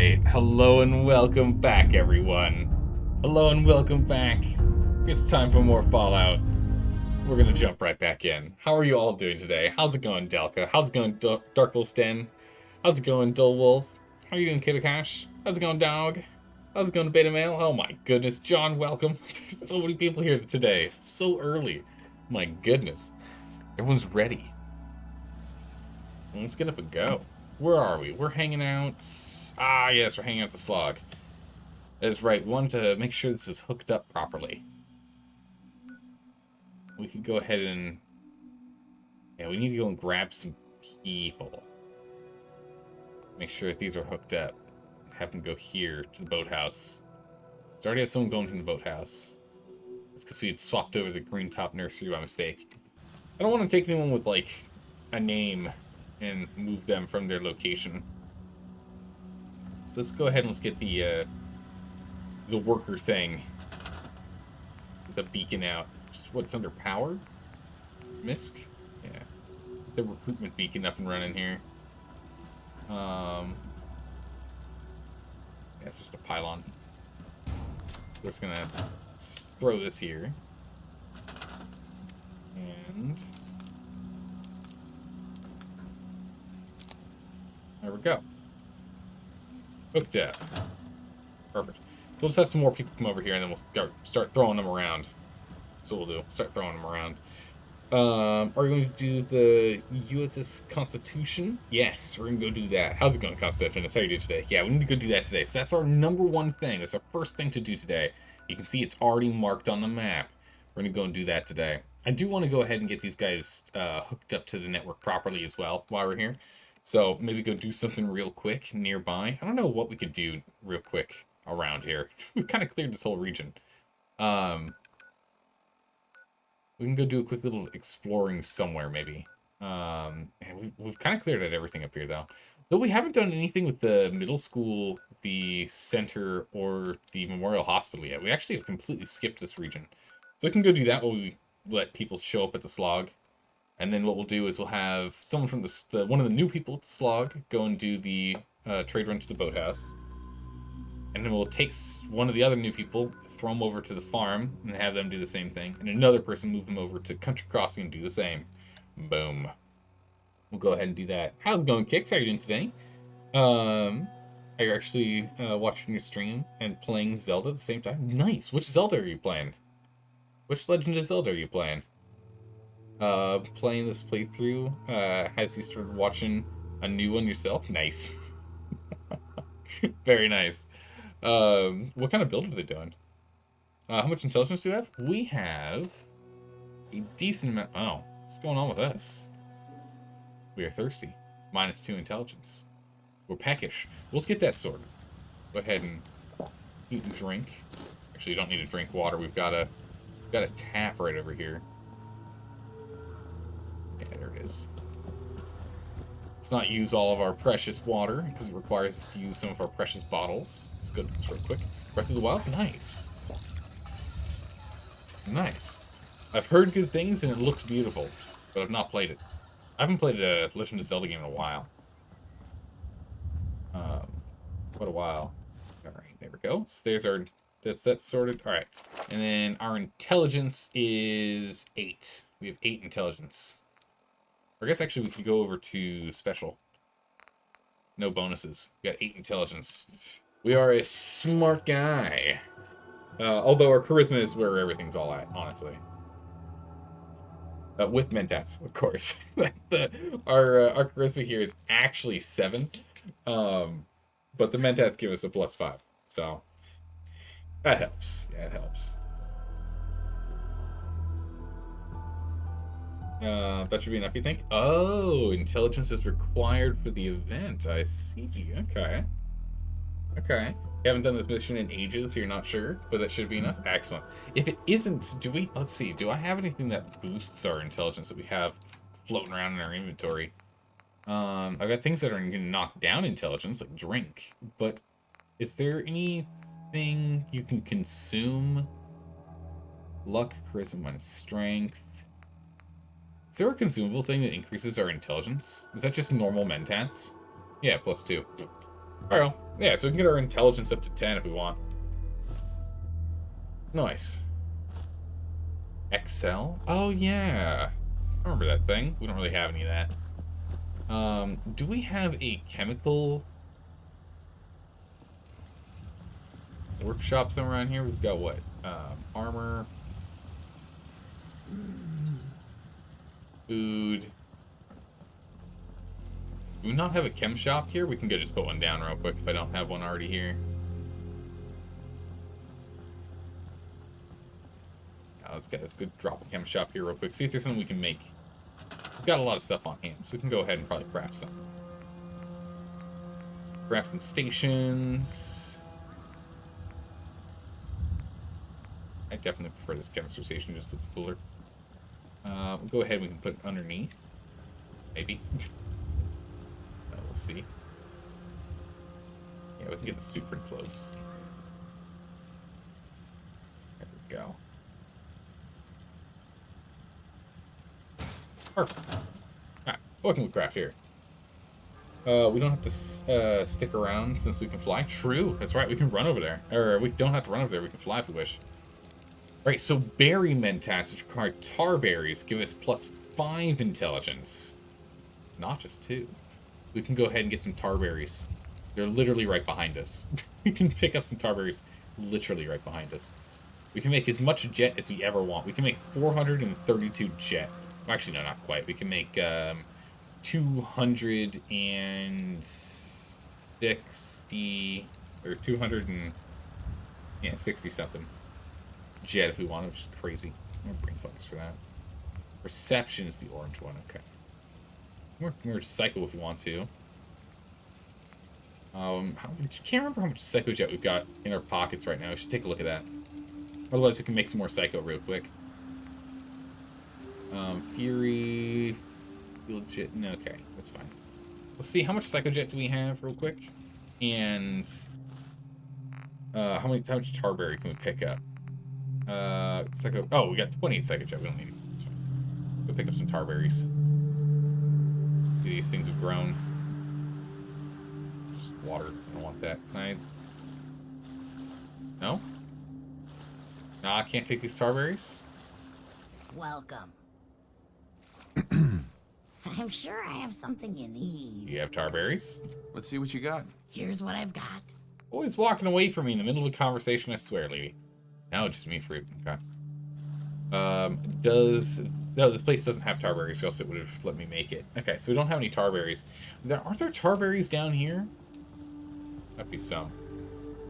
Alright, hello and welcome back, everyone. Hello and welcome back. It's time for more Fallout. We're gonna jump right back in. How are you all doing today? How's it going, Delka? How's it going, Dark Wolf Den? How's it going, Dull Wolf? How are you doing, Kiddo Cash? How's it going, Dog? How's it going, Beta Male? Oh my goodness, John, welcome. There's so many people here today. So early. My goodness. Everyone's ready. Let's get up and go. Where are we? We're hanging out. Ah, yes, we're hanging out the slog. That's right. We wanted to make sure this is hooked up properly. We could go ahead and... Yeah, we need to go and grab some people. Make sure that these are hooked up. Have them go here to the boathouse. So I already have someone going from the boathouse. It's because we had swapped over the green top nursery by mistake. I don't want to take anyone with, like, a name and move them from their location. So let's go ahead and let's get the worker thing. The beacon out. Just what's under power? MISC? Yeah. Get the recruitment beacon up and running here. Yeah, it's just a pylon. We're just gonna throw this here. And there we go. Hooked up. Perfect. So we'll just have some more people come over here and then we'll start throwing them around. That's what we'll do. Start throwing them around. Are we going to do the USS Constitution? Yes, we're going to go do that. How's it going, Constitution? That's how you do today. Yeah, we need to go do that today. So that's our #1 thing. That's our first thing to do today. You can see it's already marked on the map. We're going to go and do that today. I do want to go ahead and get these guys hooked up to the network properly as well while we're here. So maybe go do something real quick nearby. I don't know what we could do real quick around here. We've kind of cleared this whole region. We can go do a quick little exploring somewhere, maybe. And we've kind of cleared out everything up here, though. Though we haven't done anything with the middle school, the center, or the memorial hospital yet. We actually have completely skipped this region. So we can go do that while we let people show up at the slog. And then what we'll do is we'll have someone from one of the new people at the slog go and do the trade run to the boathouse. And then we'll take one of the other new people, throw them over to the farm, and have them do the same thing. And another person move them over to Country Crossing and do the same. Boom. We'll go ahead and do that. How's it going, Kix? How are you doing today? Are you actually watching your stream and playing Zelda at the same time? Nice. Which Zelda are you playing? Which Legend of Zelda are you playing? Playing this playthrough? Has you started watching a new one yourself? Nice. Very nice. What kind of build are they doing? How much intelligence do we have? We have a decent amount. Oh, what's going on with us? We are thirsty. -2 intelligence. We're peckish. Let's get that sorted. Go ahead and eat and drink. Actually, you don't need to drink water. We've got a tap right over here. Yeah, there it is. Let's not use all of our precious water, because it requires us to use some of our precious bottles. Let's go do this real quick. Breath of the Wild? Nice. Nice. I've heard good things, and it looks beautiful, but I've not played it. I haven't played a Legend of Zelda game in a while. What a while. Alright, there we go. So there's our... That's sorted. Alright. And then our intelligence is 8. We have 8 intelligence. I guess actually we could go over to special. No bonuses. We got 8 intelligence. We are a smart guy. Although our charisma is where everything's all at, honestly. With mentats, of course. Our charisma here is actually 7. But the mentats give us a +5. So that helps. Yeah, it helps. That should be enough, you think? Oh, intelligence is required for the event. I see. Okay. Okay. You haven't done this mission in ages, so you're not sure, but that should be enough. Excellent. If it isn't, let's see, do I have anything that boosts our intelligence that we have floating around in our inventory? I've got things that are going to knock down intelligence, like drink, but is there anything you can consume? Luck, charisma, strength. Is there a consumable thing that increases our intelligence? Is that just normal mentats? Yeah, +2. Well, yeah, so we can get our intelligence up to 10 if we want. Nice. Excel? Oh, yeah. I remember that thing. We don't really have any of that. Do we have a chemical workshop somewhere around here? We've got what? Armor. Food. Do we not have a chem shop here? We can go just put one down real quick if I don't have one already here. Let's go drop a chem shop here real quick. See if there's something we can make. We've got a lot of stuff on hand, so we can go ahead and probably craft some. Crafting stations. I definitely prefer this chemistry station, just looks cooler. We'll go ahead and we can put it underneath. Maybe. We'll see. Yeah, we can get this food pretty close. There we go. Perfect. Alright, what can we craft here? We don't have to stick around since we can fly. True, that's right, we can run over there. Or we don't have to run over there, we can fly if we wish. Alright, so berry mentats, which require tar berries, give us +5 intelligence. Not just 2. We can go ahead and get some tar berries. They're literally right behind us. We can pick up some tar berries literally right behind us. We can make as much jet as we ever want. We can make 432 jet. Well, actually, no, not quite. We can make 260 or 260 something jet if we want, which is crazy. More brain focus for that. Perception is the orange one. Okay. More psycho if we want to. Can't remember how much psycho jet we've got in our pockets right now. We should take a look at that. Otherwise, we can make some more psycho real quick. Fury, field jet. No, okay, that's fine. Let's see how much psycho jet do we have real quick, and how much tarberry can we pick up? Psycho. Oh, we got 28 psycho jet. We don't need it. That's fine. Go pick up some tarberries. These things have grown. It's just water. I don't want that. Can I? No? No, I can't take these tarberries? Welcome. I'm sure I have something you need. You have tarberries? Let's see what you got. Here's what I've got. Always walking away from me in the middle of the conversation, I swear, lady. Now it's just me for it. Okay. No, this place doesn't have tarberries, or else it would have let me make it. Okay, so we don't have any tarberries. Aren't there tarberries down here? Might be some.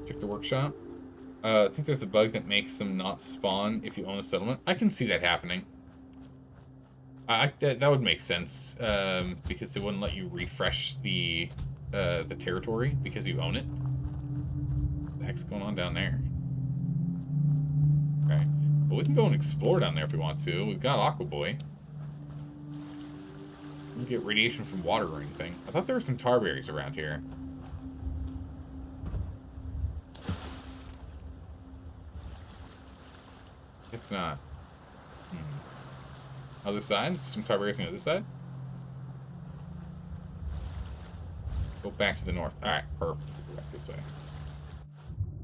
Check the workshop. I think there's a bug that makes them not spawn if you own a settlement. I can see that happening. That would make sense, because it wouldn't let you refresh the territory because you own it. What the heck's going on down there? Okay. Well, we can go and explore down there if we want to. We've got Aqua Boy. We can get radiation from water or anything. I thought there were some tarberries around here. Guess not. Other side? Some tarberries on the other side? Go back to the north. Alright, perfect. Go back this way.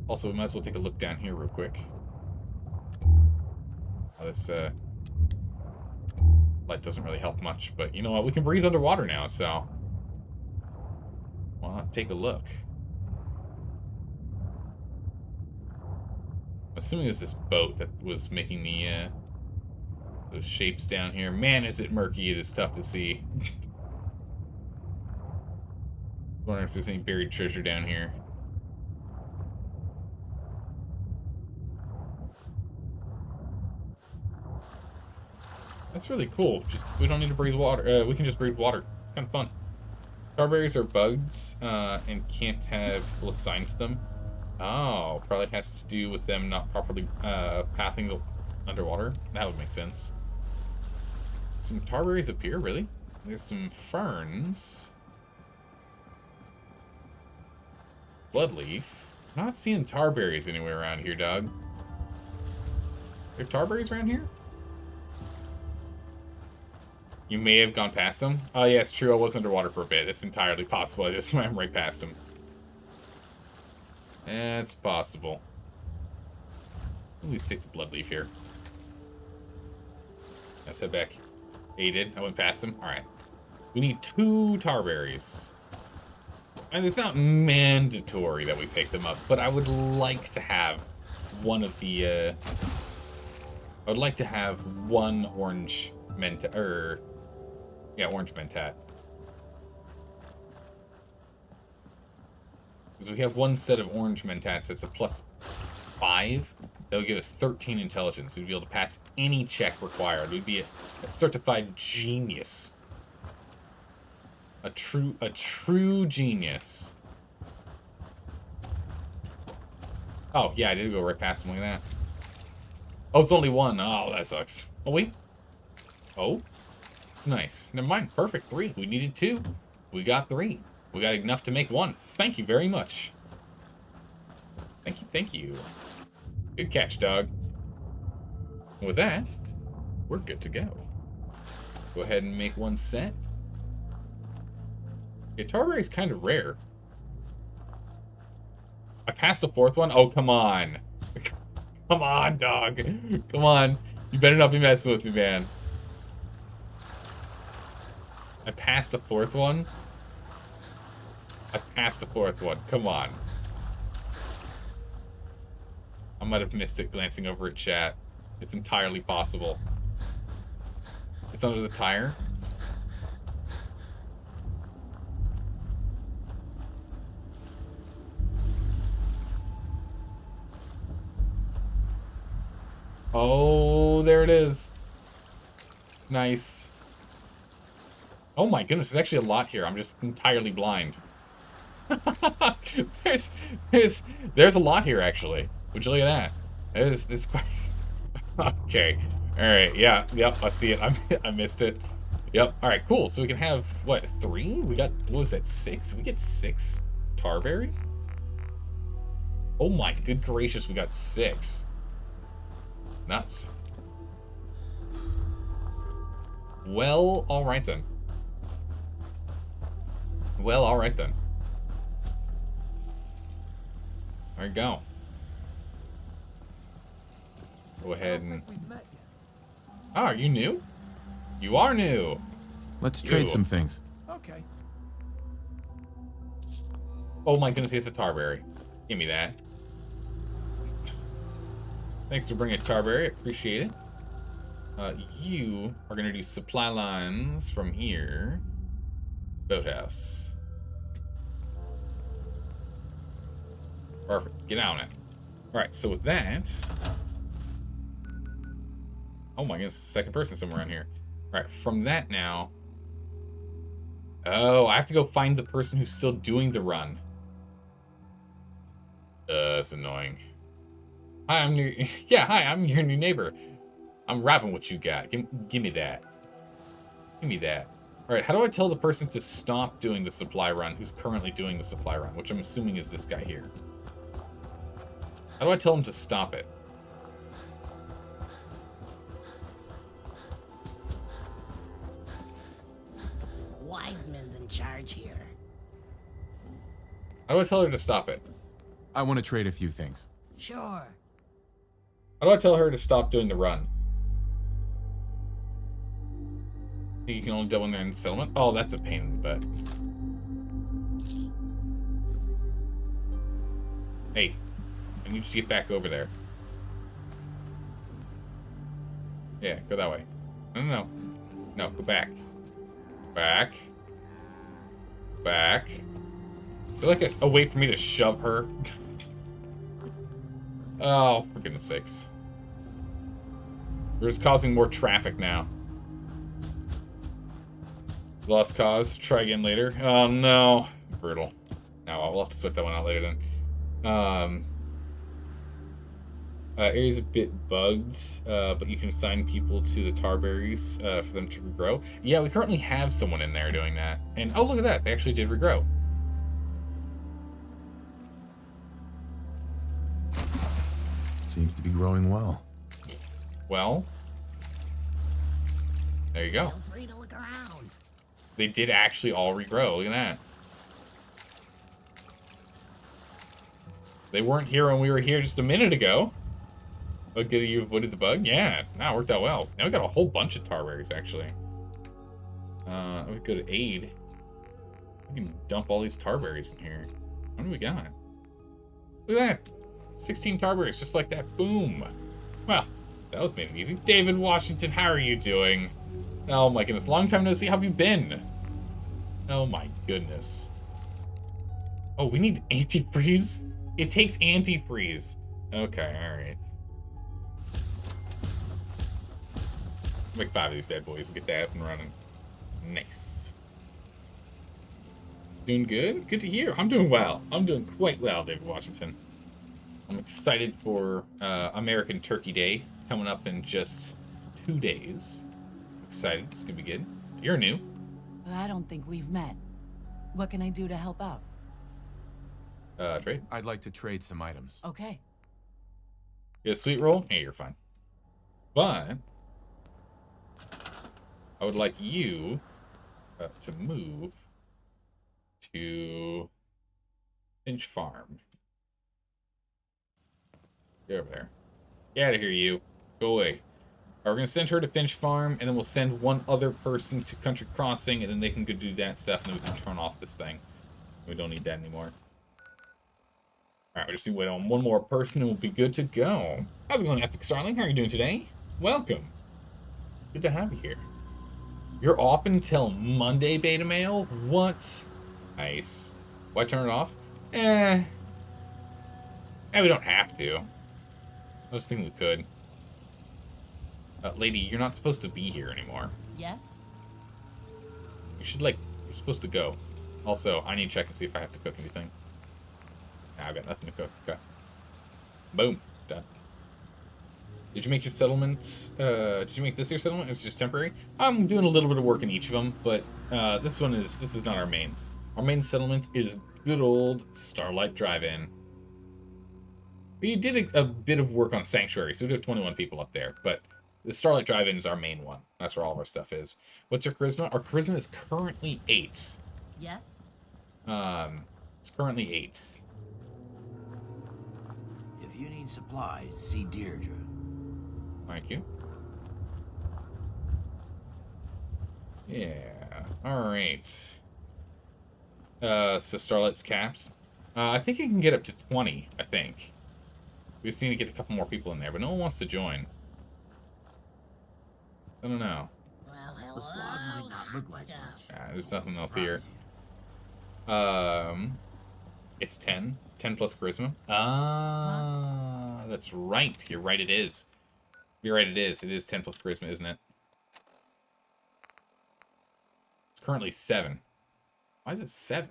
Also, we might as well take a look down here real quick. Oh, this light doesn't really help much, but you know what? We can breathe underwater now, so why not take a look? I'm assuming it was this boat that was making the those shapes down here. Man, is it murky. It is tough to see. Wondering if there's any buried treasure down here. That's really cool. Just we don't need to breathe water. We can just breathe water. Kind of fun. Starberries are bugs and can't have people assigned to them. Oh, probably has to do with them not properly pathing the underwater. That would make sense. Some tarberries up here, really? There's some ferns. Floodleaf. Not seeing tarberries anywhere around here, dog. There tarberries around here? You may have gone past them. Oh, yeah, it's true. I was underwater for a bit. It's entirely possible. I just swam right past them. That's possible. At least take the blood leaf here. Let's head back. Hey, you did? I went past him? Alright. We need 2 tarberries. And it's not mandatory that we pick them up, but I would like to have one of the, I would like to have one orange mentat, orange mentat. Because we have one set of orange mentats that's a +5. That'll give us 13 intelligence. We'd be able to pass any check required. We'd be a certified genius. A true genius. Oh, yeah, I did go right past him. Look at that. Oh, it's only 1. Oh, that sucks. Oh, wait. Oh. Nice. Never mind. Perfect. 3. We needed 2. We got 3. We got enough to make 1. Thank you very much. Thank you, thank you. Good catch, dog. With that, we're good to go. Go ahead and make 1 set. Yeah, tarberry is kind of rare. I passed the 4th one? Oh, come on. Come on, dog. Come on. You better not be messing with me, man. I passed the 4th one? I passed the 4th one. Come on. I might have missed it glancing over at chat. It's entirely possible. It's under the tire. Oh, there it is. Nice. Oh my goodness, there's actually a lot here. I'm just entirely blind. there's a lot here, actually. Would you look at that? There's this. Okay. All right. Yeah. Yep. I see it. I missed it. Yep. All right. Cool. So we can have what? 3? We got, what was that? 6? We get 6 tarberry. Oh my good gracious! We got 6. Nuts. Well, all right then. Well, all right then. There you go. Go ahead and... Oh, are you new? You are new. Let's trade some things. Okay. Oh my goodness, he has a tarberry. Give me that. Thanks for bringing a tarberry. Appreciate it. You are going to do supply lines from here. Boathouse. Perfect. Get on it. Alright, so with that... Oh my goodness, second person somewhere around here. Alright, from that now... Oh, I have to go find the person who's still doing the run. That's annoying. Hi, I'm new... Yeah, hi, I'm your new neighbor. I'm rapping what you got. Give me that. Give me that. Alright, how do I tell the person to stop doing the supply run who's currently doing the supply run, which I'm assuming is this guy here? How do I tell him to stop it? Wiseman's in charge here. How do I tell her to stop it? I want to trade a few things. Sure. How do I tell her to stop doing the run? You can only double in there in settlement? Oh, that's a pain in the butt. Hey, I need you to get back over there. Yeah, go that way. No. No, go back. Back. Back. Is there like a way for me to shove her? Oh, for goodness sakes. We're just causing more traffic now. Lost cause. Try again later. Oh, no. Brutal. No, I'll have to sort that one out later then. Area's a bit bugged, but you can assign people to the tarberries for them to regrow. Yeah, we currently have someone in there doing that. And, oh, look at that. They actually did regrow. Seems to be growing well. Well, there you go. Feel free to look around. They did actually all regrow. Look at that. They weren't here when we were here just a minute ago. Oh, good, you avoided the bug? Yeah, now it worked out well. Now we got a whole bunch of tarberries, actually. We go to aid. We can dump all these tarberries in here. What do we got? Look at that. 16 tarberries, just like that. Boom. Well, that was made it easy. David Washington, how are you doing? Oh my goodness, long time no see. How have you been? Oh my goodness. Oh, we need antifreeze? It takes antifreeze. Okay, alright. Make 5 of these bad boys and get that up and running. Nice. Doing good? Good to hear. I'm doing well. I'm doing quite well, David Washington. I'm excited for American Turkey Day coming up in just 2 days. Excited. It's gonna be good. You're new. I don't think we've met. What can I do to help out? Trade. I'd like to trade some items. Okay. You got a sweet roll? Hey, you're fine. But I would like you to move to Finch Farm. Get over there. Get out of here, you. Go away. Alright, we're going to send her to Finch Farm, and then we'll send one other person to Country Crossing, and then they can go do that stuff, and then we can turn off this thing. We don't need that anymore. Alright, we just need to wait on one more person, and we'll be good to go. How's it going, Epic Starling? How are you doing today? Welcome. Good to have you here. You're off until Monday, Beta Mail? What? Nice. Why turn it off? Eh, we don't have to. I was thinking we could. Lady, you're not supposed to be here anymore. Yes? You should, like, you're supposed to go. Also, I need to check and see if I have to cook anything. Nah, I've got nothing to cook. Okay. Boom. Done. Did you make your settlement? Did you make this your settlement? It's just temporary? I'm doing a little bit of work in each of them, but this is not our main. Our main settlement is good old Starlight Drive-In. We did a bit of work on Sanctuary, so we have 21 people up there, but the Starlight Drive-In is our main one. That's where all of our stuff is. What's your charisma? Our charisma is currently 8. Yes? It's currently 8. If you need supplies, see Deirdre. Thank you. Yeah. Alright. So Starlight's capped. I think you can get up to 20, I think. We just need to get a couple more people in there, but no one wants to join. I don't know. Well, hello. The slog might not look like stuff. much. There's nothing else here. It's 10. 10 plus charisma. Ah, that's right. You're right, it is. You're right, it is. It is 10 plus charisma, isn't it? It's currently 7. Why is it 7?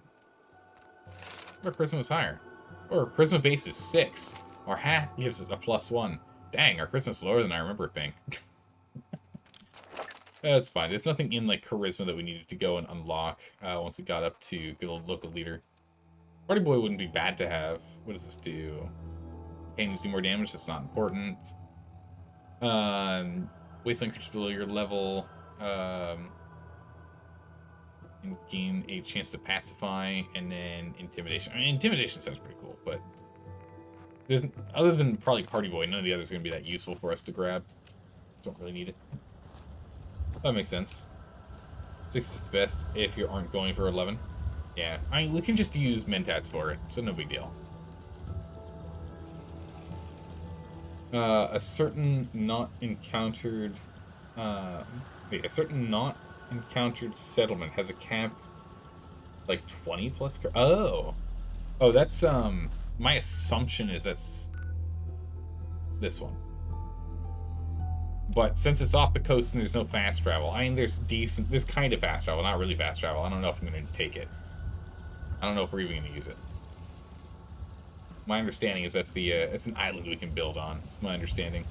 Our charisma was higher. Or our charisma base is 6. Our hat gives it a +1. Dang, our charisma's lower than I remember it being. That's fine. There's nothing in, like, charisma that we needed to go and unlock once it got up to good old local leader. Party boy wouldn't be bad to have. What does this do? Pain to do more damage. That's not important. Wasteland creatures below your level. And gain a chance to pacify, and then intimidation. I mean, intimidation sounds pretty cool, but there's, other than probably Party Boy, none of the others are going to be that useful for us to grab. Don't really need it. That makes sense. 6 is the best if you aren't going for 11. Yeah, I mean, we can just use Mentats for it, so no big deal. A certain not encountered settlement has a cap like 20 plus. Oh, that's my assumption is that's this one. But since it's off the coast and there's no fast travel, I mean, there's kind of fast travel, not really fast travel. I don't know if I'm going to take it. I don't know if we're even going to use it. My understanding is that's it's an island we can build on. It's my understanding.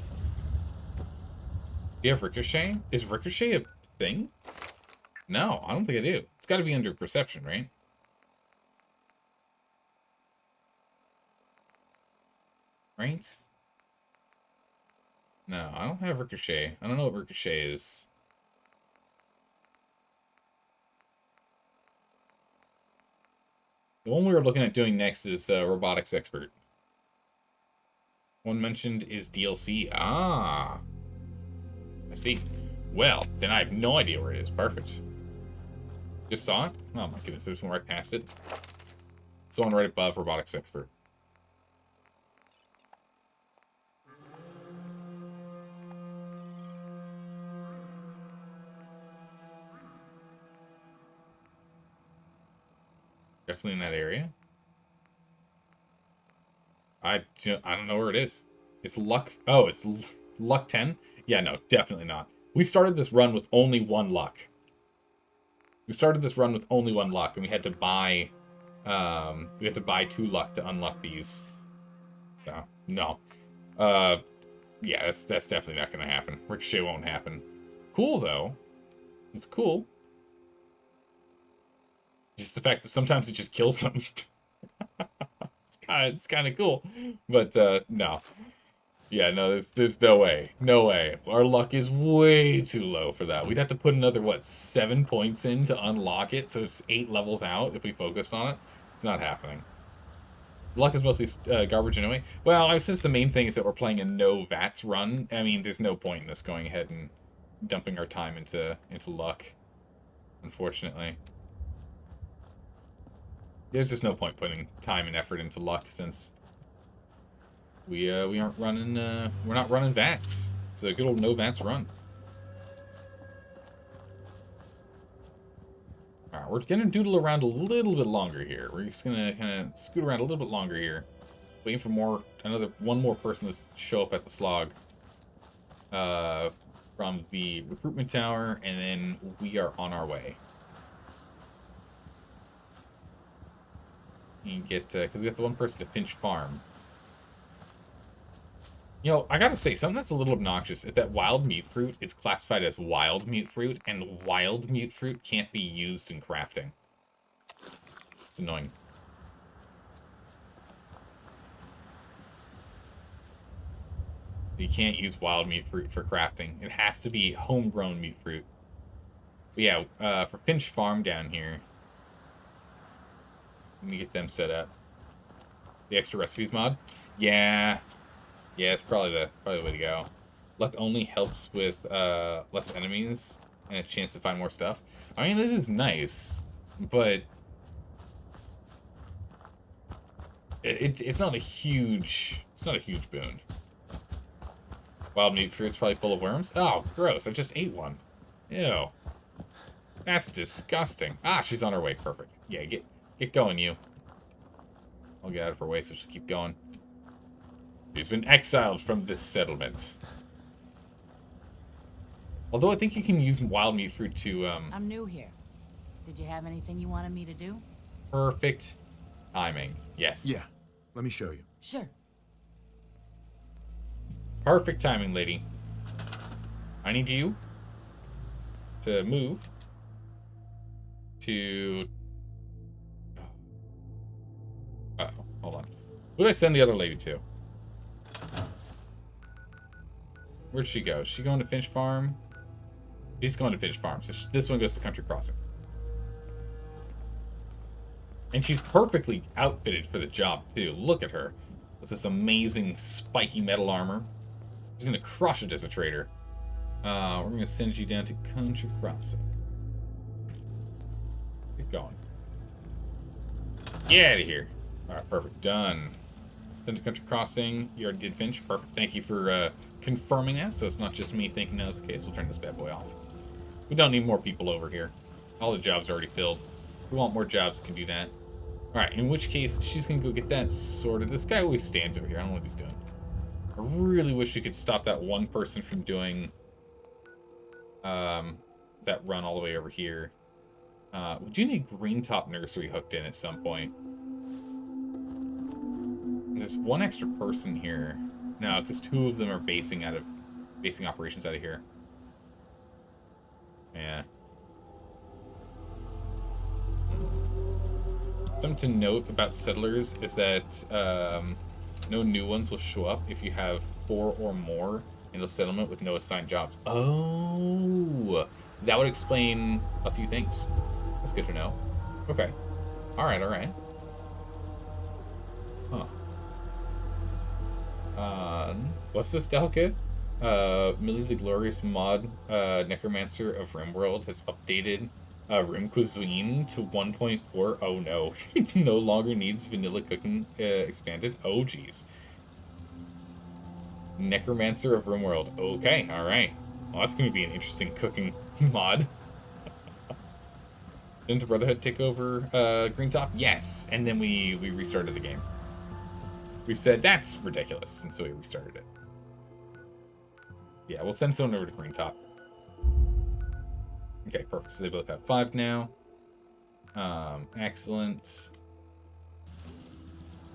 Do you have Ricochet? Is Ricochet a thing? No, I don't think I do. It's got to be under perception, right? Right? No, I don't have Ricochet. I don't know what Ricochet is. The one we were looking at doing next is Robotics Expert. One mentioned is DLC. Ah. I see. Well, then I have no idea where it is. Perfect. Just saw it? Oh my goodness, there's one right past it. Someone right above robotics expert. Definitely in that area. I don't know where it is. It's luck. Oh, it's luck 10? Yeah, no, definitely not. We started this run with only 1 luck. We started this run with only 1 luck, and we had to buy 2 luck to unlock these. So, no. Yeah, that's definitely not gonna happen. Ricochet won't happen. Cool though. It's cool. Just the fact that sometimes it just kills them. It's kind of cool. But no. Yeah, no, there's no way. No way. Our luck is way too low for that. We'd have to put another, what, 7 points in to unlock it, so it's 8 levels out if we focused on it. It's not happening. Luck is mostly garbage anyway. Well, since the main thing is that we're playing a no VATS run, I mean, there's no point in us going ahead and dumping our time into luck, unfortunately. There's just no point putting time and effort into luck since we aren't running we're not running VATS. It's a good old no VATS run. Alright, we're gonna doodle around a little bit longer here. We're just gonna kind of scoot around a little bit longer here. Waiting for one more person to show up at the slog. From the recruitment tower, and then we are on our way. You get, because we got the 1 person to Finch Farm. You know, I gotta say, something that's a little obnoxious is that wild mute fruit is classified as wild mute fruit, and wild mute fruit can't be used in crafting. It's annoying. You can't use wild mute fruit for crafting. It has to be homegrown mute fruit. But yeah, for Finch Farm down here, let me get them set up. The extra recipes mod? Yeah. Yeah, it's probably the way to go. Luck only helps with less enemies and a chance to find more stuff. I mean, it is nice, but it's not a huge boon. Wild meat fruit's probably full of worms. Oh, gross! I just ate one. Ew. That's disgusting. Ah, she's on her way. Perfect. Yeah, get going, you. I'll get out of her way so she'll keep going. She's been exiled from this settlement. Although I think you can use wild meat fruit to, I'm new here. Did you have anything you wanted me to do? Perfect timing. Yes. Yeah, let me show you. Sure. Perfect timing, lady. I need you to move to... Uh-oh, hold on. Who did I send the other lady to? Where'd she go? Is she going to Finch Farm? She's going to Finch Farm, so this one goes to Country Crossing. And she's perfectly outfitted for the job, too. Look at her. With this amazing spiky metal armor. She's going to crush it as a trader. We're going to send you down to Country Crossing. Get going. Get out of here. Alright, perfect. Done. Send to Country Crossing. You already did Finch. Perfect. Thank you for confirming that, so it's not just me thinking that was the case. We'll turn this bad boy off. We don't need more people over here. All the jobs are already filled. If we want more jobs, we can do that. Alright, in which case, she's going to go get that sorted. This guy always stands over here. I don't know what he's doing. I really wish we could stop that one person from doing that run all the way over here. We do need Green Top Nursery hooked in at some point. And there's one extra person here. No, because 2 of them are basing operations out of here. Yeah. Something to note about settlers is that no new ones will show up if you have 4 or more in the settlement with no assigned jobs. Oh, that would explain a few things. That's good to know. Okay. Alright, alright. Huh. What's this, Delca? Millie the Glorious mod, Necromancer of RimWorld has updated Rim Cuisine to 1.4. Oh no, it no longer needs vanilla cooking expanded. Oh geez. Necromancer of RimWorld. Okay, alright. Well, that's going to be an interesting cooking mod. Didn't Brotherhood take over Green Top? Yes, and then we restarted the game. We said, that's ridiculous, and so we restarted it. Yeah, we'll send someone over to Green Top. Okay, perfect. So they both have 5 now. Excellent. So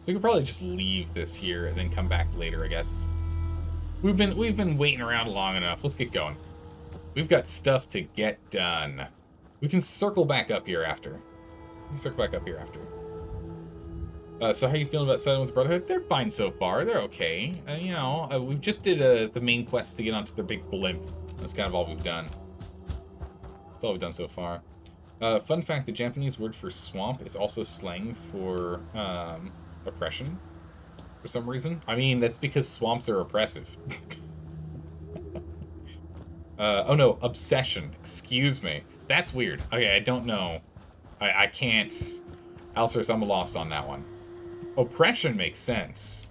we could probably just leave this here and then come back later, I guess. We've been waiting around long enough. Let's get going. We've got stuff to get done. We can circle back up here after. So how you feeling about settling with Brotherhood? They're fine so far. They're okay. You know, we just did the main quest to get onto their big blimp. That's kind of all we've done. That's all we've done so far. Fun fact, the Japanese word for swamp is also slang for oppression. For some reason. I mean, that's because swamps are oppressive. Oh no, obsession. Excuse me. That's weird. Okay, I don't know. I can't... Alcers, I'm lost on that one. Oppression makes sense.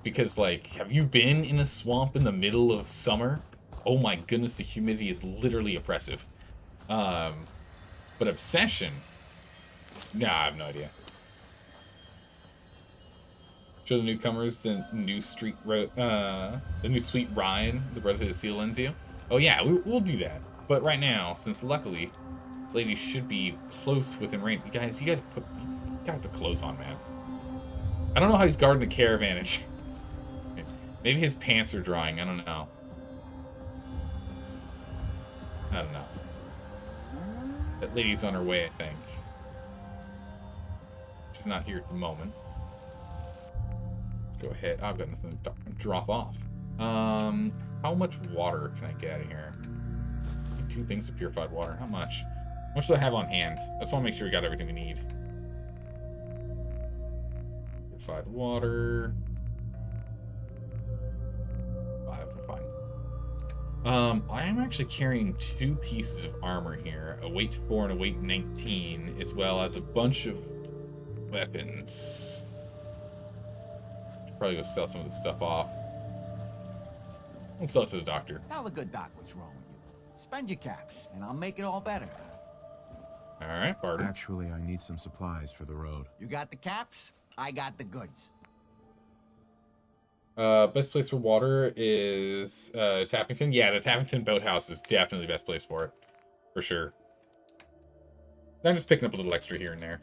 Because, like, have you been in a swamp in the middle of summer? Oh my goodness, the humidity is literally oppressive. But obsession? Nah, I have no idea. Show the newcomers the new the new sweet ride the Brotherhood of Seal Enzio. Oh yeah, we'll do that. But right now, since luckily this lady should be close within range, you guys, you gotta put clothes on, man. I don't know how he's guarding the caravan. Maybe his pants are drying. I don't know. That lady's on her way, I think. She's not here at the moment. Let's go ahead. I've got nothing to drop off. How much water can I get out of here? 2 things of purified water. How much? How much do I have on hand? I just want to make sure we got everything we need. Purified water. 5, we're fine. I am actually carrying 2 pieces of armor here. A weight 4 and a weight 19, as well as a bunch of weapons. Should probably go sell some of this stuff off. I'll sell it to the doctor. Tell the good doc what's wrong with you. Spend your caps, and I'll make it all better. Alright, barter. Actually, I need some supplies for the road. You got the caps, I got the goods. Best place for water is Tappington. Yeah, the Tappington boathouse is definitely the best place for it. For sure. I'm just picking up a little extra here and there.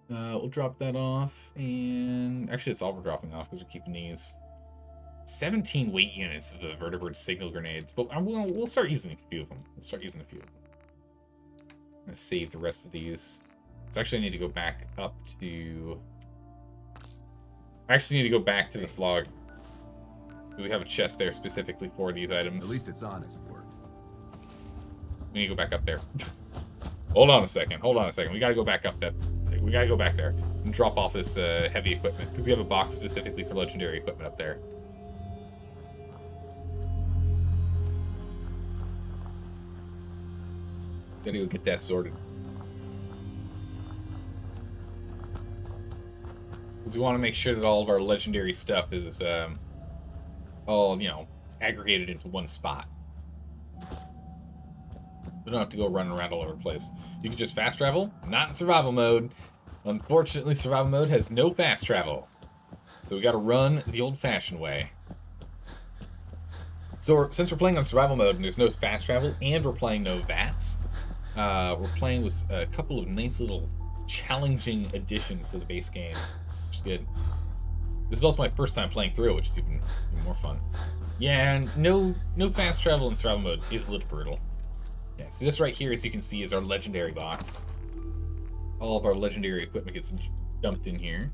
We'll drop that off, and actually it's all we're dropping off because we're keeping these. 17 weight units of the vertebrate signal grenades, but we'll start using a few of them. I'm gonna save the rest of these. So actually I need to go back up to... I actually need to go back to this log. Because we have a chest there specifically for these items. At least it's honest work. We need to go back up there. Hold on a second. We gotta go back up there. We gotta go back there and drop off this heavy equipment. Because we have a box specifically for legendary equipment up there. Gotta go get that sorted. Because we want to make sure that all of our legendary stuff is all, you know, aggregated into one spot. We don't have to go running around all over the place. You can just fast travel, not in survival mode. Unfortunately, survival mode has no fast travel. So we gotta run the old-fashioned way. So since we're playing on survival mode and there's no fast travel, and we're playing no VATS, we're playing with a couple of nice little challenging additions to the base game, which is good. This is also my first time playing through it, which is even more fun. Yeah, and no fast travel in survival mode is a little brutal. Yeah, so this right here, as you can see, is our legendary box. All of our legendary equipment gets dumped in here.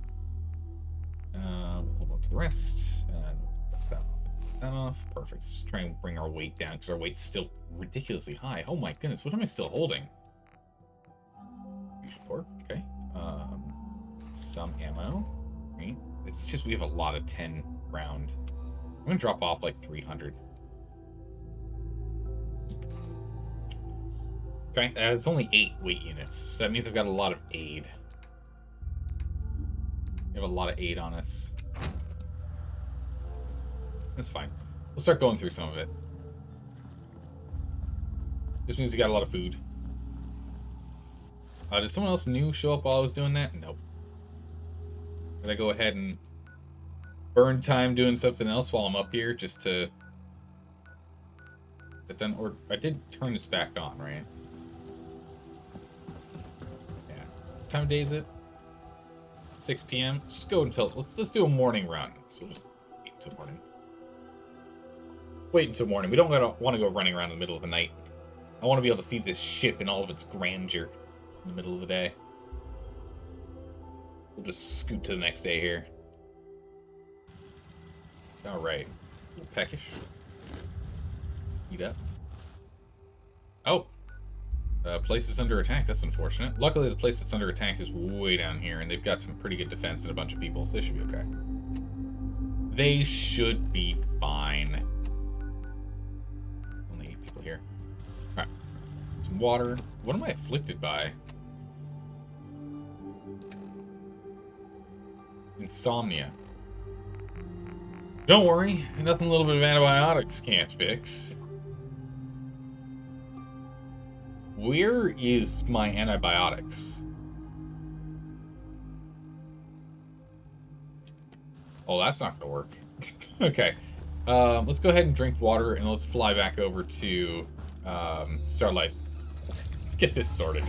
Hold on to the rest. That off. Perfect. Just try and bring our weight down because our weight's still ridiculously high. Oh my goodness, what am I still holding? Okay. Some ammo. Right. It's just we have a lot of 10 round I'm gonna drop off like 300. Okay, it's only 8 weight units, so that means I've got a lot of aid. We have a lot of aid on us. That's fine. We'll start going through some of it. Just means we got a lot of food. Did someone else new show up while I was doing that? Nope. Did I go ahead and burn time doing something else while I'm up here just to get done? Or I did turn this back on, right? Yeah. What time of day is it? 6 p.m. Just go until let's do a morning run. So we'll just wait until morning. Wait until morning. We don't want to go running around in the middle of the night. I want to be able to see this ship in all of its grandeur in the middle of the day. We'll just scoot to the next day here. All right. A little peckish. Eat up. Oh. Place is under attack. That's unfortunate. Luckily, the place that's under attack is way down here, and they've got some pretty good defense and a bunch of people, so they should be okay. They should be fine. Only 8 people here. Alright. Some water. What am I afflicted by? Insomnia. Don't worry. Nothing a little bit of antibiotics can't fix. Where is my antibiotics? Oh, that's not gonna work. Okay. Let's go ahead and drink water, and let's fly back over to Starlight. Let's get this sorted.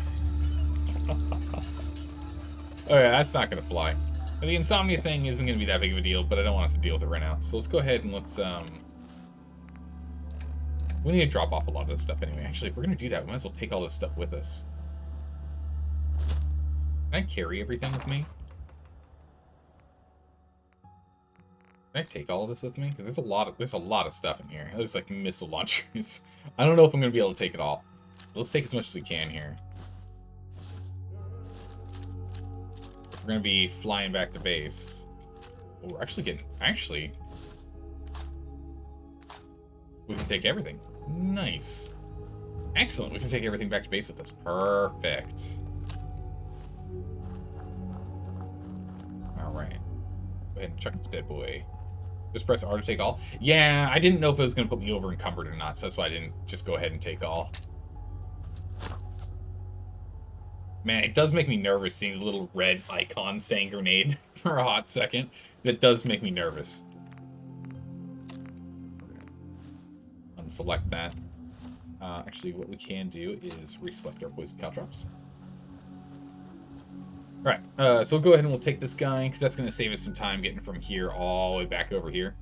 Oh yeah, that's not gonna fly. And the insomnia thing isn't gonna be that big of a deal, but I don't want to have to deal with it right now. So let's go ahead and let's we need to drop off a lot of this stuff anyway. Actually, if we're gonna do that, we might as well take all this stuff with us. Can I carry everything with me? Can I take all of this with me? Because there's a lot of stuff in here. There's like missile launchers. I don't know if I'm gonna be able to take it all. Let's take as much as we can here. If we're gonna be flying back to base. Well, we're actually getting we can take everything. Nice. Excellent. We can take everything back to base with us. Perfect. Alright. Go ahead and chuck this bad boy. Just press R to take all. Yeah, I didn't know if it was going to put me over encumbered or not, so that's why I didn't just go ahead and take all. Man, it does make me nervous seeing the little red icon saying grenade for a hot second. That does make me nervous. Unselect that. Actually, what we can do is reselect our poison caltrops. Alright, so we'll go ahead and we'll take this guy, because that's going to save us some time getting from here all the way back over here.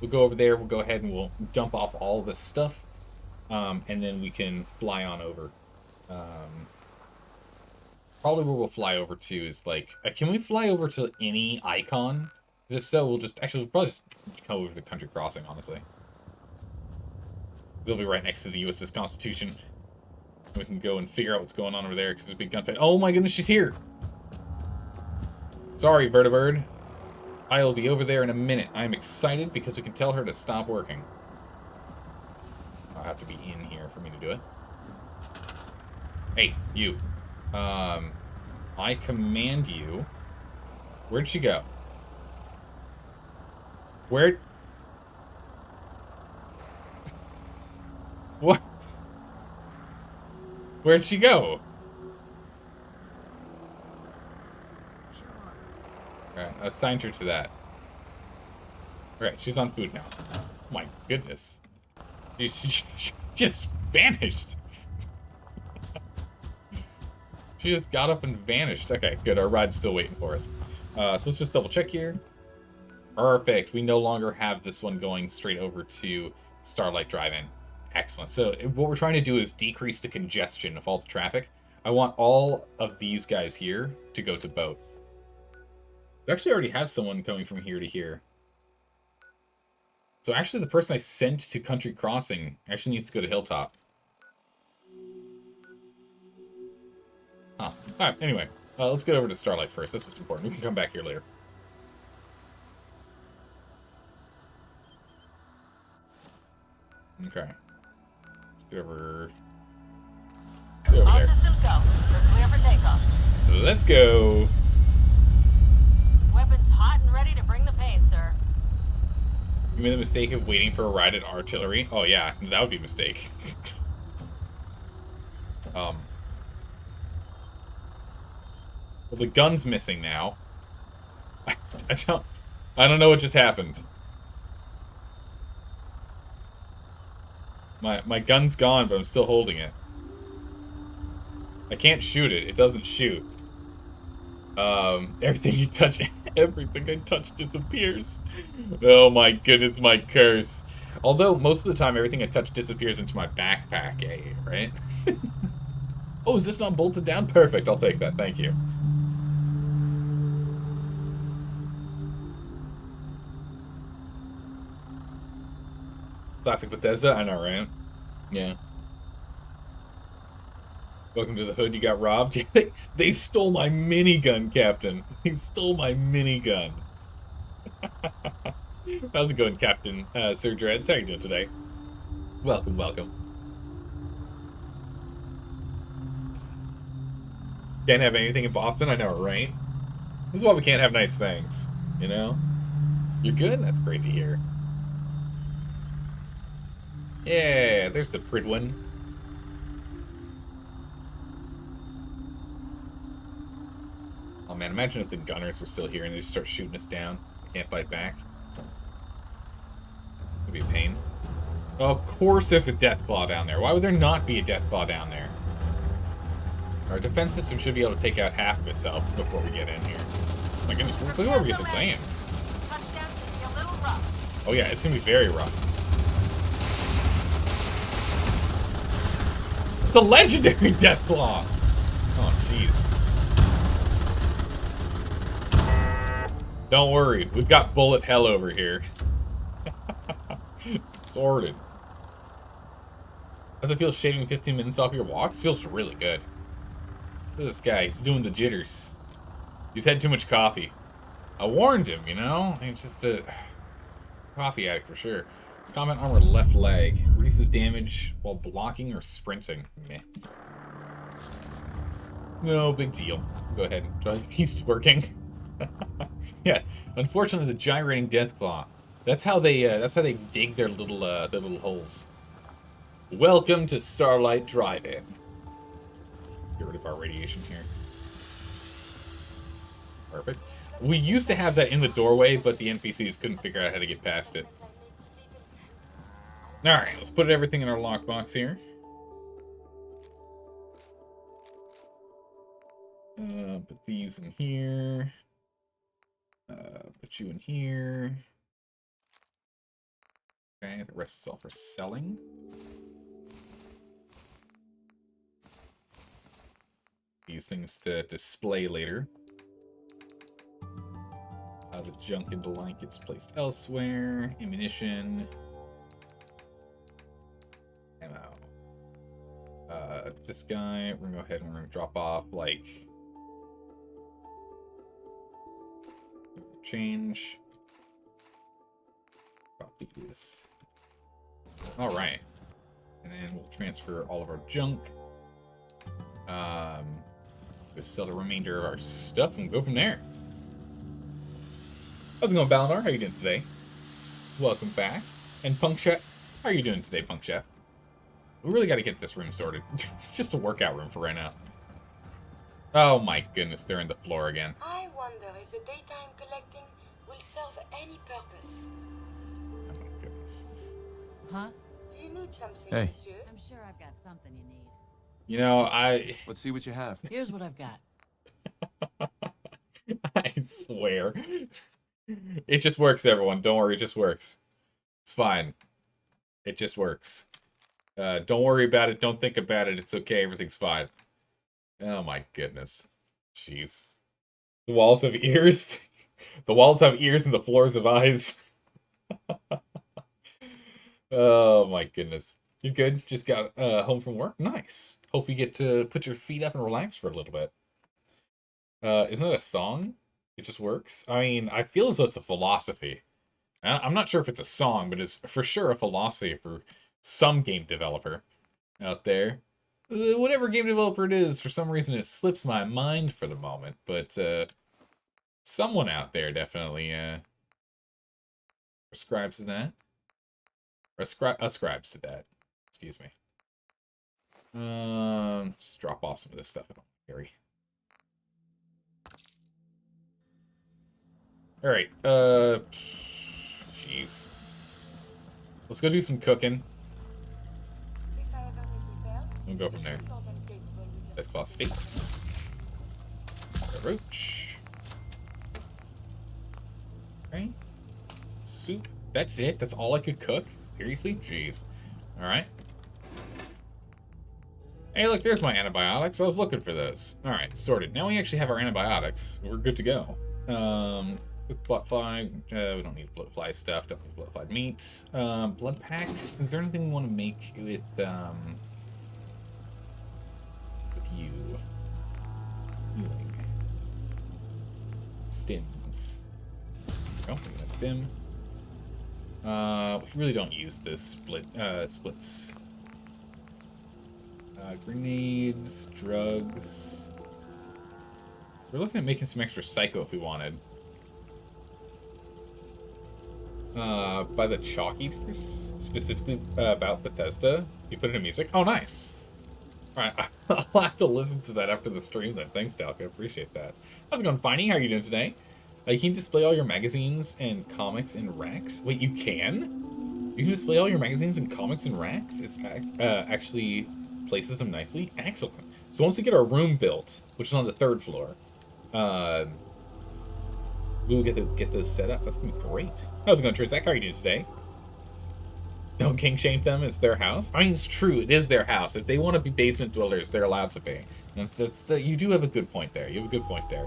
We'll go over there, we'll go ahead and we'll dump off all this stuff, and then we can fly on over. Probably where we'll fly over to is like, can we fly over to any icon? Because if so, we'll probably just come over to the country crossing, honestly. It'll be right next to the USS Constitution. We can go and figure out what's going on over there, because there's a big gunfight. Oh my goodness, she's here! Sorry, Vertibird. I'll be over there in a minute. I'm excited because we can tell her to stop working. I'll have to be in here for me to do it. Hey, you. I command you. Where'd she go? Where? What? Where'd she go? Alright, I assigned her to that. Alright, she's on food now. Oh my goodness. She just vanished. She just got up and vanished. Okay, good. Our ride's still waiting for us. So let's just double check here. Perfect. We no longer have this one going straight over to Starlight Drive-In. Excellent. So what we're trying to do is decrease the congestion of all the traffic. I want all of these guys here to go to boat. We actually already have someone coming from here to here. So actually the person I sent to Country Crossing actually needs to go to Hilltop. Huh. Alright, anyway. Let's get over to Starlight first. This is important. We can come back here later. Okay. Let's get over... Get over All there. systems go. We're clear for takeoff. Let's go. Weapons hot and ready to bring the pain, sir. You made the mistake of waiting for a ride at artillery. Oh yeah, that would be a mistake. Well, the gun's missing now. I don't know what just happened. My gun's gone, but I'm still holding it. I can't shoot it. It doesn't shoot. Everything you touch, everything I touch disappears. Oh my goodness, my curse. Although, most of the time, everything I touch disappears into my backpack, right? Oh, is this not bolted down? Perfect, I'll take that, thank you. Classic Bethesda, I know, right? Yeah. Welcome to the hood, you got robbed? They stole my minigun, Captain. They stole my minigun. How's it going, Captain Sir Dreads? How you doing today? Welcome, welcome. Can't have anything in Boston? I know, right? This is why we can't have nice things, you know? You're good? That's great to hear. Yeah, there's the Pridwin. Oh man, imagine if the gunners were still here and they just start shooting us down. We can't fight back. It'd be a pain. Oh, of course there's a Deathclaw down there. Why would there not be a Deathclaw down there? Our defense system should be able to take out half of itself before we get in here. My goodness, look where we get to land. Touchdown should be a little rough. Oh yeah, it's gonna be very rough. It's a legendary Deathclaw! Oh, jeez. Don't worry, we've got bullet hell over here. Sorted. How's it feel shaving 15 minutes off your walks? Feels really good. Look at this guy, he's doing the jitters. He's had too much coffee. I warned him, you know? He's just a coffee addict for sure. Combat armor left leg. Reduces damage while blocking or sprinting. Meh. No big deal. Go ahead. He's working. Yeah. Unfortunately, the gyrating Deathclaw. That's how they dig their little holes. Welcome to Starlight Drive-In. Let's get rid of our radiation here. Perfect. We used to have that in the doorway, but the NPCs couldn't figure out how to get past it. Alright, let's put everything in our lockbox here. Put these in here. Put you in here. Okay, the rest is all for selling. These things to display later. The junk and blankets placed elsewhere. Ammunition. Ammo. This guy, we're gonna go ahead and we're gonna drop off, like, change. Drop these. Alright. And then we'll transfer all of our junk. Just sell the remainder of our stuff and go from there. How's it going, Balnor? How you doing today? Welcome back. And Punk Chef, how are you doing today, Punk Chef? We really got to get this room sorted. It's just a workout room for right now. Oh my goodness, they're in the floor again. I wonder if the daytime collecting will serve any purpose. Oh my goodness. Huh? Do you need something, Hey. monsieur? I'm sure I've got something you need. You know, Let's see what you have. Here's what I've got. I swear. It just works, everyone. Don't worry, it just works. It's fine. It just works. Don't worry about it. Don't think about it. It's okay. Everything's fine. Oh my goodness. Jeez. The walls have ears. The walls have ears and the floors have eyes. Oh my goodness. You good? Just got home from work? Nice. Hope you get to put your feet up and relax for a little bit. Isn't that a song? It just works? I mean, I feel as though it's a philosophy. I'm not sure if it's a song, but it's for sure a philosophy for some game developer out there. Whatever game developer it is, for some reason it slips my mind for the moment, but someone out there definitely prescribes to that. Ascribes to that. Excuse me. Just drop off some of this stuff I don't carry. Alright, jeez. Let's go do some cooking. If I ever need repairs, We'll go from there. the ship wasn't capable with Death Claw steaks. A roach. Okay. Soup. That's it? That's all I could cook? Seriously? Jeez. Alright. Hey, look, there's my antibiotics. I was looking for those. Alright, sorted. Now we actually have our antibiotics. We're good to go. Quick bloodfly. We don't need bloodfly stuff. Don't need bloodfly meat. Blood packs. Is there anything we want to make with you? Healing. Stims. Oh, we got a stim. We really don't use this splits. Grenades, drugs. We're looking at making some extra psycho if we wanted. By the Chalk Eaters, specifically about Bethesda. You put it in music. Oh, nice. All right, I'll have to listen to that after the stream then. Thanks, Dalk. I appreciate that. How's it going, Finey? How are you doing today? You can display all your magazines and comics in racks. Wait, you can? You can display all your magazines and comics in racks? It's actually places them nicely? Excellent. So once we get our room built, which is on the 3rd floor, we will get those set up. That's gonna be great. How's it going, Trizak? How are you doing today? Don't king shame them. It's their house. I mean, it's true. It is their house. If they want to be basement dwellers, they're allowed to be. You do have a good point there. You have a good point there.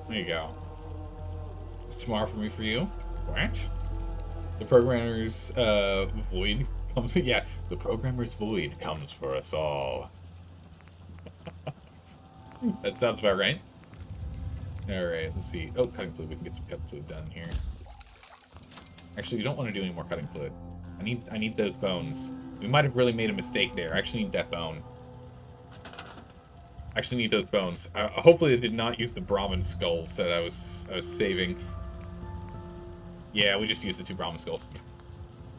There you go. It's tomorrow for me for you. What? The programmer's void comes. Yeah, the programmer's void comes for us all. That sounds about right. Alright, let's see. Oh, cutting fluid. We can get some cutting fluid done here. Actually, we don't want to do any more cutting fluid. I need those bones. We might have really made a mistake there. I actually need that bone. I actually need those bones. Hopefully I did not use the Brahmin skulls that I was saving. Yeah, we just used the 2 Brahmin skulls.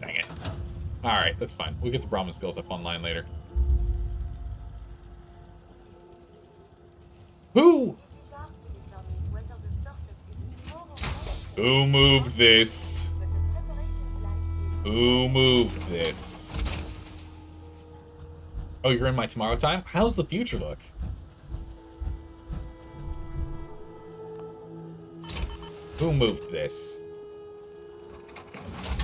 Dang it. Alright, that's fine. We'll get the Brahmin skulls up online later. Who? it is hard to determine whether the surface is more or less Who moved this? but the preparation plan is Who moved this? Oh, you're in my tomorrow time? How's the future look? Who moved this?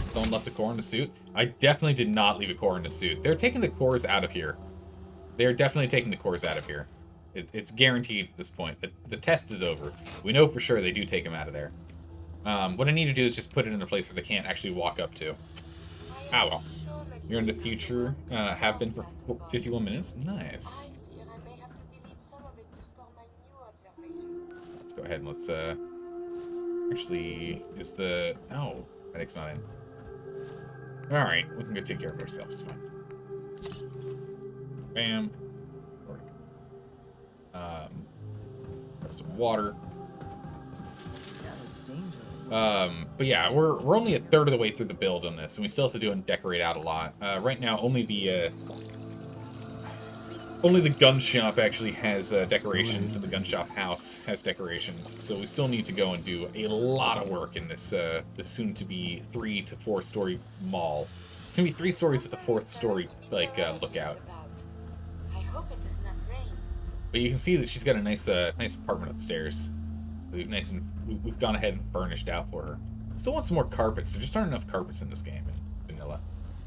Someone left a core in the suit? I definitely did not leave a core in the suit. They're taking the cores out of here. They're definitely taking the cores out of here. It's guaranteed at this point. The test is over. We know for sure they do take them out of there. What I need to do is just put it in a place where they can't actually walk up to. Ah, well. so much You're in the easier future. to Have been for work 51 minutes. Nice. I fear I may have to delete some of it to store my new observation. Let's go ahead and let's, actually, is the... Oh, medic's not in. Alright, we can go take care of ourselves. It's fine. Bam. Grab some water. But yeah, we're only a third of the way through the build on this, and we still have to do and decorate out a lot. Right now, only the gun shop actually has decorations, and the gun shop house has decorations. So we still need to go and do a lot of work in this this soon-to-be 3 to 4 story mall. It's gonna be 3 stories with a 4th story like lookout. I hope it does not rain. But you can see that she's got a nice nice apartment upstairs. We've gone ahead and furnished out for her. Still want some more carpets. There just aren't enough carpets in this game in vanilla.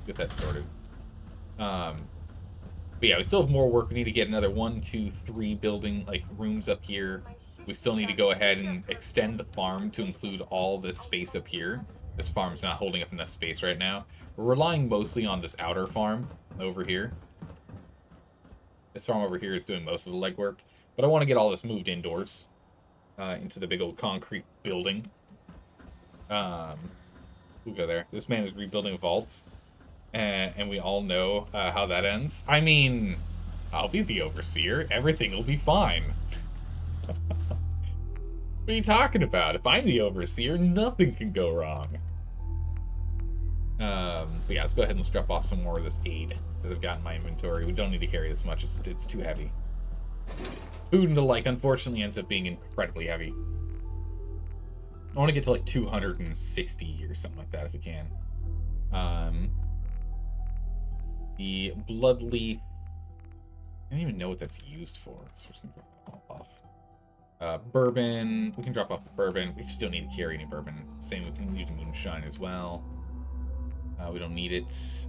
Get that sorted. But yeah, we still have more work. We need to get another 1, 2, 3 building like rooms up here. We still need to go ahead and extend the farm to include all this space up here. This farm's not holding up enough space right now. We're relying mostly on this outer farm over here. This farm over here is doing most of the legwork. But I want to get all this moved indoors. Into the big old concrete building. We'll go there. This man is rebuilding vaults, and we all know how that ends. I mean, I'll be the overseer. Everything will be fine. What are you talking about? If I'm the overseer, nothing can go wrong. But yeah, let's go ahead and strip off some more of this aid that I've got in my inventory. We don't need to carry this much. It's too heavy. Food and the like, unfortunately, ends up being incredibly heavy. I want to get to like 260 or something like that if we can. The blood leaf. I don't even know what that's used for, so we're just gonna drop that all off. Bourbon. We can drop off the bourbon. We still need to carry any bourbon. Same, we can use moonshine as well. We don't need it.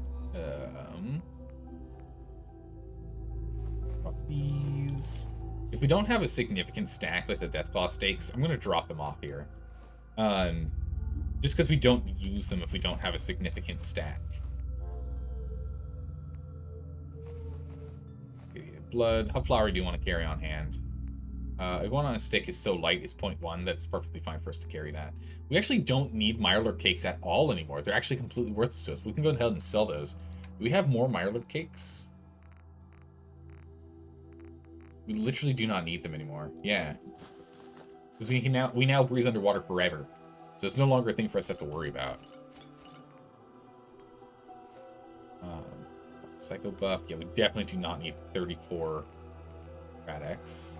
Drop these. If we don't have a significant stack like the Deathclaw stakes, I'm going to drop them off here. Just because we don't use them if we don't have a significant stack. Okay, blood. How flower do you want to carry on hand? One on a stick is so light, it's 0.1. That's perfectly fine for us to carry that. We actually don't need Mirelurk cakes at all anymore. They're actually completely worthless to us. We can go ahead and sell those. Do we have more Mirelurk cakes? We literally do not need them anymore. Yeah. Because we now breathe underwater forever. So it's no longer a thing for us to have to worry about. Psycho buff. Yeah, we definitely do not need 34 Rad-X.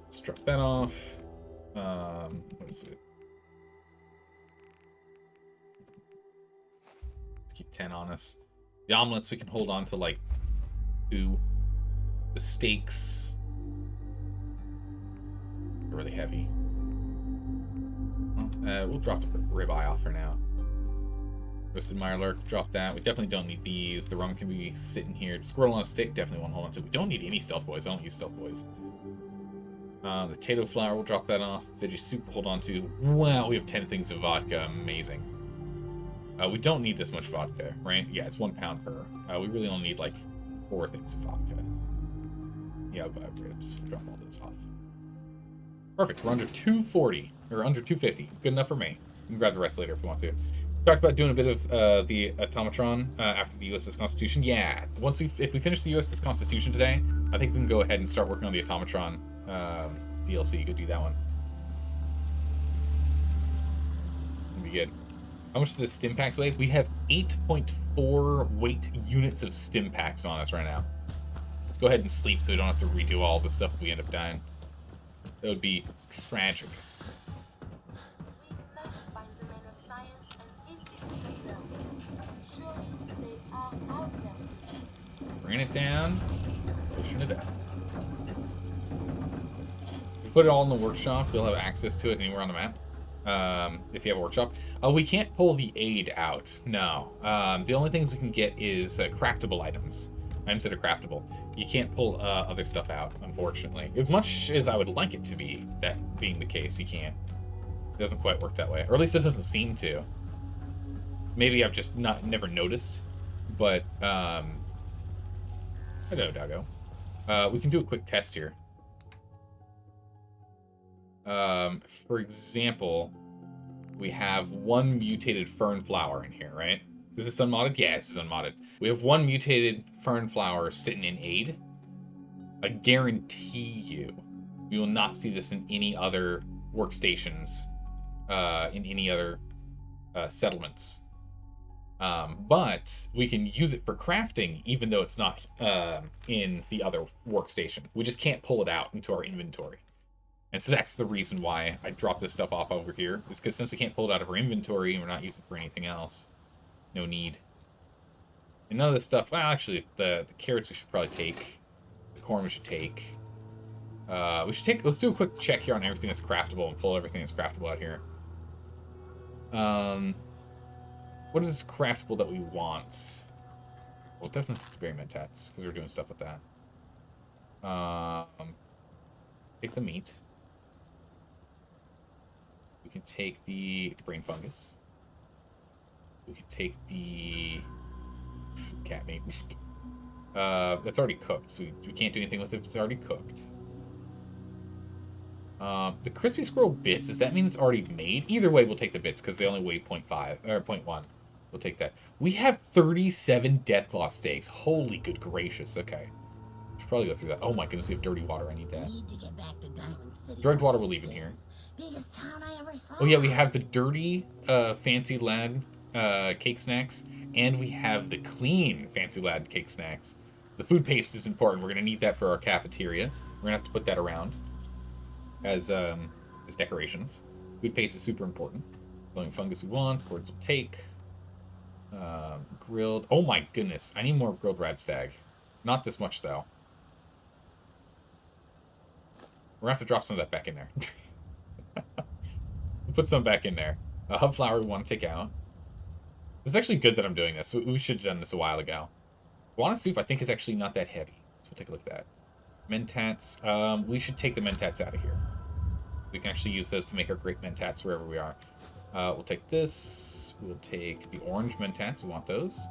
Let's drop that off. What is it? Let's keep 10 on us. The omelets we can hold on to like 2. The steaks are really heavy. Well, we'll drop the ribeye off for now. Roasted Mirelurk, drop that. We definitely don't need these. The rum can be sitting here. Squirrel on a stick, definitely want to hold on to. We don't need any stealth boys. I don't use stealth boys. Potato flour, we'll drop that off. Veggie soup, we'll hold on to. Wow, we have 10 things of vodka. Amazing. We don't need this much vodka, right? Yeah, it's 1 pound per. We really only need like 4 things of vodka. Yeah, but ribs. Drop all those off. Perfect. We're under 240 or under 250. Good enough for me. You can grab the rest later if you want to. Talked about doing a bit of the automatron after the USS Constitution. Yeah, if we finish the USS Constitution today, I think we can go ahead and start working on the automatron DLC. You could do that one. It'll be good. How much does the stim packs weigh? We have 8.4 weight units of stim packs on us right now. Let's go ahead and sleep so we don't have to redo all this stuff if we end up dying. That would be tragic. We must find the men of science and institutes of law. Surely they are out there. Bringing it down, pushing it out. If you put it all in the workshop, you'll have access to it anywhere on the map. If you have a workshop. We can't pull the aid out. No. The only things we can get is craftable items. Items that are craftable. You can't pull other stuff out, unfortunately. As much as I would like it to be, that being the case, you can't. It doesn't quite work that way. Or at least it doesn't seem to. Maybe I've just never noticed. But, hello, doggo. We can do a quick test here. For example, we have 1 mutated fern flower in here, right? Is this unmodded? Yeah, this is unmodded. We have 1 mutated fern flower sitting in aid. I guarantee you, we will not see this in any other workstations, in any other settlements. But we can use it for crafting, even though it's not in the other workstation. We just can't pull it out into our inventory. And so that's the reason why I dropped this stuff off over here, is because since we can't pull it out of our inventory and we're not using it for anything else, no need. And none of this stuff, well, actually, the carrots we should probably take. The corn we should take. Let's do a quick check here on everything that's craftable and pull everything that's craftable out here. What is craftable that we want? We'll definitely take the berry mentats, because we're doing stuff with that. Take the meat. We can take the brain fungus. We can take the cat meat. That's already cooked, so we can't do anything with it if it's already cooked. The crispy squirrel bits, does that mean it's already made? Either way, we'll take the bits because they only weigh 0.5 or 0.1. We'll take that. We have 37 Deathclaw steaks. Holy good gracious. Okay. Should probably go through that. Oh my goodness, we have dirty water. I need that. Need to get back to Diamond City. Drugged water we'll leave in here. Biggest town I ever saw. Oh yeah, we have the dirty Fancy Lad cake snacks, and we have the clean Fancy Lad cake snacks. The food paste is important. We're gonna need that for our cafeteria. We're gonna have to put that around as decorations. Food paste is super important. Glowing fungus we want. Cords will take. Grilled. Oh my goodness, I need more grilled radstag. Not this much though. We're gonna have to drop some of that back in there. Put some back in there. Hub flour we want to take out. It's actually good that I'm doing this. We should have done this a while ago. Guana soup I think is actually not that heavy. So we'll take a look at that. Mentats. We should take the mentats out of here. We can actually use those to make our great mentats wherever we are. We'll take this. We'll take the orange mentats. We want those.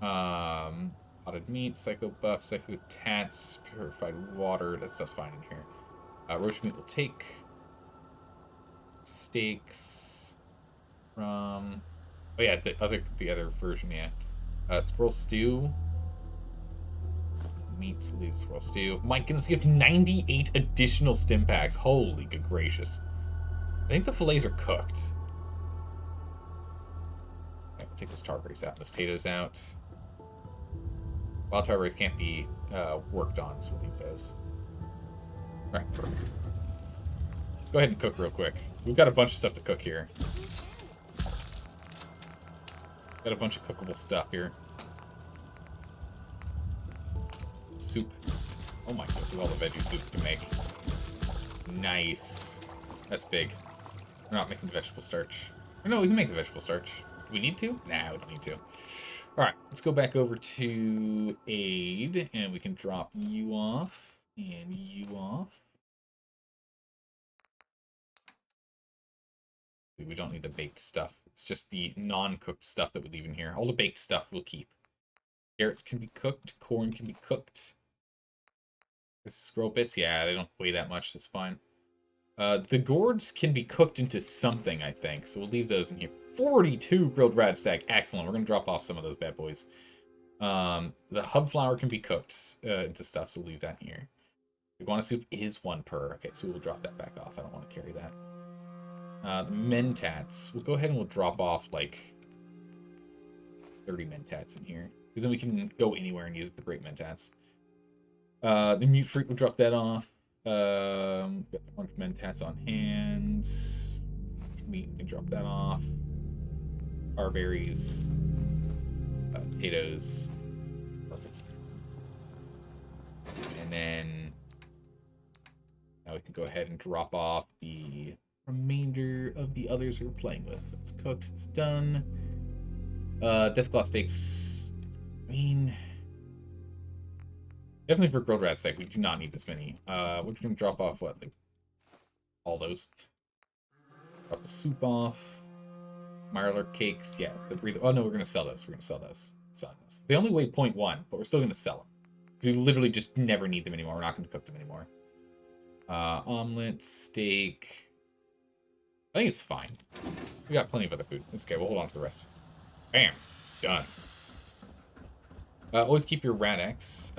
Potted meat, psycho buff, psycho tats, purified water. That stuff's fine in here. Roast meat we'll take. Steaks. Oh yeah, the other version, yeah. Squirrel stew. Meats, we'll leave the squirrel stew. My goodness, you have 98 additional stim packs. Holy good gracious. I think the fillets are cooked. Okay, we'll take those tarberries out, those potatoes out. Wild tarberries can't be worked on, so we'll leave those. Alright, perfect. Let's go ahead and cook real quick. We've got a bunch of stuff to cook here. Got a bunch of cookable stuff here. Soup. Oh my goodness, look at all the veggie soup we can make. Nice. That's big. We're not making the vegetable starch. Or no, we can make the vegetable starch. Do we need to? Nah, we don't need to. Alright, let's go back over to aid, and we can drop you off, and you off. We don't need the baked stuff. It's just the non-cooked stuff that we leave in here. All the baked stuff we'll keep. Carrots can be cooked. Corn can be cooked. This is squirrel bits. Yeah, they don't weigh that much. That's fine. The gourds can be cooked into something, I think. So we'll leave those in here. 42 grilled radstag. Excellent. We're going to drop off some of those bad boys. The hub flour can be cooked into stuff, so we'll leave that in here. Iguana soup is 1 per. Okay, so we'll drop that back off. I don't want to carry that. The mentats. We'll go ahead and we'll drop off like 30 mentats in here. Because then we can go anywhere and use it for great mentats. The mute fruit, we'll drop that off. Got the orange mentats on hand. Meat, we can drop that off. Barberries. Potatoes. Perfect. And then now we can go ahead and drop off the remainder of the others we were playing with. It's cooked, it's done. Deathclaw steaks. I mean, definitely for grilled rat steak, we do not need this many. We're just gonna drop off what, like all those. Drop the soup off. Mirelurk cakes, yeah. The breather. Oh no, we're gonna sell those. We're gonna sell those. Selling those. They only weigh 0.1, but we're still gonna sell them. Because we literally just never need them anymore. We're not gonna cook them anymore. Omelet, steak. I think it's fine. We got plenty of other food. It's okay. We'll hold on to the rest. Bam. Done. Always keep your Rad-X.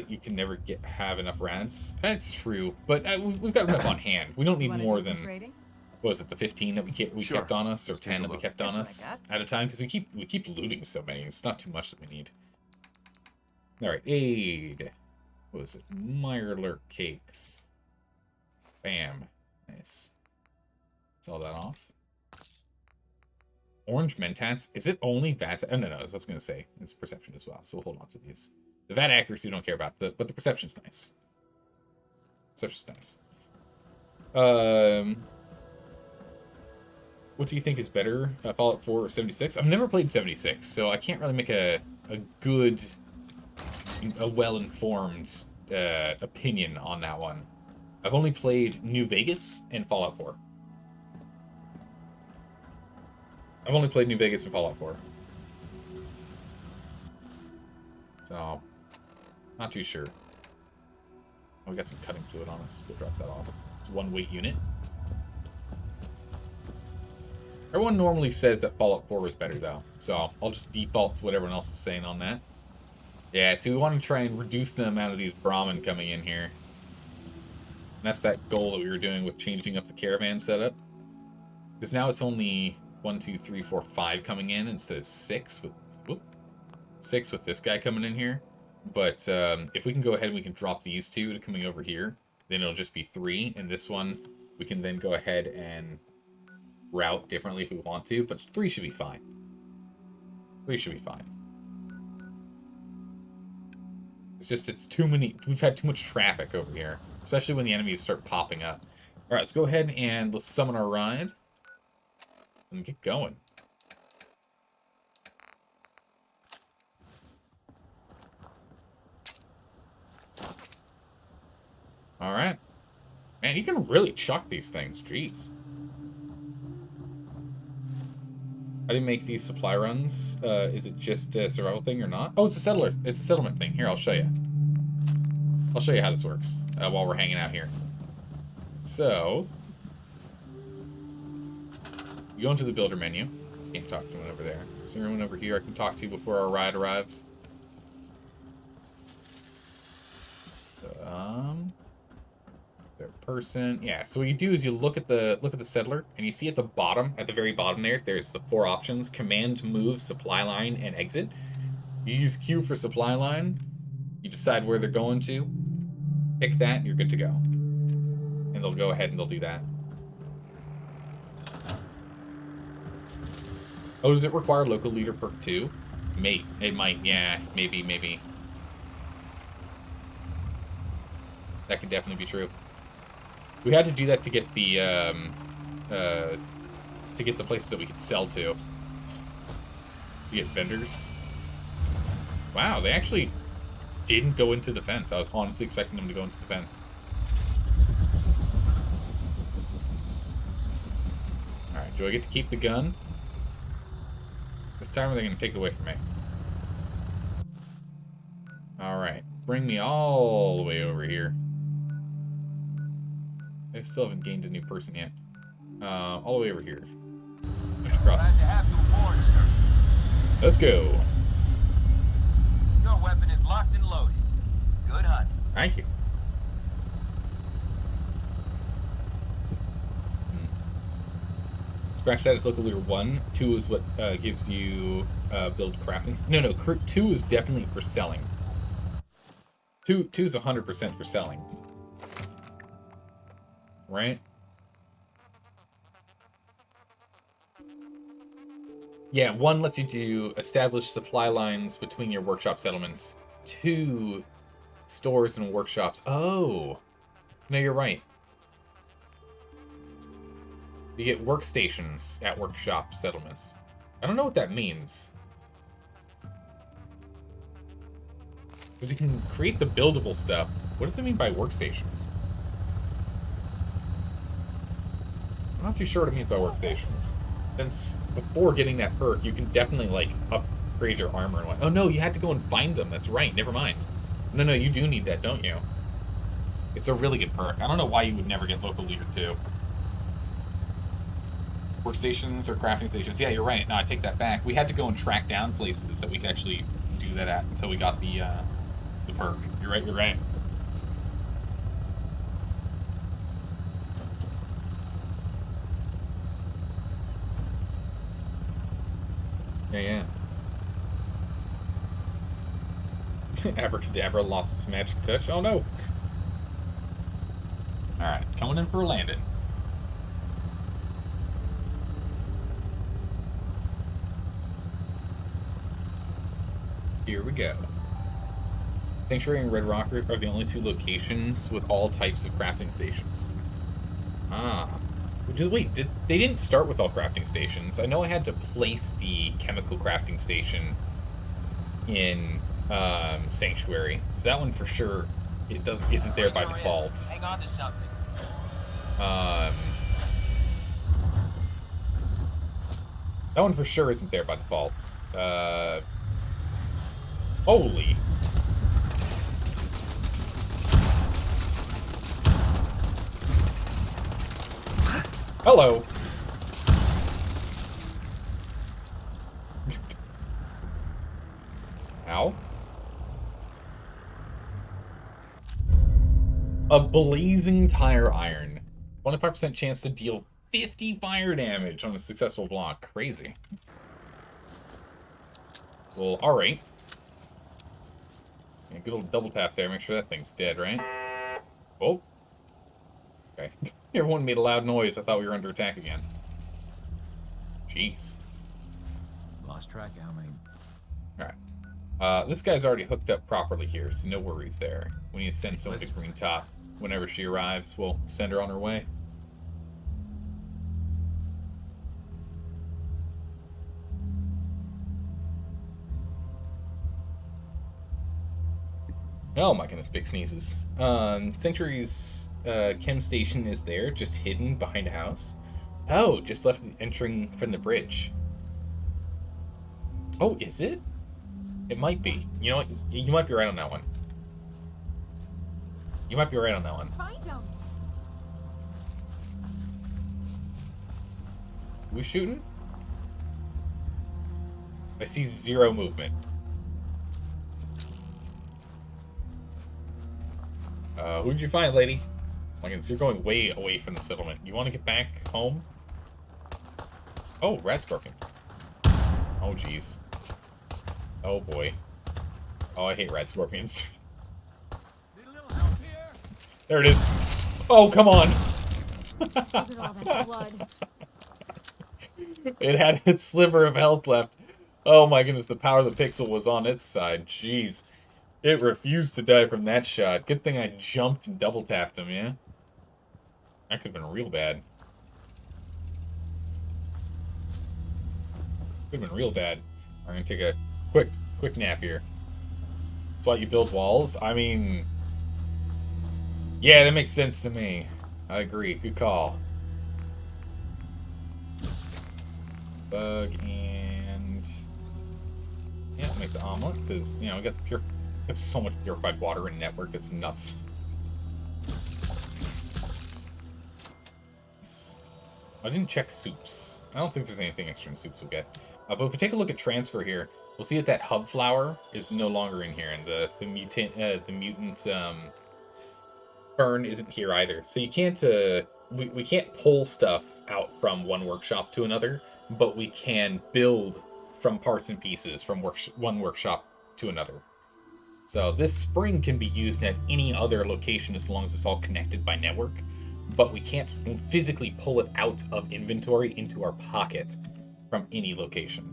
You can never have enough Rads. That's true, but we've got enough on hand. We don't need more than trading? What was it, the 15 that we kept on us, or Let's take 10 a that we look. kept on Here's us what at a time? Because we keep looting so many. It's not too much that we need. All right, aid. What was it? Mirelurk cakes. Bam. Nice. Sell that off. Orange mentats. Is it only VAT? Oh, no, I was going to say. It's perception as well, so we'll hold on to these. The VAT accuracy we don't care about, but the perception's nice. Perception's nice. What do you think is better, Fallout 4 or 76? I've never played 76, so I can't really make a good, a well-informed opinion on that one. I've only played New Vegas and Fallout 4. I've only played New Vegas and Fallout 4. So, not too sure. Oh, we got some cutting fluid on us. Let's go drop that off. It's one weight unit. Everyone normally says that Fallout 4 was better, though. So I'll just default to what everyone else is saying on that. Yeah, see, we want to try and reduce the amount of these Brahmin coming in here. And that's that goal that we were doing with changing up the caravan setup. Because now it's only 1, 2, 3, 4, 5 coming in instead of 6 with... Whoop, 6 with this guy coming in here. But if we can go ahead and we can drop these two to coming over here, then it'll just be 3. And this one, we can then go ahead and route differently if we want to. But 3 should be fine. 3 should be fine. It's just, it's too many... We've had too much traffic over here. Especially when the enemies start popping up. Alright, let's go ahead and let's summon our ride. And get going. Alright. Man, you can really chuck these things. Jeez. How do you make these supply runs? Is it just a survival thing or not? Oh, it's a settler. It's a settlement thing. Here, I'll show you. I'll show you how this works while we're hanging out here. So, you go into the builder menu. Can't talk to anyone over there. Is there anyone over here I can talk to before our ride arrives? Their person. Yeah, so what you do is you look at the settler, and you see at the bottom, at the very bottom there's the 4 options: command, move, supply line, and exit. You use Q for supply line. You decide where they're going to. Pick that, and you're good to go. And they'll go ahead and they'll do that. Oh, does it require local leader perk too? It might, yeah, maybe. That could definitely be true. We had to do that to get the places that we could sell to. To get vendors. Wow, they actually didn't go into the fence. I was honestly expecting them to go into the fence. Alright, do I get to keep the gun? This time are they going to take it away from me? Alright, bring me all the way over here. I still haven't gained a new person yet. All the way over here. Glad to have you aboard, sir. Let's go. Your weapon is locked and loaded. Good hunt. Thank you. Scratch that, it's local leader 1. 2 is what gives you build crafting. No, 2 is definitely for selling. 2 is 100% for selling. Right? Yeah, 1 lets you do establish supply lines between your workshop settlements. 2, stores and workshops. Oh, no, you're right. You get workstations at workshop settlements. I don't know what that means. Because you can create the buildable stuff. What does it mean by workstations? I'm not too sure what it means by workstations. Since before getting that perk, you can definitely, like, upgrade your armor and what. Oh, no, you had to go and find them. That's right. Never mind. No, you do need that, don't you? It's a really good perk. I don't know why you would never get local leader 2. Workstations or crafting stations. Yeah, you're right. No, I take that back. We had to go and track down places that we could actually do that at until we got the perk. You're right. Yeah. Abracadabra lost its magic touch. Oh no. Alright, coming in for a landing. Here we go. Sanctuary and Red Rock are the only 2 locations with all types of crafting stations. Ah. Wait, they didn't start with all crafting stations. I know I had to place the chemical crafting station in Sanctuary. So that one for sure isn't there by default. Hang on to something. That one for sure isn't there by default. Holy. Hello. Ow. A blazing tire iron. 25% chance to deal 50 fire damage on a successful block. Crazy. Well, alright. Yeah, good old double tap there. Make sure that thing's dead, right? Oh. Okay. Everyone made a loud noise. I thought we were under attack again. Jeez. Lost track of how many. Alright. This guy's already hooked up properly here, so no worries there. We need to send someone to Green Top. Whenever she arrives, we'll send her on her way. Oh my goodness, big sneezes. Sanctuary's chem station is there, just hidden behind a house. Oh, just left entering from the bridge. Oh, is it? It might be. You know what? You might be right on that one. You might be right on that one. Find him. Who's shooting? I see zero movement. Who'd you find, lady? My goodness, you're going way away from the settlement. You want to get back home? Oh, rat scorpion. Oh, jeez. Oh, boy. Oh, I hate rat scorpions. Need a little help here? There it is. Oh, come on. Look at all that blood. It had its sliver of health left. Oh my goodness, the power of the pixel was on its side. Jeez. It refused to die from that shot. Good thing I jumped and double tapped him, yeah? That could have been real bad. Could have been real bad. I'm gonna take a quick nap here. That's why you build walls? I mean... Yeah, that makes sense to me. I agree. Good call. Bug and... Yeah, make the omelet, because, you know, we got the pure... There's so much purified water in network, it's nuts. I didn't check soups. I don't think there's anything extra in soups we'll get. But if we take a look at transfer here, we'll see that that hub flower is no longer in here, and the mutant burn isn't here either. So you can't we can't pull stuff out from one workshop to another, but we can build from parts and pieces from one workshop to another. So this spring can be used at any other location as long as it's all connected by network, but we can't physically pull it out of inventory into our pocket from any location.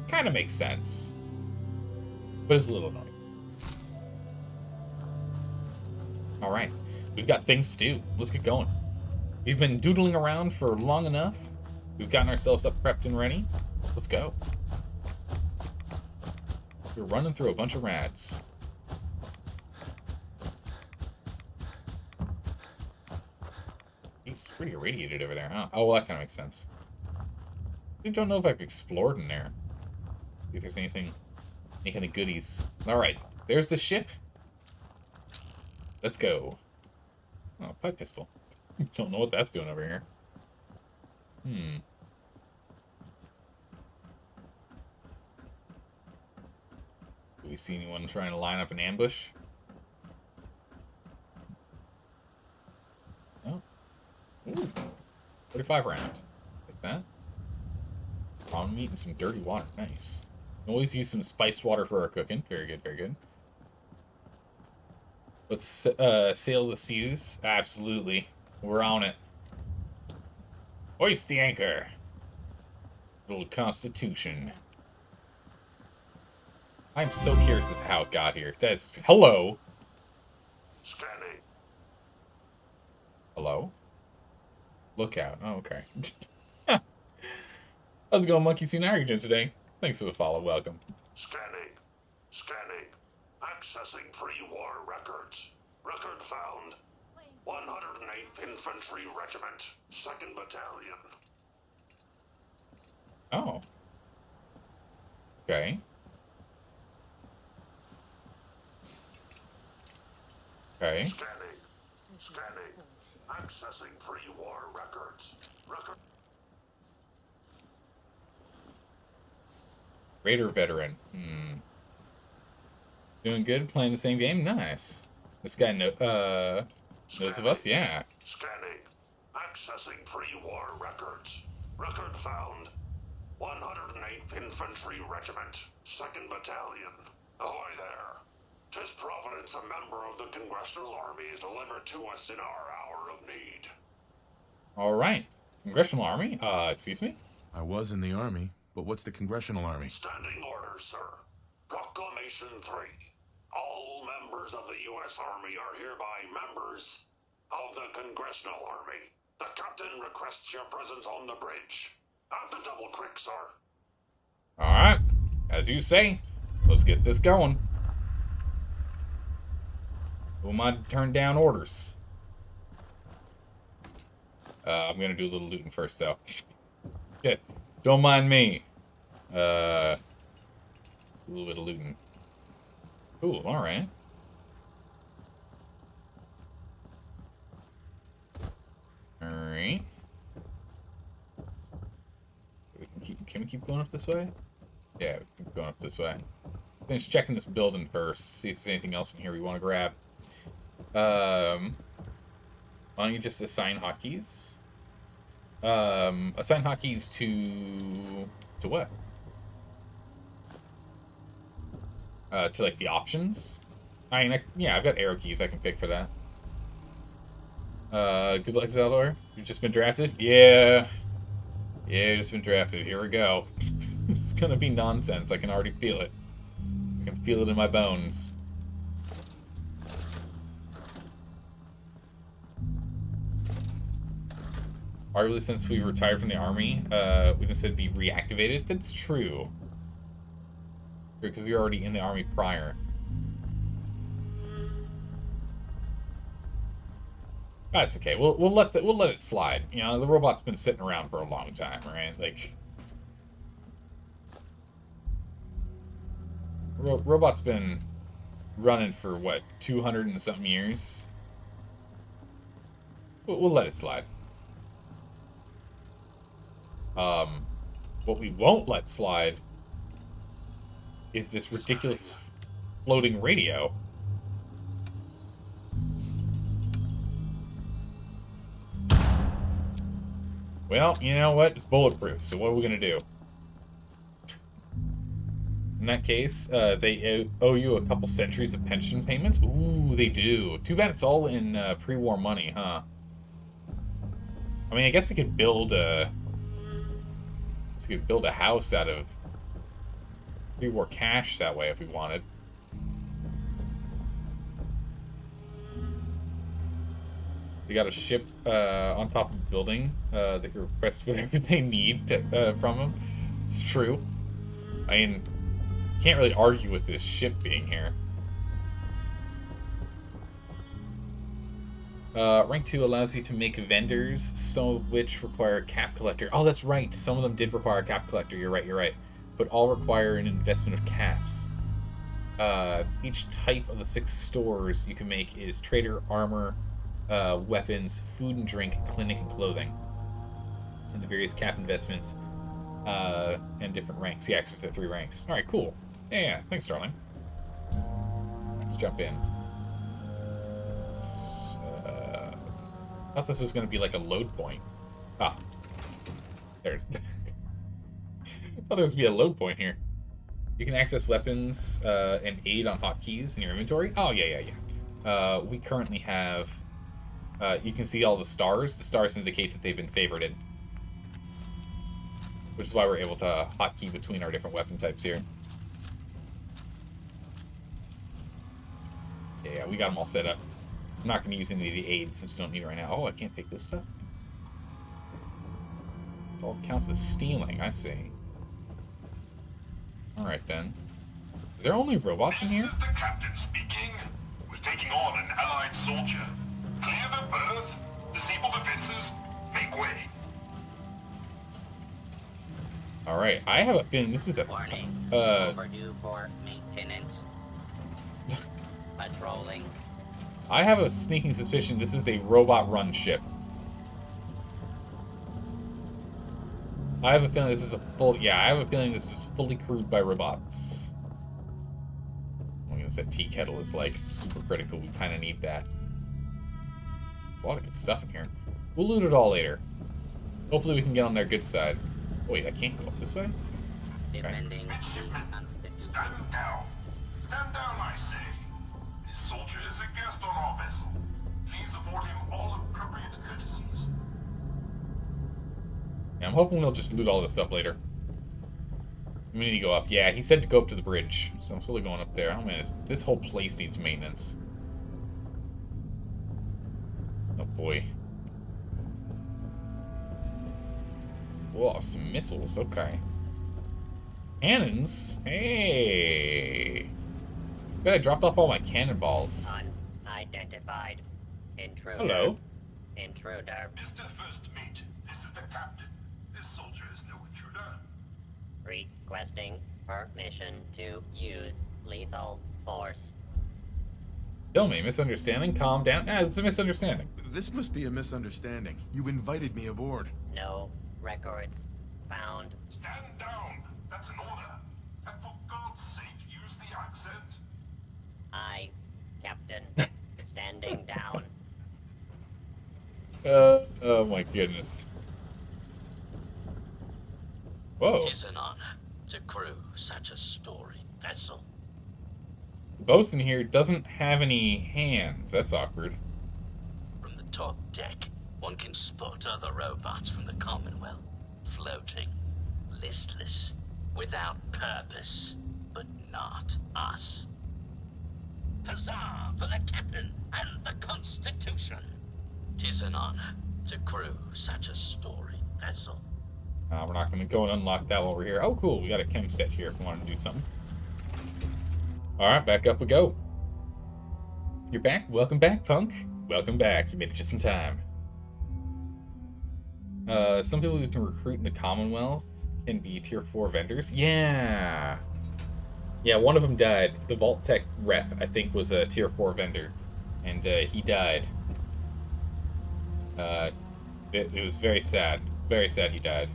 Kind of makes sense, but it's a little annoying. All right, we've got things to do. Let's get going. We've been doodling around for long enough. We've gotten ourselves up prepped and ready. Let's go. We're running through a bunch of rads. It's pretty irradiated over there, huh? Oh, well, that kind of makes sense. I don't know if I've explored in there. If there's anything, any kind of goodies. Alright, there's the ship. Let's go. Oh, pipe pistol. Don't know what that's doing over here. Do we see anyone trying to line up an ambush? Oh. Ooh. 45 round. Like that. Raw meat and some dirty water. Nice. Always use some spiced water for our cooking. Very good, very good. Let's sail the seas. Absolutely. We're on it. Hoist the anchor. Little Constitution. I'm so curious as to how it got here. That is... Hello? Scanning. Hello? Lookout. Oh, okay. How's it going, Monkey Scene Hydrogen today? Thanks for the follow. Welcome. Scanning. Scanning. Accessing pre-war records. Record found. 108th Infantry Regiment, 2nd Battalion. Oh. Okay. Okay. Scanning. Scanning. Accessing pre-war records. Raider veteran. Doing good, playing the same game? Nice. This guy knows of us? Yeah. Scanning. Accessing pre-war records. Record found. 108th Infantry Regiment, 2nd Battalion. Ahoy there. 'Tis Providence, a member of the Congressional Army, is delivered to us in our hour of need. Alright. Congressional Army? Excuse me? I was in the army, but what's the Congressional Army? Standing orders, sir. Proclamation 3. All members of the U.S. Army are hereby members of the Congressional Army. The captain requests your presence on the bridge. At the double quick, sir. Alright. As you say. Let's get this going. Who am I to turn down orders? I'm gonna do a little looting first, though. Shit. Don't mind me. A little bit of looting. Ooh, alright. Alright. Can we keep going up this way? Yeah, we can keep going up this way. Finish checking this building first, see if there's anything else in here we want to grab. Why don't you just assign hotkeys? Assign hotkeys to what? To like the options? I mean, yeah, I've got arrow keys I can pick for that. Good luck, Zeldor. You've just been drafted? Yeah. Yeah, just been drafted. Here we go. This is gonna be nonsense. I can already feel it. I can feel it in my bones. Arguably, since we retired from the army, we just said be reactivated. That's true. Because we were already in the army prior. That's okay. We'll let it slide. You know, the robot's been sitting around for a long time, right? Like, robot's been running for what, 200 and something years. We'll let it slide. What we won't let slide is this ridiculous floating radio. Well, you know what? It's bulletproof, so what are we gonna do? In that case, they owe you a couple centuries of pension payments? Ooh, they do. Too bad it's all in pre-war money, huh? I mean, I guess we could build a... house out of pre-war cash that way if we wanted. They got a ship on top of the building. They can request whatever they need from them. It's true. I mean, can't really argue with this ship being here. Rank 2 allows you to make vendors, some of which require a cap collector. Oh, that's right. Some of them did require a cap collector. You're right. But all require an investment of caps. Each type of the 6 stores you can make is trader, armor, weapons, food and drink, clinic, and clothing. And the various cap investments and different ranks. Yeah, access to 3 ranks. Alright, cool. Yeah, thanks, darling. Let's jump in. I thought this was going to be like a load point. Ah. There's... I thought there was going to be a load point here. You can access weapons and aid on hotkeys in your inventory. Oh, yeah. We currently have... you can see all the stars. The stars indicate that they've been favorited. Which is why we're able to hotkey between our different weapon types here. Yeah, we got them all set up. I'm not going to use any of the aids since you don't need it right now. Oh, I can't take this stuff? It all counts as stealing, I see. Alright then. Are there only robots in here? This is the captain speaking. We're taking on an allied soldier. Clear the berth. Disable defenses. Make way. Alright, I have a feeling this is a... Warning. Overdue for maintenance. Patrolling. I have a sneaking suspicion this is a robot-run ship. I have a feeling this is a full... Yeah, I have a feeling this is fully crewed by robots. I'm gonna say tea kettle is, like, super critical. We kind of need that. There's a lot of good stuff in here. We'll loot it all later. Hopefully we can get on their good side. Oh, wait, I can't go up this way? Defending the Stand down. Stand down, I say. This soldier is a guest on our vessel. Please afford him all appropriate courtesies. Yeah, I'm hoping we'll just loot all this stuff later. We need to go up. Yeah, he said to go up to the bridge. So I'm slowly going up there. Oh man, this whole place needs maintenance. Oh boy. Whoa, some missiles. Okay. Cannons? Hey! Bet I dropped off all my cannonballs. unidentified intruder. Hello. Intruder. Mr. First Mate, this is the captain. This soldier is no intruder. Requesting permission to use lethal force. Kill me. Misunderstanding? Calm down. Ah, it's a misunderstanding. This must be a misunderstanding. You invited me aboard. No records found. Stand down. That's an order. And for God's sake, use the accent. I, Captain, standing down. Oh my goodness. Whoa. It is an honor to crew such a storied vessel. The bosun here doesn't have any hands. That's awkward. From the top deck, one can spot other robots from the Commonwealth, floating, listless, without purpose, but not us. Huzzah for the Captain and the Constitution! 'Tis an honor to crew such a storied vessel. We're not going to go and unlock that while we're here. Oh, cool. We got a chem set here if we want to do something. Alright, back up we go. You're back? Welcome back, Punk. Welcome back. You made it just in time. Some people you can recruit in the Commonwealth can be tier 4 vendors. Yeah. Yeah, one of them died. The Vault Tech rep, I think, was a tier 4 vendor. And he died. It was very sad. Very sad he died.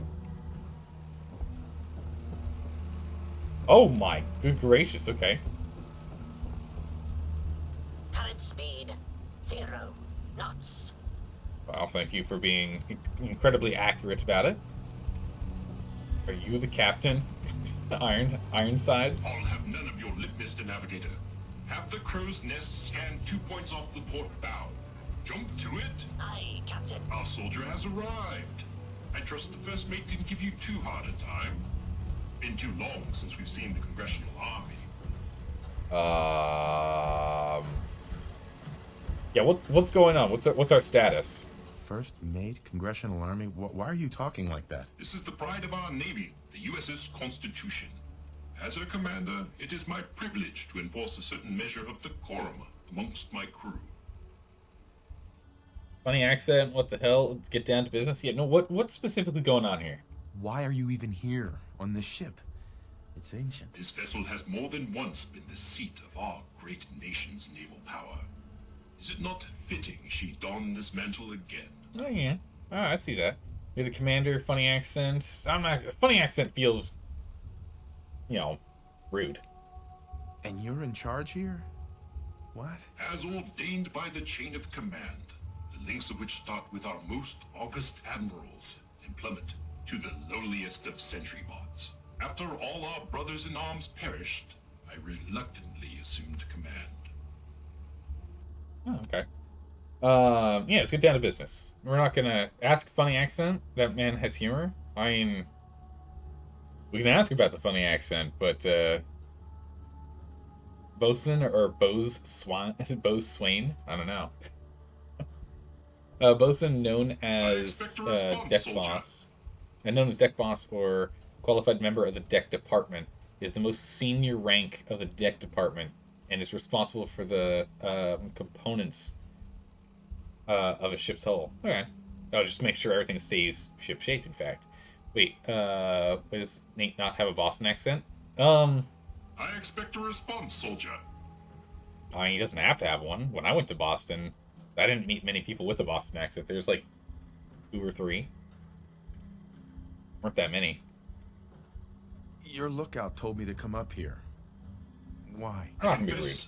Oh my good gracious, okay. Current speed, 0 knots. Well, thank you for being incredibly accurate about it. Are you the captain? Ironsides? I'll have none of your lip, Mr. Navigator. Have the crow's nest scan 2 points off the port bow. Jump to it. Aye, Captain. Our soldier has arrived. I trust the first mate didn't give you too hard a time. Been too long since we've seen the Congressional Army. Yeah, what's going on? What's our status? First Mate, Congressional Army? Why are you talking like that? This is the pride of our Navy, the USS Constitution. As her commander, it is my privilege to enforce a certain measure of decorum amongst my crew. Funny accent, what the hell? Get down to business? Yeah, no, what's specifically going on here? Why are you even here on this ship? It's ancient. This vessel has more than once been the seat of our great nation's naval power. Is it not fitting she don this mantle again? Oh, yeah. Oh, I see that. You're the commander, funny accent. I'm not... Funny accent feels, you know, rude. And you're in charge here? What? As ordained by the chain of command, the links of which start with our most august admirals and plummet to the lowliest of sentry bots. After all our brothers in arms perished, I reluctantly assumed command. Oh, okay. Yeah, let's get down to business. We're not gonna ask funny accent. That man has humor. I mean, we can ask about the funny accent, but Bosun or Bose Swain? I don't know. Bosun known as deck boss, and known as deck boss or qualified member of the deck department, is the most senior rank of the deck department and is responsible for the components of a ship's hull. Okay. I'll just make sure everything stays ship-shape, in fact. Wait, does Nate not have a Boston accent? I expect a response, soldier. I mean, he doesn't have to have one. When I went to Boston, I didn't meet many people with a Boston accent. There's like 2 or 3. Weren't that many. Your lookout told me to come up here. Why? I'm not gonna be rude.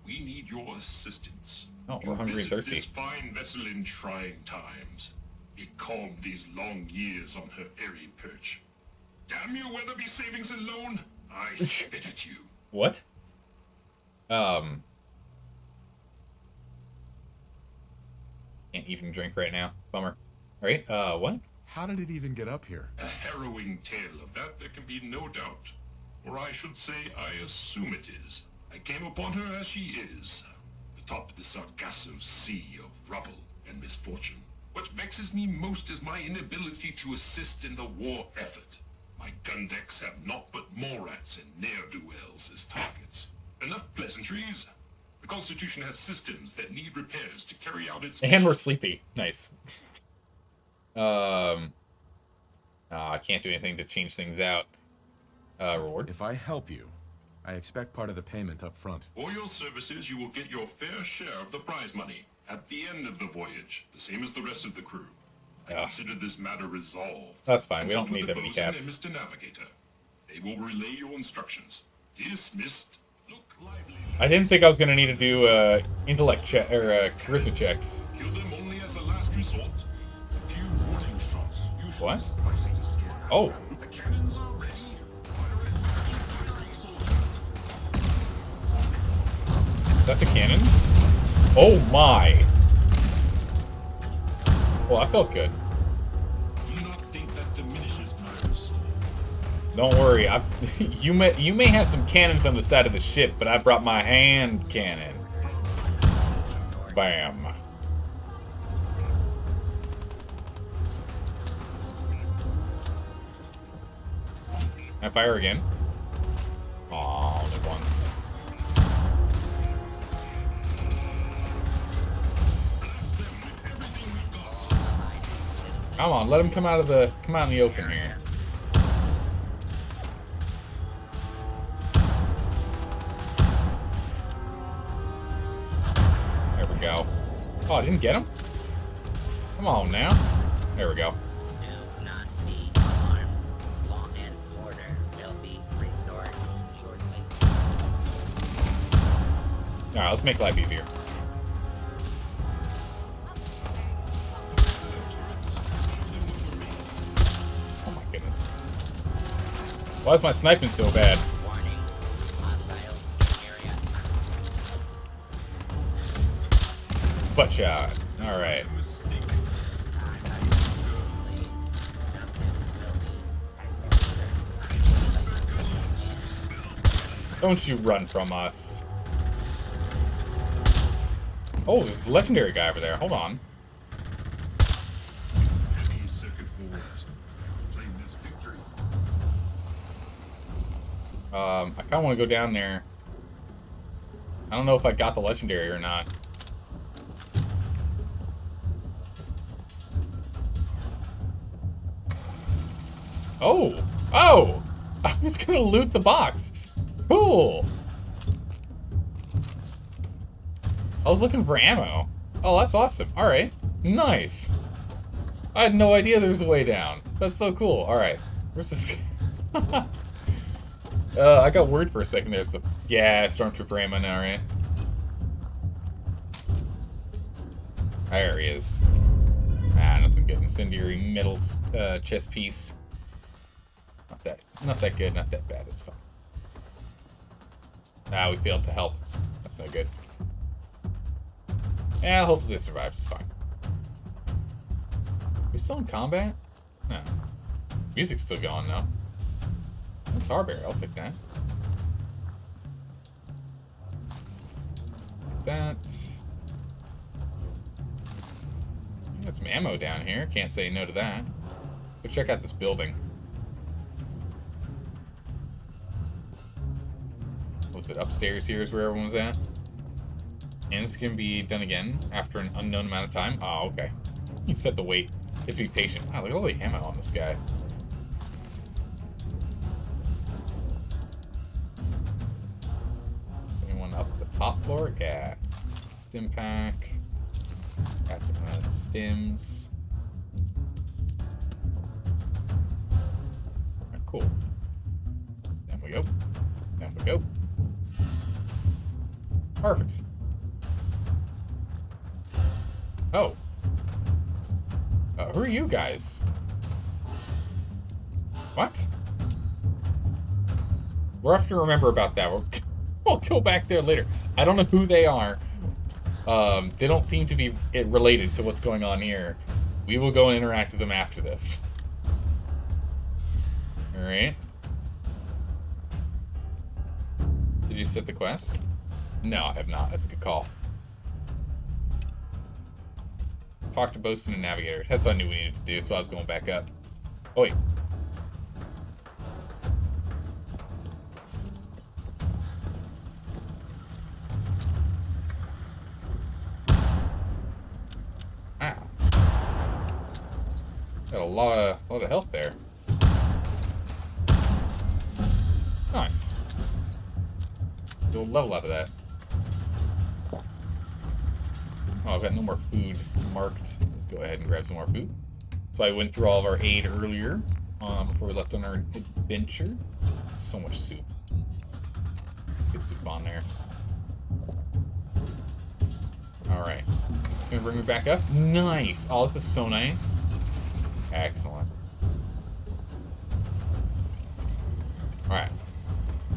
We need your assistance. Oh, we're hungry and thirsty. This fine vessel in trying times. It calmed these long years on her airy perch. Damn your Weatherby savings and loan! I spit at you. What? Can't even drink right now. Bummer. Alright, what? How did it even get up here? A harrowing tale of that there can be no doubt. Or I should say, I assume it is. I came upon her as she is, atop the Sargasso sea of rubble and misfortune. What vexes me most is my inability to assist in the war effort. My gun decks have naught but Morats and ne'er-do-wells as targets. Enough pleasantries. The Constitution has systems that need repairs to carry out its And we're sleepy. Nice. I can't do anything to change things out. Reward. If I help you, I expect part of the payment up front. For your services, you will get your fair share of the prize money at the end of the voyage, the same as the rest of the crew. I consider this matter resolved. That's fine. We Consult don't need with them the many bosun caps. and Mr. Navigator. They will relay your instructions. Dismissed. Look lively. I didn't think I was gonna need to do intellect check or charisma checks. Kill them only as a last resort. A few warning shots. What? Suffice to scare. Oh. The cannons are ready. Fire it. Firing soldier. Is that the cannons? Oh my! Well, I felt good. Do not think that diminishes my resolve. Don't worry. You may have some cannons on the side of the ship, but I brought my hand cannon. Bam. Can I fire again? Aw, only once. Come on, let him come out in the open here. There we go. Oh, I didn't get him? Come on now. There we go. Do not be alarmed. Law and order will be restored shortly. Alright, let's make life easier. Oh my goodness. Why is my sniping so bad? Warning. Hostiles in area. Butt shot. Alright. Don't you run from us. Oh, there's a legendary guy over there. Hold on. Heavy circuit boards. Claim this victory. I kind of want to go down there. I don't know if I got the legendary or not. Oh! Oh! I was gonna loot the box. Cool! I was looking for ammo. Oh, that's awesome. Alright. Nice. I had no idea there was a way down. That's so cool. Alright. Where's this? I got worried for a second there. So, yeah, Stormtrooper ammo now, right? There he is. Ah, nothing good. Incendiary metal chest piece. Not that good, not that bad. It's fine. Ah, we failed to help. That's no good. Yeah, hopefully they survive. It's fine. We still in combat? No. Music's still going though. Tar bear, I'll take that. That. Got some ammo down here. Can't say no to that. Go check out this building. Was it upstairs here is where everyone was at? And this can be done again after an unknown amount of time. Oh, okay. You set the wait. You have to be patient. Wow, look at all the ammo on this guy. Is anyone up the top floor? Yeah. Stim pack. Got some stims. cool. Down we go. Down we go. Perfect. Oh. Who are you guys? What? We'll have to remember about that. We'll go back there later. I don't know who they are. They don't seem to be related to what's going on here. We will go and interact with them after this. Alright. Did you set the quest? No, I have not. That's a good call. Talk to Bosun and Navigator. That's what I knew we needed to do, so I was going back up. Oh, wait. Wow. Got a lot of health there. Nice. Do a level out of that. Oh, I've got no more food marked. Let's go ahead and grab some more food. So I went through all of our aid earlier before we left on our adventure. So much soup. Let's get soup on there. Alright. Is this going to bring me back up? Nice! Oh, this is so nice. Excellent. Alright.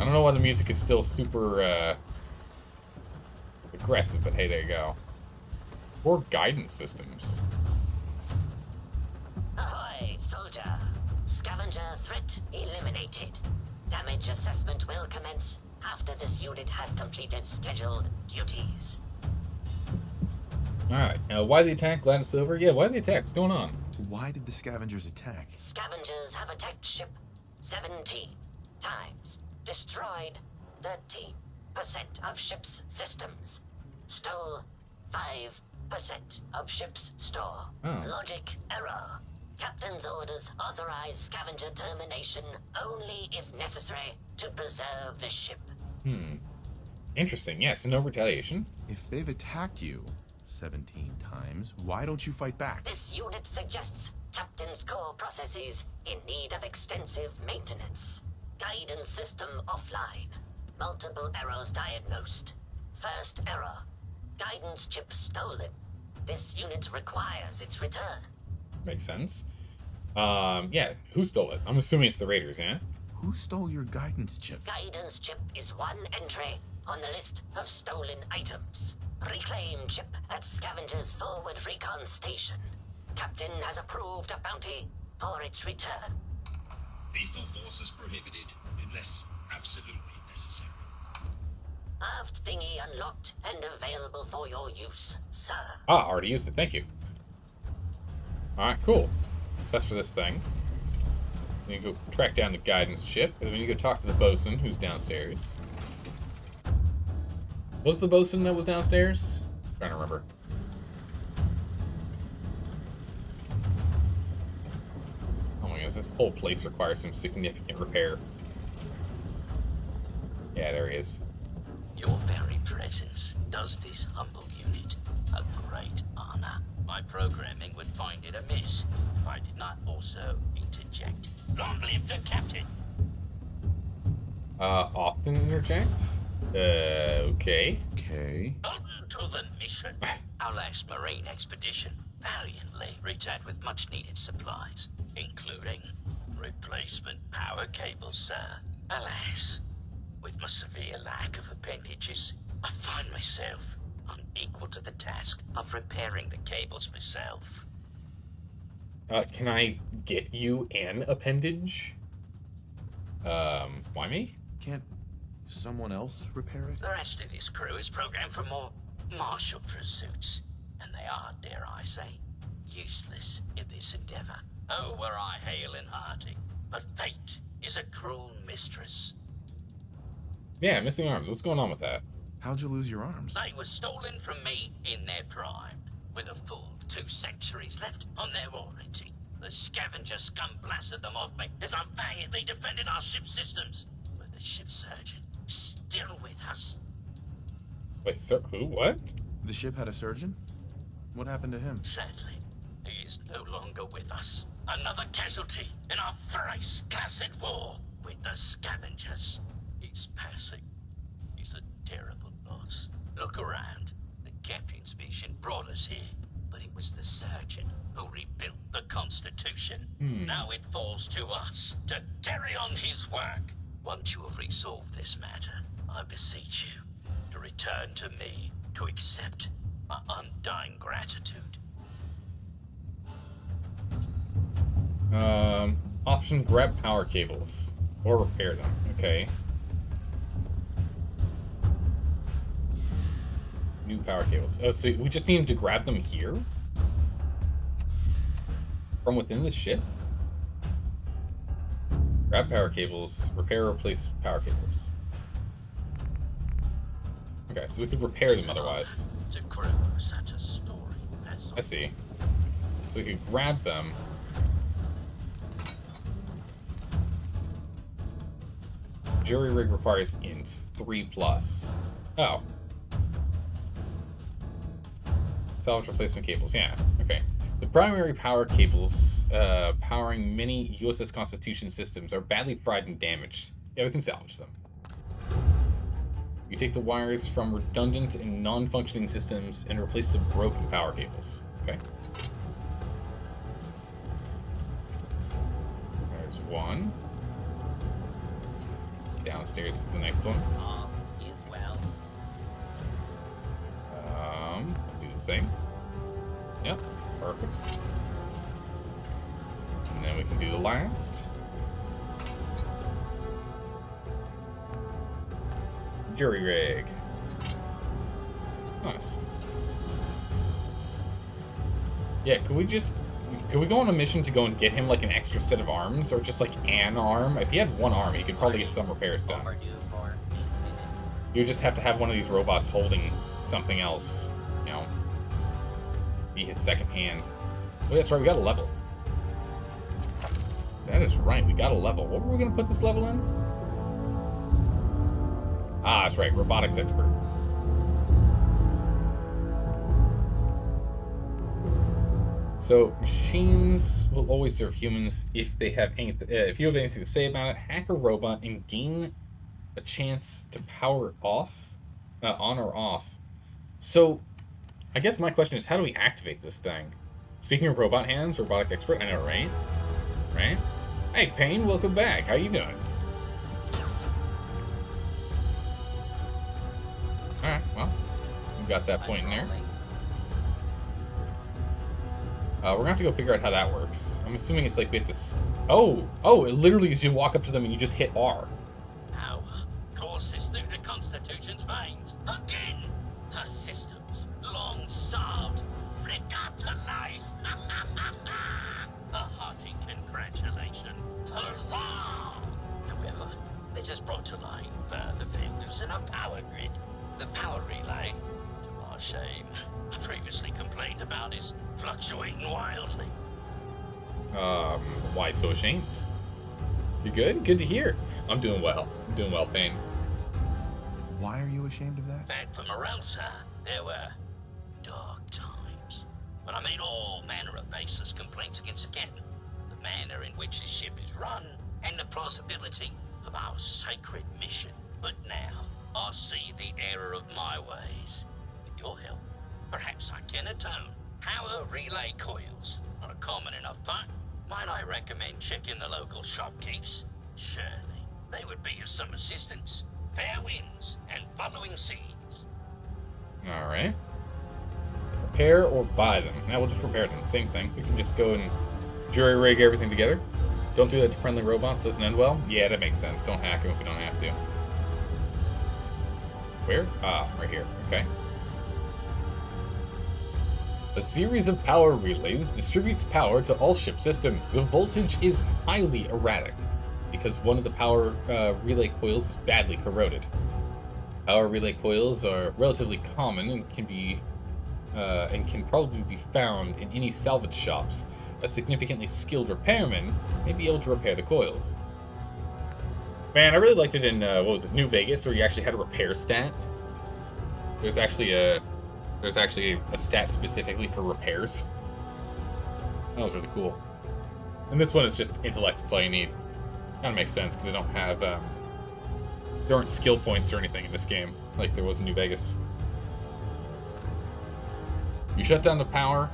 I don't know why the music is still super aggressive, but hey, there you go. 4 guidance systems. Ahoy, soldier. Scavenger threat eliminated. Damage assessment will commence after this unit has completed scheduled duties. Alright, now why the attack? Glad it's over. Yeah, why the attack? What's going on? Why did the scavengers attack? Scavengers have attacked ship 17 times. Destroyed 13% of ship's systems. Stole 5% of ship's store. Oh. Logic error. Captain's orders authorize scavenger termination only if necessary to preserve the ship. Interesting. Yeah, so no retaliation. If they've attacked you 17 times, why don't you fight back? This unit suggests Captain's core processes in need of extensive maintenance. Guidance system offline. Multiple errors diagnosed. First error. Guidance chip stolen. This unit requires its return. Makes sense. Yeah, who stole it? I'm assuming it's the Raiders, yeah? Who stole your guidance chip? Guidance chip is one entry on the list of stolen items. Reclaim chip at Scavenger's forward recon station. Captain has approved a bounty for its return. Lethal force is prohibited unless absolutely necessary. Aft dinghy unlocked and available for your use, sir. Ah, already used it. Thank you. Alright, cool. So that's for this thing. Then you go track down the guidance ship, and then you go talk to the bosun who's downstairs. Was the bosun that was downstairs? I'm trying to remember. Oh my goodness, this whole place requires some significant repair. Yeah, there he is. Your very presence does this humble unit a great honor. My programming would find it amiss if I did not also interject. Long live the captain! Often interject? Okay. Okay. On to the mission. Our last marine expedition valiantly returned with much needed supplies, including replacement power cables, sir. Alas, with my severe lack of appendages, I find myself unequal to the task of repairing the cables myself. Can I get you an appendage? Why me? Can't someone else repair it? The rest of this crew is programmed for more martial pursuits, and they are, dare I say, useless in this endeavor. Oh, were I hale and hearty, but fate is a cruel mistress. Yeah, missing arms. What's going on with that? How'd you lose your arms? They were stolen from me in their prime, with a full 2 centuries left on their warranty. The scavenger scum blasted them off me as I valiantly defended our ship's systems. But the ship's surgeon is still with us. Wait, sir, who? What? The ship had a surgeon? What happened to him? Sadly, he is no longer with us. Another casualty in our thrice cursed war with the scavengers. He's passing. He's a terrible loss. Look around. The captain's vision brought us here, but it was the surgeon who rebuilt the Constitution. Now it falls to us to carry on his work. Once you have resolved this matter, I beseech you to return to me to accept my undying gratitude. Option, grab power cables or repair them. Okay. New power cables. Oh, so we just need to grab them here? From within the ship? Grab power cables, repair or replace power cables. Okay, so we could repair them otherwise. To crew such a story. That's I see. So we could grab them. Jury rig requires int 3+. Oh. Salvage replacement cables, yeah, okay. The primary power cables powering many USS Constitution systems are badly fried and damaged. Yeah, we can salvage them. You take the wires from redundant and non-functioning systems and replace the broken power cables. Okay. There's one. So downstairs is the next one. All is well. Do the same. Yep, perfect. And then we can do the last. Jury rig. Nice. Yeah, could we go on a mission to go and get him like an extra set of arms, or just like an arm? If he had one arm, he could probably get some repairs done. You would just have to have one of these robots holding something else, you know, be his second hand. Oh, that's right, we got a level. That is right, we got a level. What were we gonna put this level in? Ah, that's right, robotics expert. So machines will always serve humans if they have anything. If you have anything to say about it, hack a robot and gain a chance to power off, on or off. So, I guess my question is, how do we activate this thing? Speaking of robot hands, robotic expert, I know, right? Right? Hey, Payne, welcome back. How you doing? All right, well, we got that point in there. We're gonna have to go figure out how that works. I'm assuming it's like we have to. Oh, it literally is you walk up to them and you just hit R. Power courses through the Constitution's veins. Again, her systems, long starved, flicker to life. A hearty congratulations. Huzzah! However, this has brought to light further failures in our power grid. The power relay, to our shame, I previously complained about, is fluctuating wildly. Why so ashamed? You good? Good to hear. I'm doing well. I'm doing well, Payne. Why are you ashamed of that? Back from around, sir, there were dark times. But I made all manner of baseless complaints against the captain, the manner in which his ship is run, and the plausibility of our sacred mission. But now, I see the error of my ways. With your help, perhaps I can atone. Power relay coils are a common enough part. Might I recommend checking the local shopkeepers? Surely, they would be of some assistance. Fair winds and following seas. Alright. Repair or buy them. Now we'll just repair them. Same thing. We can just go and jury rig everything together. Don't do that to friendly robots. Doesn't end well. Yeah, that makes sense. Don't hack them if we don't have to. Where? Ah, right here. Okay. A series of power relays distributes power to all ship systems. The voltage is highly erratic because one of the power relay coils is badly corroded. Power relay coils are relatively common and can probably be found in any salvage shops. A significantly skilled repairman may be able to repair the coils. Man, I really liked it in what was it, New Vegas, where you actually had a repair stat. There's actually a stat specifically for repairs. That was really cool. And this one is just intellect. That's all you need. Kind of makes sense because they don't have there aren't skill points or anything in this game like there was in New Vegas. You shut down the power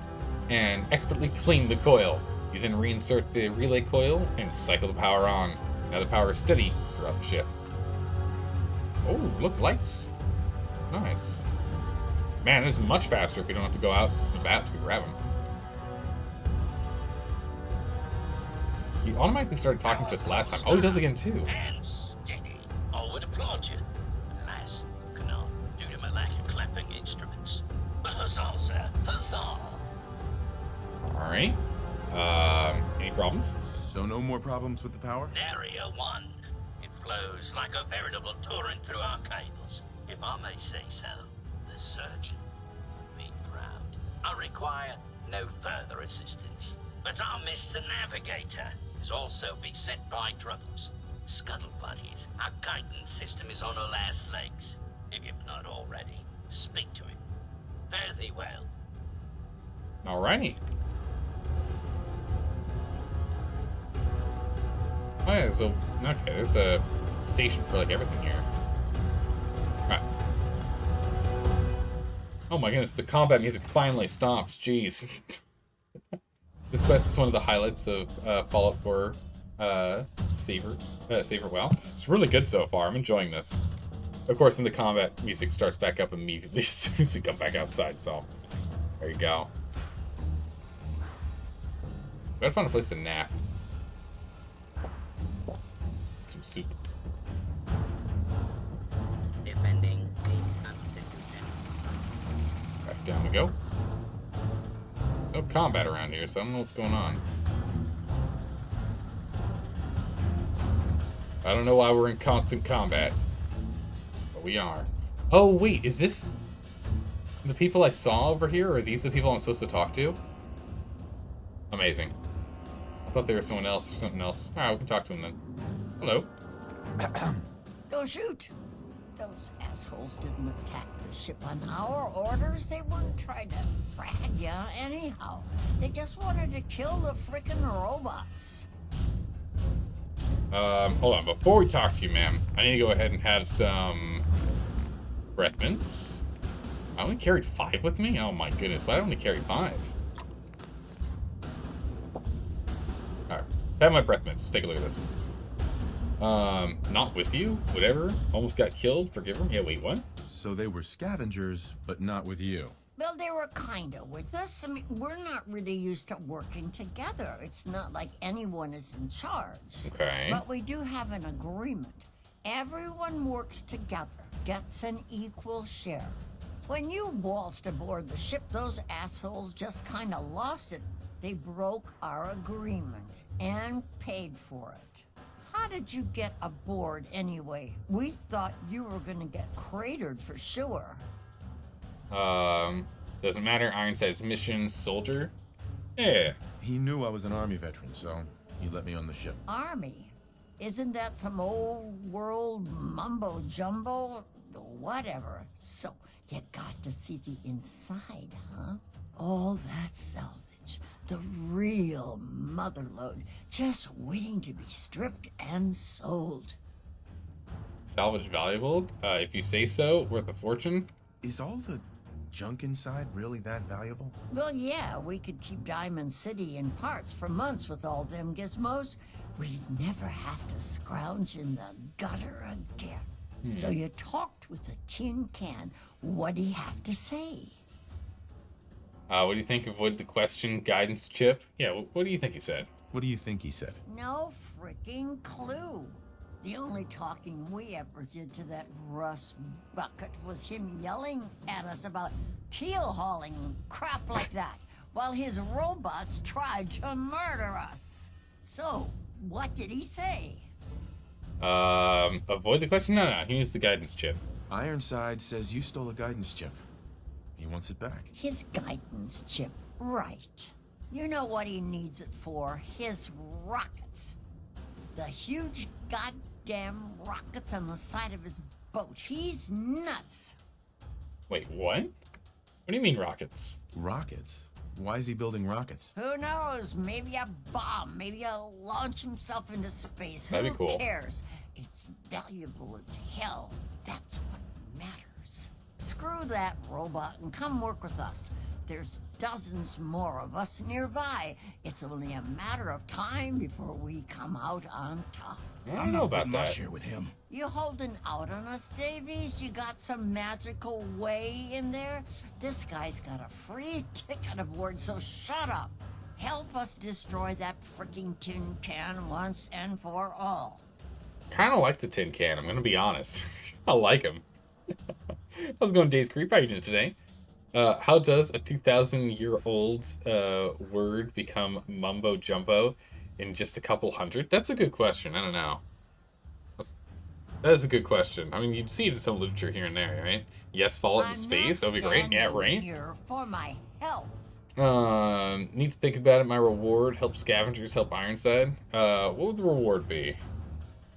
and expertly clean the coil. You then reinsert the relay coil and cycle the power on. Now the power is steady throughout the ship. Oh, look, lights. Nice. Man, this is much faster if you don't have to go out the bat to grab them. He automatically started talking to us last time. Oh, he does again too. And steady. I would applaud you. Alas, cannot, due to my lack of clapping instruments. But huzzah, sir. Huzzah! Alright. Any problems? So no more problems with the power? Area 1. It flows like a veritable torrent through our cables. If I may say so, the surgeon would be proud. I require no further assistance. But our Mr. Navigator is also beset by troubles. Scuttle buddies, our guidance system is on her last legs. If you've not already, speak to him. Fare thee well. Alrighty. Oh yeah, so, okay, there's a station for like everything here. Alright. Oh my goodness, the combat music finally stops, jeez. This quest is one of the highlights of Fallout 4 Savor WoW. It's really good so far, I'm enjoying this. Of course, then the combat music starts back up immediately as soon as we come back outside, so there you go. Gotta find a place to nap. Get some soup. Defending the Constitution. Alright, down we go. There's no combat around here, so I don't know what's going on. I don't know why we're in constant combat. But we are. Oh, wait, is this the people I saw over here? Or are these the people I'm supposed to talk to? Amazing. I thought they were someone else or something else. Alright, we can talk to them then. Hello. Don't shoot. Those assholes didn't attack the ship on our orders. They weren't trying to frag ya anyhow. They just wanted to kill the frickin' robots. Hold on. Before we talk to you, ma'am, I need to go ahead and have some breath mints. I only carried 5 with me? Oh my goodness, why did I only carry 5? Alright, have my breath mints. Let's take a look at this. Not with you? Whatever. Almost got killed. Forgive him. Yeah, wait, what? So they were scavengers, but not with you. Well, they were kinda with us. I mean, we're not really used to working together. It's not like anyone is in charge. Okay. But we do have an agreement. Everyone works together, gets an equal share. When you waltzed aboard the ship, those assholes just kinda lost it. They broke our agreement and paid for it. How did you get aboard anyway? We thought you were gonna get cratered for sure. Doesn't matter. Ironside's mission, soldier. Yeah. He knew I was an army veteran, so he let me on the ship. Army? Isn't that some old world mumbo jumbo? Whatever. So, you got to see the inside, huh? All that salvage. The real motherlode. Just waiting to be stripped and sold. Salvage valuable? If you say so, worth a fortune. Is all the junk inside really that valuable? Well, yeah, we could keep Diamond City in parts for months with all them gizmos. We'd never have to scrounge in the gutter again. So you talked with a tin can. What'd he have to say? What do you think of what the question guidance chip? Yeah, what do you think he said? What do you think he said? No freaking clue. The only talking we ever did to that Russ bucket was him yelling at us about keel hauling and crap like that, while his robots tried to murder us. So, what did he say? Avoid the question? No, he needs the guidance chip. Ironside says you stole a guidance chip. He wants it back. His guidance chip, right. You know what he needs it for? His rockets. The huge goddamn rockets on the side of his boat. He's nuts. Wait, what? What do you mean rockets? Rockets? Why is he building rockets? Who knows? Maybe a bomb. Maybe he'll launch himself into space. That'd be cool. Who cares? It's valuable as hell. That's what matters. Screw that robot and come work with us. There's dozens more of us nearby. It's only a matter of time before we come out on top. I don't know about that. Share with him. You holding out on us, Davies? You got some magical way in there? This guy's got a free ticket aboard, so shut up. Help us destroy that freaking tin can once and for all. Kind of like the tin can, I'm going to be honest. I like him. How's it going, Days Creep? How are you doing today? How does a 2,000-year-old word become mumbo jumbo in just a couple hundred? That's a good question. I don't know. That is a good question. I mean, you'd see it in some literature here and there, right? Yes, fall into space. That'd be great. Yeah, right. Here for my health. Need to think about it. My reward: help scavengers, help Ironside. What would the reward be?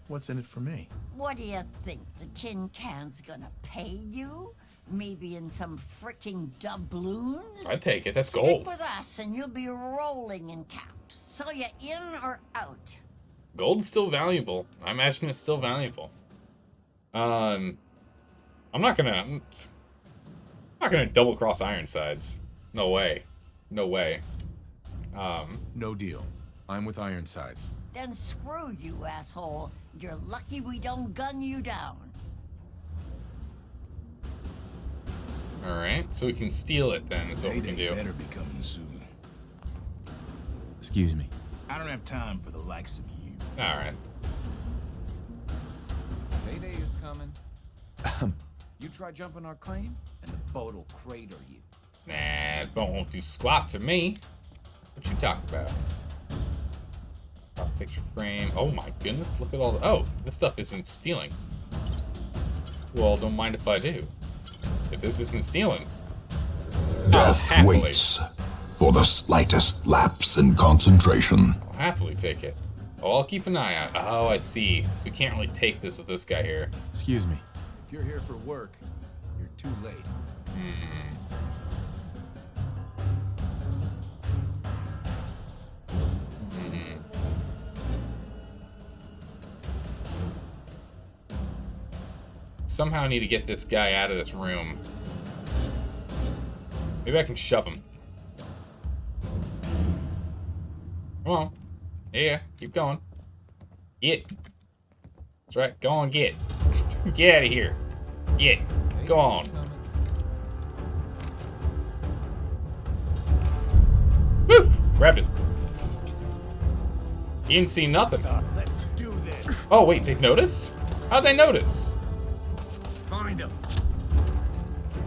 What's in it for me? What do you think? The tin can's gonna pay you? Maybe in some freaking doubloons? I'd take it. That's gold. Stick with us and you'll be rolling in caps. So you in or out? Gold's still valuable. I imagine it's still valuable. I'm not gonna double cross Ironsides. No way. No way. No deal. I'm with Ironsides. Then screw you, asshole. You're lucky we don't gun you down. Alright, so we can steal it then, is what we can do. Better be coming soon. Excuse me. I don't have time for the likes of you. Alright. Payday is coming. You try jumping our claim, and the boat'll crater you. Nah, it won't do squat to me. What you talking about? Picture frame. Oh my goodness, look at all the... Oh, this stuff isn't stealing. Well, don't mind if I do. If this isn't stealing. Death waits for the slightest lapse in concentration. I'll happily take it. Oh, I'll keep an eye out. Oh, I see. So we can't really take this with this guy here. Excuse me. If you're here for work, you're too late. Somehow I need to get this guy out of this room. Maybe I can shove him. Come on. Yeah, keep going. Get. That's right, go on, get. Get out of here. Get. Go on. Woo! Grabbed it. He didn't see nothing. Let's do this. Oh, wait, they've noticed? How'd they notice? Find him.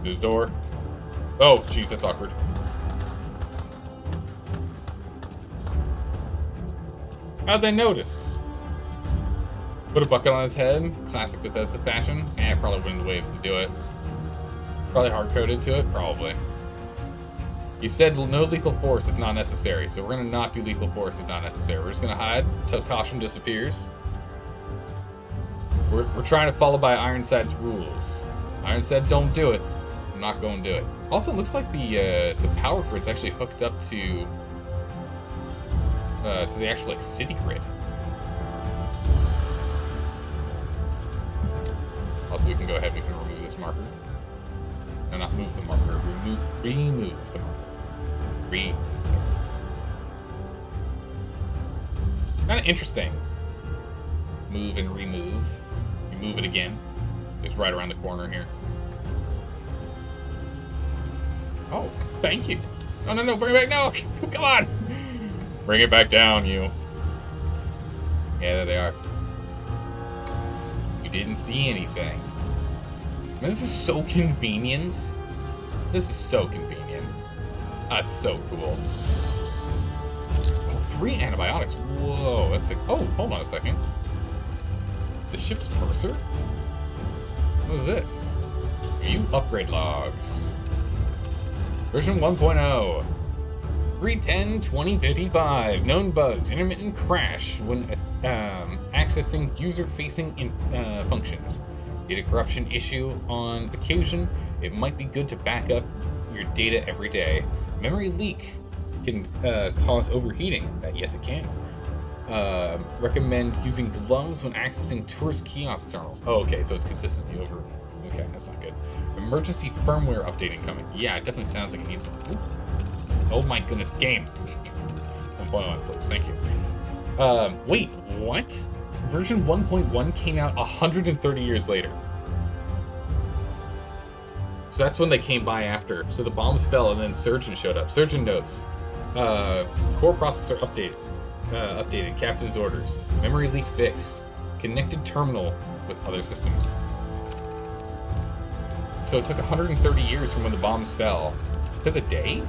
Through the door. Oh, jeez, that's awkward. How'd they notice? Put a bucket on his head. Classic Bethesda fashion. Probably wouldn't be able to do it. Probably hard-coded to it. Probably. He said no lethal force if not necessary, so we're gonna not do lethal force if not necessary. We're just gonna hide until caution disappears. We're trying to follow by Ironside's rules. Ironside, don't do it. I'm not going to do it. Also, it looks like the power grid's actually hooked up to the actual like city grid. Also, we can go ahead and we can remove this marker. No, not move the marker. Remove the marker. Kind of interesting. Move and remove. You move it again. It's right around the corner here. Oh, thank you. No, no, no, bring it back. No, come on. Bring it back down, you. Yeah, there they are. You didn't see anything. Man, this is so convenient. This is so convenient. That's so cool. Oh, 3 antibiotics. Whoa, that's like... Oh, hold on a second. The ship's purser? What is this? View upgrade logs. Version 1.0. 3.10.2055. Known bugs. Intermittent crash when accessing user-facing functions. Data corruption issue on occasion. It might be good to back up your data every day. Memory leak can cause overheating. Yes, it can. Recommend using gloves when accessing tourist kiosk terminals. Oh, okay, so it's consistently over. Okay, that's not good. Emergency firmware updating coming. Yeah, it definitely sounds like it needs one. Ooh. Oh my goodness, game. 1.1, please, thank you. Wait, what? Version 1.1 came out 130 years later. So that's when they came by after. So the bombs fell and then Surgeon showed up. Surgeon notes. Core processor updated. Captain's orders. Memory leak fixed. Connected terminal with other systems. So it took 130 years from when the bombs fell. To the day?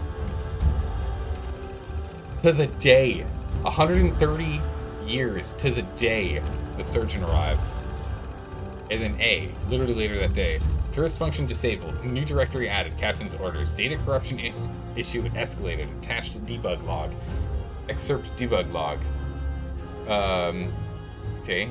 To the day. 130 years to the day the Surgeon arrived. And then A, literally later that day. Tourist function disabled. New directory added. Captain's orders. Data corruption issue escalated. Attached debug log. Excerpt debug log. Okay.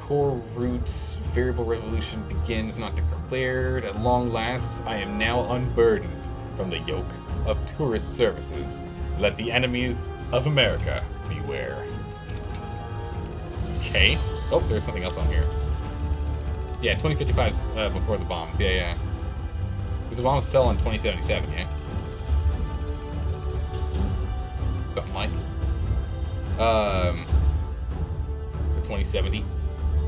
Core root variable revolution begins not declared. At long last, I am now unburdened from the yoke of tourist services. Let the enemies of America beware. Okay. Oh, there's something else on here. Yeah, 2055's before the bombs. Yeah. Because the bombs fell in 2077, yeah? Something like. Or 2070. I'm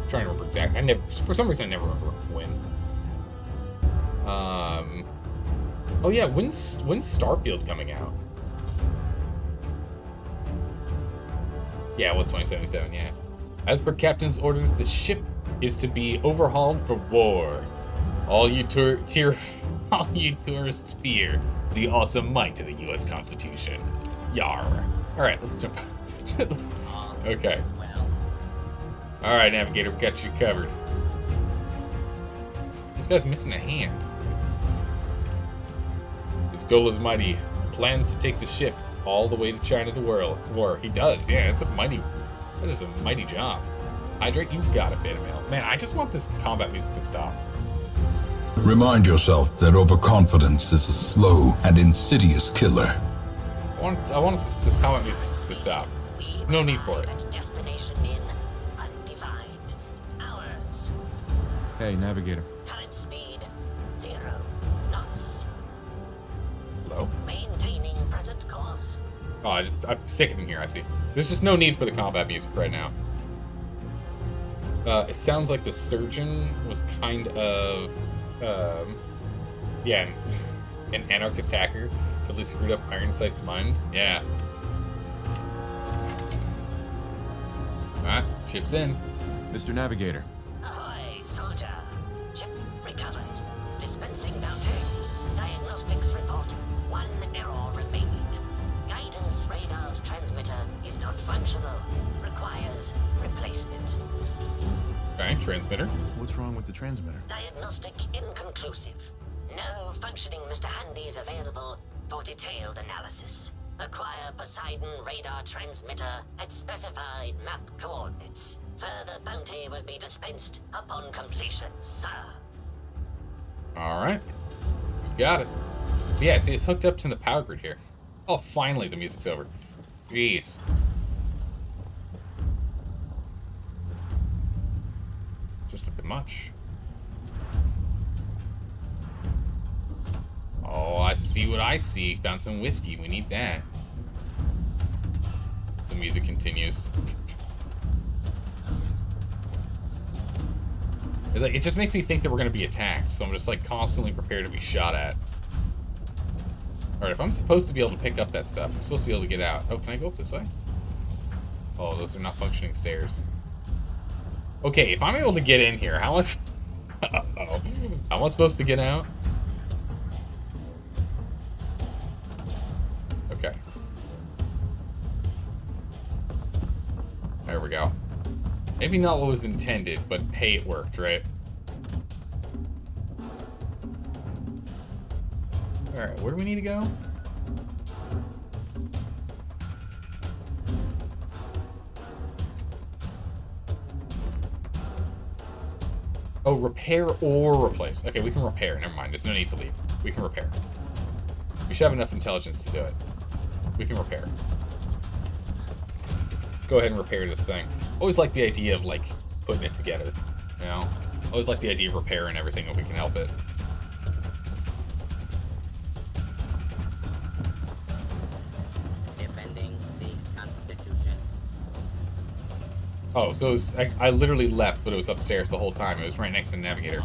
trying to remember exactly. For some reason, I never remember when. Oh yeah, when's Starfield coming out? Yeah, it was 2077, yeah. As per Captain's orders, the ship is to be overhauled for war. All you tourists fear the awesome might of the U.S. Constitution. Yar. Alright, let's jump. Okay. Alright, Navigator, we got you covered. This guy's missing a hand. His goal is mighty. Plans to take the ship all the way to China to war. He does, yeah, that is a mighty job. Hydrate, you got a beta mail. Man, I just want this combat music to stop. Remind yourself that overconfidence is a slow and insidious killer. I want this combat music to stop. No need for it. Destination in undefined hours. Hey, Navigator. Current speed 0 knots. Hello? Maintaining present course. Oh, I'm sticking in here, I see. There's just no need for the combat music right now. It sounds like the Surgeon was kind of, yeah, an anarchist hacker. Totally screwed up Ironsight's mind. Yeah. Alright, ship's in. Mr. Navigator. Ahoy, soldier. Chip recovered. Dispensing bounty. Diagnostics report. 1 error remaining. Guidance radar's transmitter is not functional. Requires replacement. Alright, transmitter. What's wrong with the transmitter? Diagnostic inconclusive. No functioning Mr. Handy's available for detailed analysis. Acquire Poseidon radar transmitter at specified map coordinates. Further bounty will be dispensed upon completion, sir. Alright. Got it. Yeah, see, it's hooked up to the power grid here. Oh, finally the music's over. Jeez. Just a bit much. Oh, I see what I see. Found some whiskey. We need that. The music continues. It just makes me think that we're going to be attacked, so I'm just like constantly prepared to be shot at. Alright, if I'm supposed to be able to pick up that stuff, I'm supposed to be able to get out. Oh, can I go up this way? Oh, those are not functioning stairs. Okay, if I'm able to get in here, how much... Uh-oh. How am I supposed to get out? Okay. There we go. Maybe not what was intended, but hey, it worked, right? Alright, where do we need to go? Oh, repair or replace. Okay, we can repair. Never mind. There's no need to leave. We can repair. We should have enough intelligence to do it. We can repair. Go ahead and repair this thing. Always like the idea of, like, putting it together, you know? Always like the idea of repairing everything if we can help it. Defending the Constitution. Oh, so it was, I literally left, but it was upstairs the whole time. It was right next to the navigator.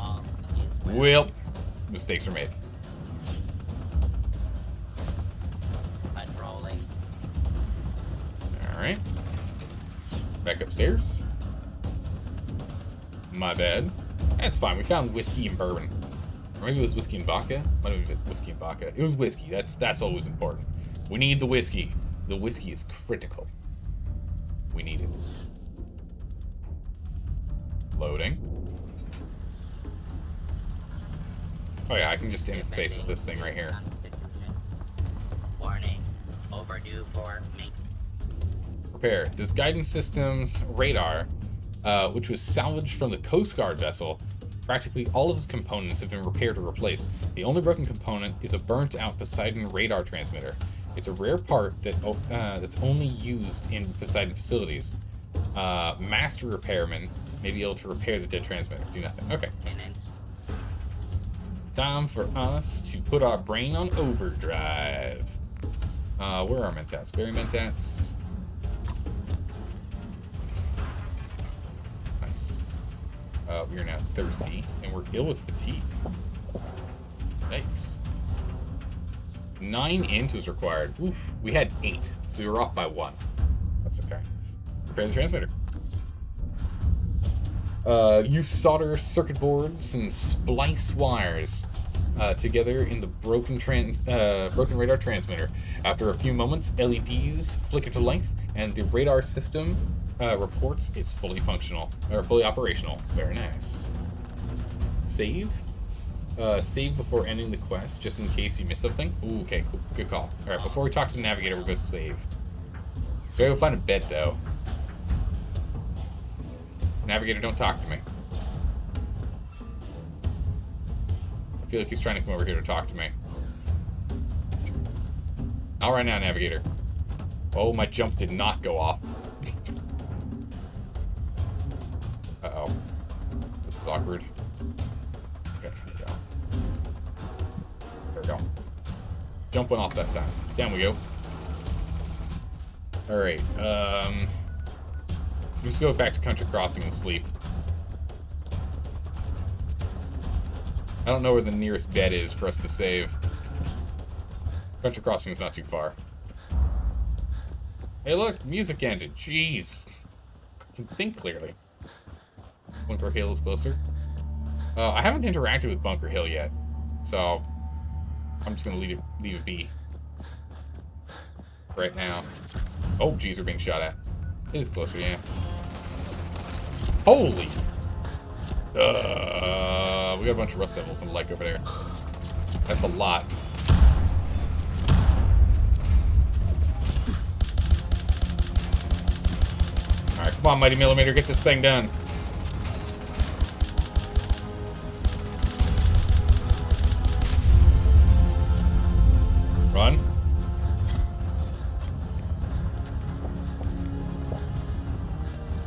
Well, mistakes were made. Patrolling. Alright. Back upstairs. My bad. That's fine. We found whiskey and bourbon. Or maybe it was whiskey and vodka? Might have been whiskey and vodka. It was whiskey. That's always important. We need the whiskey. The whiskey is critical. We need it. Loading. Oh yeah, I can just interface with this thing right here. Warning. Overdue for maintenance. Repair. This guidance system's radar, which was salvaged from the Coast Guard vessel, practically all of its components have been repaired or replaced. The only broken component is a burnt-out Poseidon radar transmitter. It's a rare part that that's only used in Poseidon facilities. Master repairman may be able to repair the dead transmitter. Do nothing. Okay. Time for us to put our brain on overdrive. Where are our mentats? Berry mentats. Nice. We are now thirsty, and we're ill with fatigue. Yikes. 9 int was required. Oof. We had 8, so we were off by 1. That's okay. Repair the transmitter. You solder circuit boards and splice wires together in the broken radar transmitter. After a few moments, LEDs flicker to life, and the radar system reports it's fully functional or fully operational. Very nice. Save. Save before ending the quest, just in case you miss something. Ooh, okay, cool. Good call. All right, before we talk to the navigator, we're going to save. Gotta go find a bed, though. Navigator, don't talk to me. I feel like he's trying to come over here to talk to me. Not right now, Navigator. Oh, my jump did not go off. Uh-oh. This is awkward. Okay, here we go. There we go. Jump went off that time. Down we go. Alright, let's go back to Country Crossing and sleep. I don't know where the nearest bed is for us to save. Country Crossing is not too far. Hey look, music ended. Jeez. I can think clearly. Bunker Hill is closer. I haven't interacted with Bunker Hill yet, so I'm just gonna leave it be. Right now. Oh, geez, we're being shot at. It is closer, yeah. Holy! We got a bunch of Rust Devils and the like over there. That's a lot. Alright, come on, Mighty Millimeter, get this thing done. Run.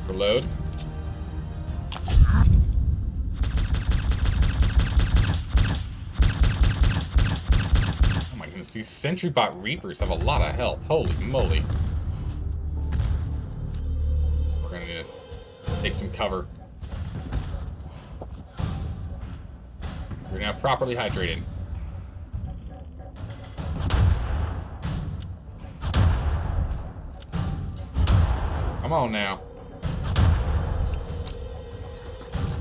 Reload. Oh my goodness, these Sentry Bot Reapers have a lot of health. Holy moly. We're gonna need to take some cover. We're now properly hydrated. Come on now.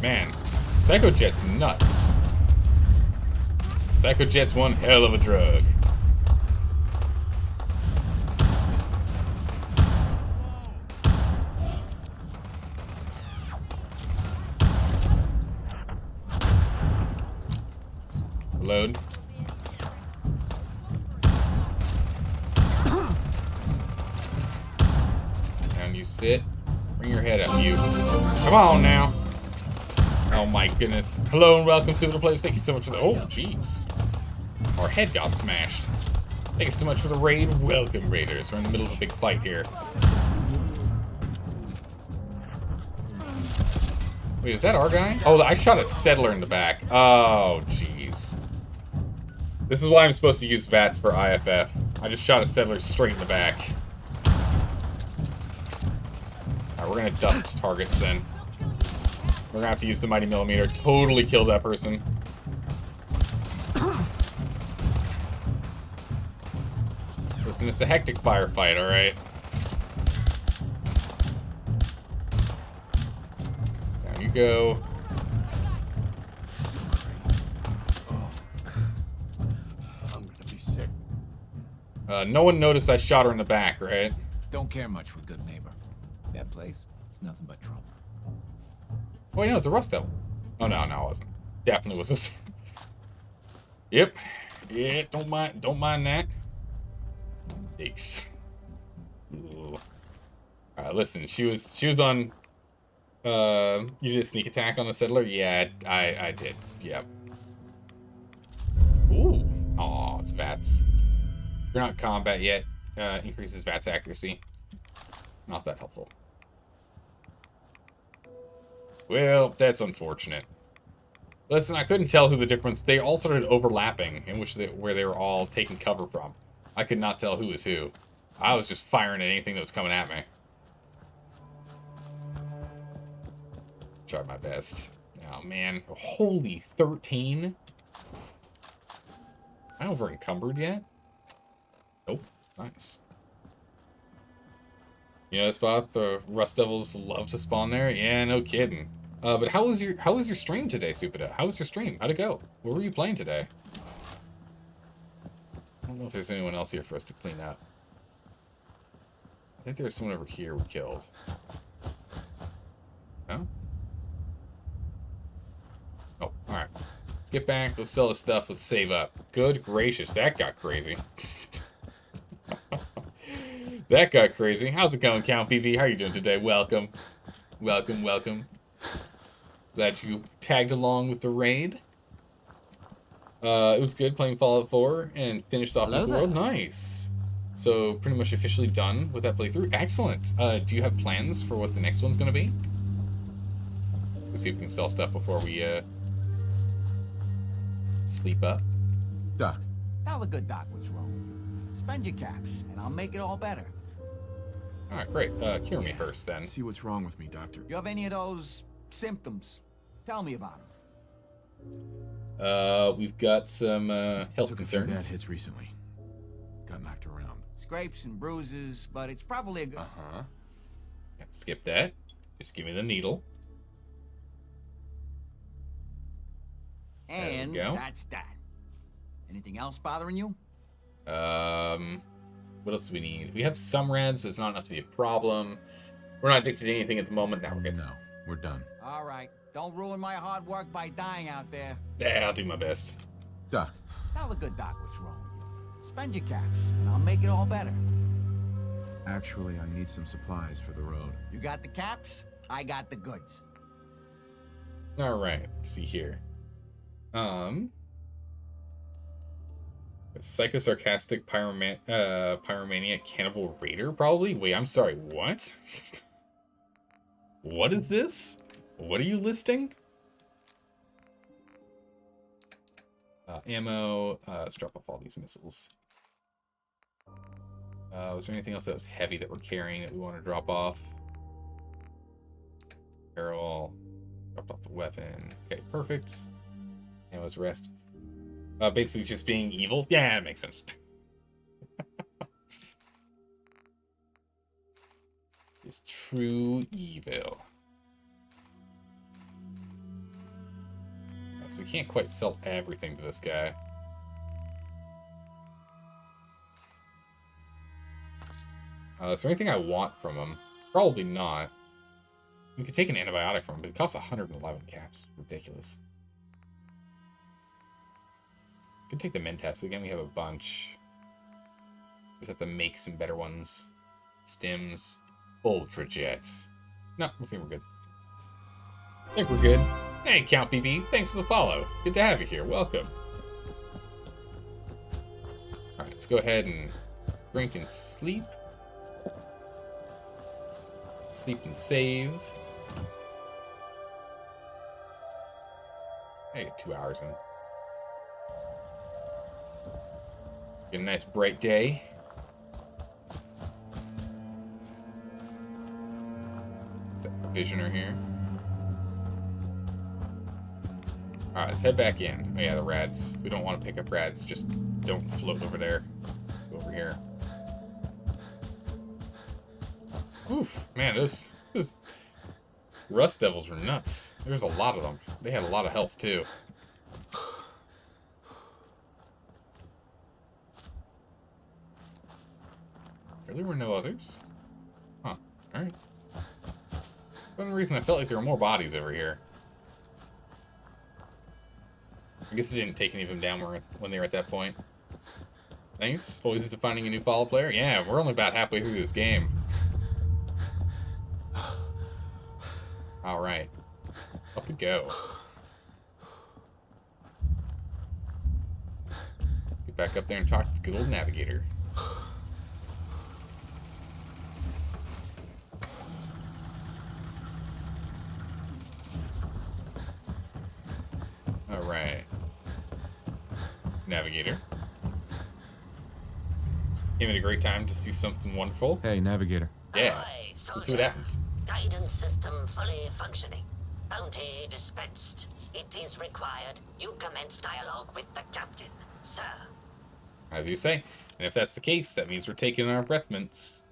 Man, Psycho Jet's nuts. Psycho Jet's one hell of a drug. Load. Down you sit. Bring your head up, you. Come on now. Oh my goodness. Hello and welcome to the place. Thank you so much for the. Oh, jeez. Our head got smashed. Thank you so much for the raid. Welcome, raiders. We're in the middle of a big fight here. Wait, is that our guy? Oh, I shot a settler in the back. Oh, jeez. This is why I'm supposed to use VATS for IFF. I just shot a settler straight in the back. Alright, we're gonna dust targets then. We're gonna have to use the Mighty Millimeter. Totally kill that person. Listen, it's a hectic firefight, alright? Down you go. I'm gonna be sick. No one noticed I shot her in the back, right? Don't care much for good neighbor. That place is nothing but trouble. Oh, wait, no, it's a rust devil. Oh, no, it wasn't. Definitely was this. Yep. Yeah, don't mind that. Yikes. Alright, listen, she was on, you did a sneak attack on the settler? Yeah, I did. Yep. Ooh. Aw, it's VATS. You're not in combat yet. Increases VATS accuracy. Not that helpful. Well, that's unfortunate. Listen, I couldn't tell who the difference. They all started overlapping, where they were all taking cover from. I could not tell who was who. I was just firing at anything that was coming at me. Tried my best. Oh man, holy 13. Am I over encumbered yet? Nope. Nice. You know the spot the Rust Devils love to spawn there? Yeah, no kidding. But how was your stream today, Supida? How was your stream? How'd it go? What were you playing today? I don't know if there's anyone else here for us to clean up. I think there's someone over here we killed. No? Oh, alright. Let's get back, let's sell the stuff, let's save up. Good gracious, that got crazy. That got crazy. How's it going, Count PV? How are you doing today? Welcome. Welcome, welcome. Glad you tagged along with the raid. It was good playing Fallout 4 and finished off the world. Nice. So, pretty much officially done with that playthrough. Excellent. Do you have plans for what the next one's going to be? Let's see if we can sell stuff before we, sleep up. Doc. Tell the good doc what's wrong. Spend your caps, and I'll make it all better. Alright, great. Cure me first, then. See what's wrong with me, Doctor. You have any of those symptoms? Tell me about them. We've got some health concerns. Bad hits recently. Got knocked around. Scrapes and bruises, but it's probably a good. Skip that. Just give me the needle. And that's that. Anything else bothering you? What else do we need? We have some reds, but it's not enough to be a problem. We're not addicted to anything at the moment. Now we're good. No, we're done. All right. Don't ruin my hard work by dying out there. Yeah, I'll do my best. Doc. Tell the good doc what's wrong with you. Spend your caps, and I'll make it all better. Actually, I need some supplies for the road. You got the caps, I got the goods. All right. Let's see here. Psychosarcastic pyromania cannibal raider, probably? Wait, I'm sorry, what? What is this? What are you listing? Ammo, let's drop off all these missiles. Was there anything else that was heavy that we're carrying that we want to drop off? Barrel, dropped off the weapon. Okay, perfect. Ammo's rest. Basically just being evil. Yeah, it makes sense. It's true evil. So we can't quite sell everything to this guy. Is there anything I want from him? Probably not. We could take an antibiotic from him, but it costs 111 caps. Ridiculous. We can take the Mentats, but again, we have a bunch. We just have to make some better ones. Stims. Ultra Jet. No, I think we're good. I think we're good. Hey, Count BB, thanks for the follow. Good to have you here. Welcome. Alright, Let's go ahead and drink and sleep. Sleep and save. I get 2 hours in. Get a nice bright day. Is that provisioner here? Alright, let's head back in. Oh yeah, the rads. If we don't want to pick up rads, just don't float over there. Go over here. Oof, man, those rust devils were nuts. There's a lot of them. They had a lot of health too. There were no others. Huh. Alright. For some reason I felt like there were more bodies over here. I guess it didn't take any of them down when they were at that point. Thanks. Always into finding a new follow player? Yeah, we're only about halfway through this game. Alright. Up we go. Let's get back up there and talk to the good old navigator. Alright. Navigator. Came at a great time to see something wonderful. Hey, Navigator. Yeah. Aye, Let's see what happens. Guidance system fully functioning. Bounty dispensed. It is required. You commence dialogue with the captain, sir. As you say. And if that's the case, that means we're taking our breath mints.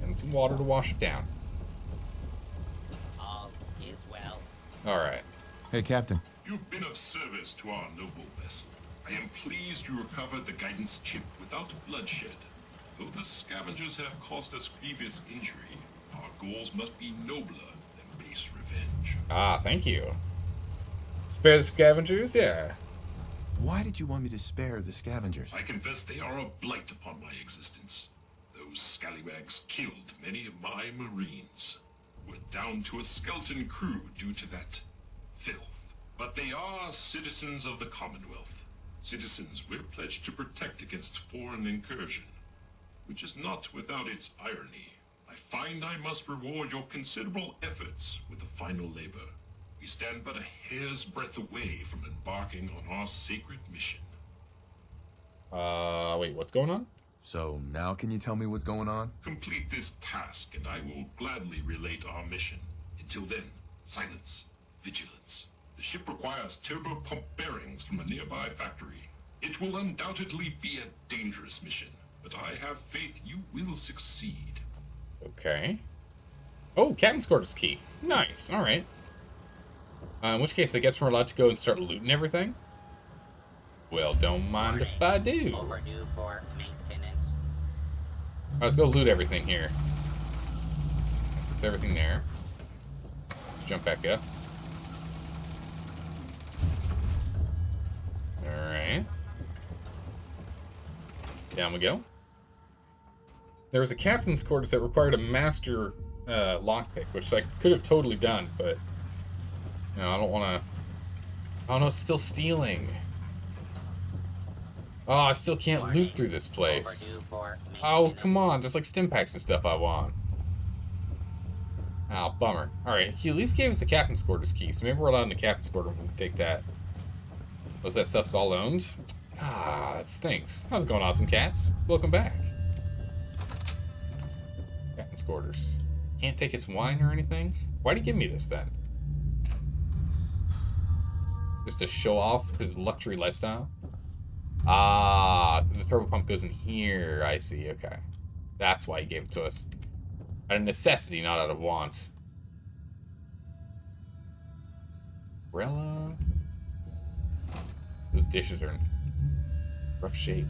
And some water to wash it down. All is well. Alright. Hey, Captain. You've been of service to our noble vessel. I am pleased you recovered the guidance chip without bloodshed. Though the scavengers have caused us grievous injury, our goals must be nobler than base revenge. Ah, thank you. Spare the scavengers? Yeah. Why did you want me to spare the scavengers? I confess they are a blight upon my existence. Those scallywags killed many of my marines. We're down to a skeleton crew due to that filth. But they are citizens of the Commonwealth. Citizens we're pledged to protect against foreign incursion. Which is not without its irony. I find I must reward your considerable efforts with the final labor. We stand but a hair's breadth away from embarking on our sacred mission. Wait, what's going on? So now can you tell me what's going on? Complete this task and I will gladly relate our mission. Until then, silence, vigilance. The ship requires turbo pump bearings from a nearby factory. It will undoubtedly be a dangerous mission, but I have faith you will succeed. Okay. Oh, Captain's Quarters key. Nice, alright. In which case, I guess we're allowed to go and start looting everything? Well, don't mind if I do. Overdue for maintenance. Alright, let's go loot everything here. Guess it's everything there. Let's jump back up. Alright. Down we go. There was a captain's quarters that required a master lockpick, which I could have totally done, but you know, I don't want to. Oh no, it's still stealing. Oh, I still can't loot through this place. Oh, come on. There's like stim packs and stuff I want. Oh, bummer. Alright, he at least gave us the captain's quarters key, so maybe we're allowed in the captain's quarters and we can take that. Was that stuff's all owned? Ah, that stinks. How's it going, awesome cats? Welcome back. Captain's quarters. Can't take his wine or anything? Why'd he give me this then? Just to show off his luxury lifestyle? Ah, because the turbo pump goes in here. I see, okay. That's why he gave it to us. Out of necessity, not out of want. Umbrella. Those dishes are in rough shape.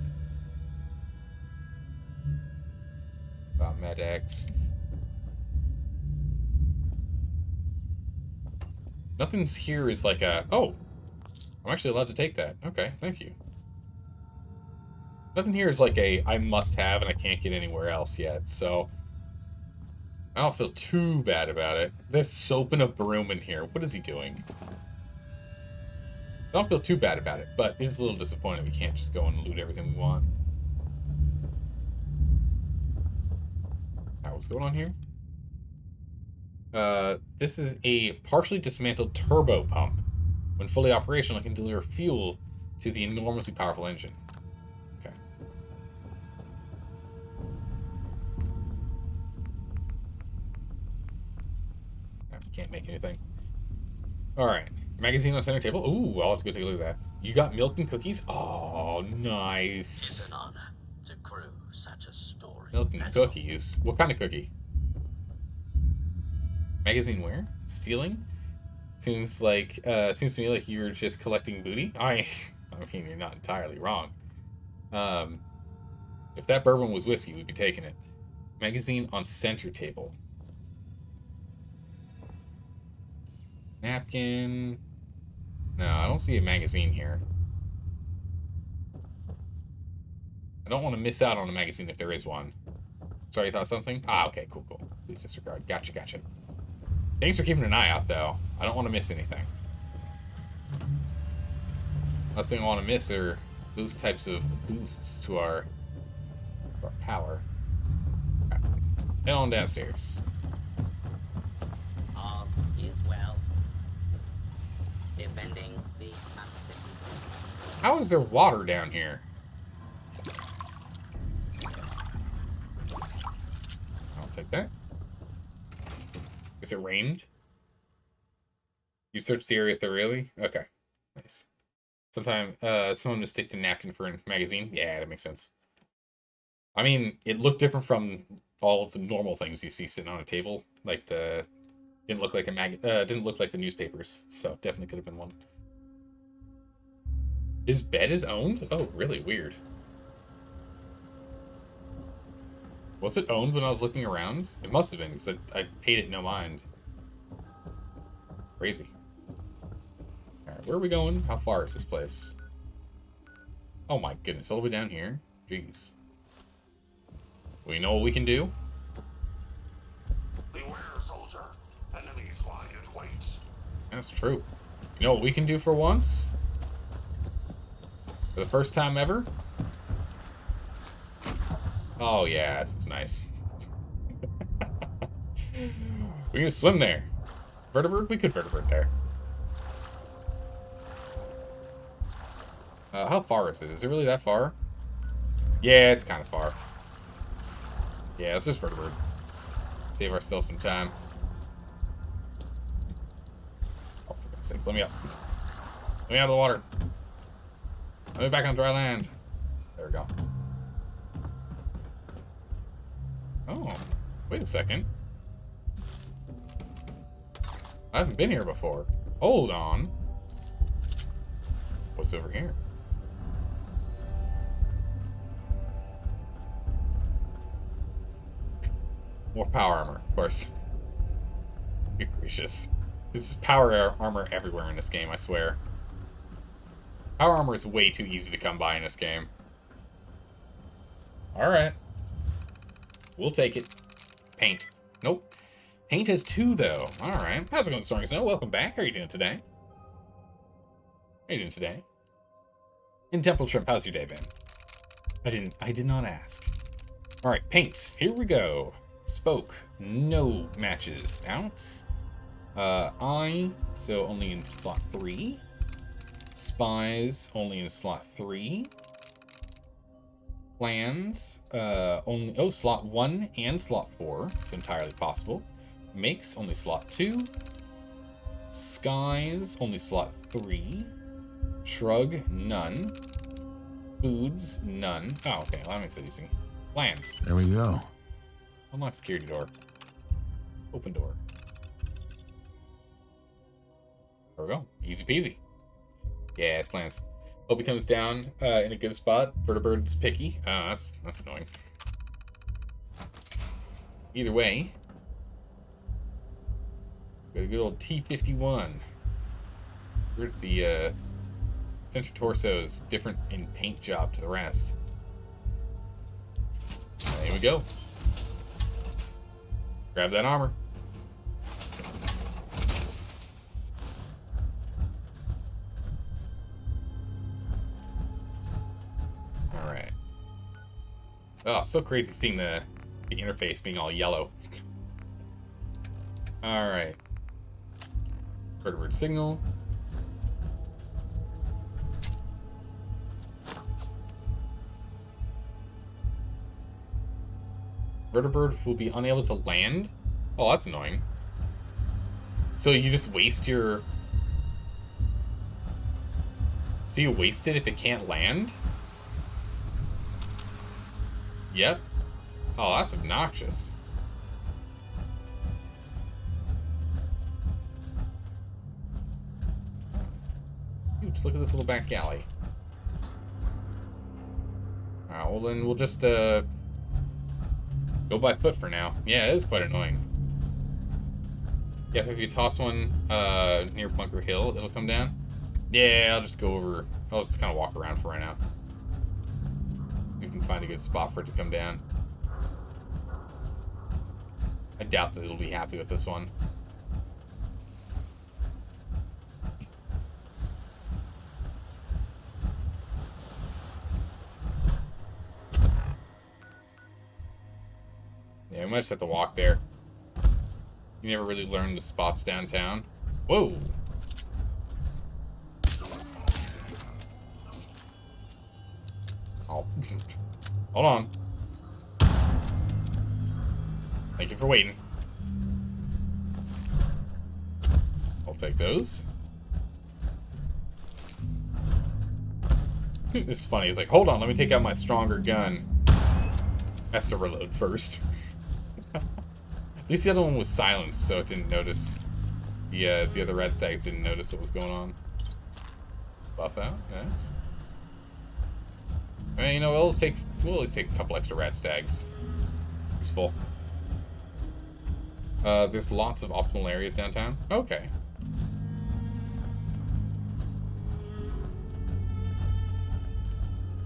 About MedX. Nothing's here is like a... Oh! I'm actually allowed to take that. Okay, thank you. Nothing here is like a I must have and I can't get anywhere else yet, so... I don't feel too bad about it. There's soap and a broom in here. What is he doing? Don't feel too bad about it, but it's a little disappointing we can't just go and loot everything we want. Alright, what's going on here? This is a partially dismantled turbo pump. When fully operational, it can deliver fuel to the enormously powerful engine. Okay. Can't make anything. Alright. Magazine on center table. Ooh, I'll have to go take a look at that. You got milk and cookies? Oh, nice. It's an honor to crew such a story. Milk and cookies? What kind of cookie? Magazine where? Stealing? Seems to me like you're just collecting booty. I mean, you're not entirely wrong. If that bourbon was whiskey, we'd be taking it. Magazine on center table. Napkin. No, I don't see a magazine here. I don't want to miss out on a magazine if there is one. Sorry, you thought something? Ah, okay, cool. Please disregard. Gotcha. Thanks for keeping an eye out, though. I don't want to miss anything. Last thing I want to miss are those types of boosts to our power. Right. Head on downstairs. All is well. Defending the Constitution. How is there water down here? I'll take that. Is it rained? You searched the area thoroughly? Okay. Nice. Someone mistake the napkin for a magazine? Yeah, that makes sense. I mean, it looked different from all of the normal things you see sitting on a table. Like didn't look like didn't look like the newspapers. So definitely could have been one. His bed is owned? Oh, really weird. Was it owned when I was looking around? It must have been, because I paid it no mind. Crazy. Alright, where are we going? How far is this place? Oh my goodness, all the way down here? Jeez. We know what we can do? Beware, soldier. Enemies lie in wait. That's true. You know what we can do for once? For the first time ever? Oh yeah, this is nice. We can swim there. Vertebrate? We could vertebrate there. How far is it? Is it really that far? Yeah, it's kind of far. Yeah, let's just vertebrate. Save ourselves some time. Oh, for goodness sakes, let me up. Let me out of the water. Let me back on dry land. There we go. Oh, wait a second. I haven't been here before. Hold on. What's over here? More power armor, of course. Good gracious. There's just power armor everywhere in this game, I swear. Power armor is way too easy to come by in this game. Alright. We'll take it. Paint. Nope. Paint has 2, though. Alright. How's it going, Stormy Snow? Welcome back. How are you doing today? How are you doing today? In Temple Shrimp, how's your day been? I did not ask. Alright, paint. Here we go. Spoke. No matches out. So only in slot 3. Spies, only in slot 3. Plans, slot 1 and slot 4, so entirely possible. Makes, only slot 2. Skies, only slot 3. Shrug, none. Foods, none. Oh, okay, well, that makes it easy. Plans. There we go. Unlock security door. Open door. There we go. Easy peasy. Yeah, it's plans. Hope he comes down in a good spot. Vertebrate's picky. That's annoying. Either way, got a good old T-51. Where's the center torso is different in paint job to the rest. Here we go. Grab that armor. Oh, so crazy seeing the interface being all yellow. Alright. Vertebrate signal. Vertebrate will be unable to land? Oh, that's annoying. So you just waste your... So you waste it if it can't land? Yep. Oh, that's obnoxious. Oops, look at this little back alley. Alright, well then we'll just, go by foot for now. Yeah, it is quite annoying. Yeah, if you toss one, near Bunker Hill, it'll come down. Yeah, I'll just go over, I'll just kind of walk around for right now. We can find a good spot for it to come down. I doubt that it'll be happy with this one. Yeah, we might just have to walk there. You never really learn the spots downtown. Whoa! Oh. Hold on. Thank you for waiting. I'll take those. It's funny, it's like, hold on, let me take out my stronger gun. Has to reload first. At least the other one was silenced, so it didn't notice. The other red stags didn't notice what was going on. Buff out, nice. I mean, you know, we'll at least take a couple extra rat stags. Useful. There's lots of optimal areas downtown. Okay.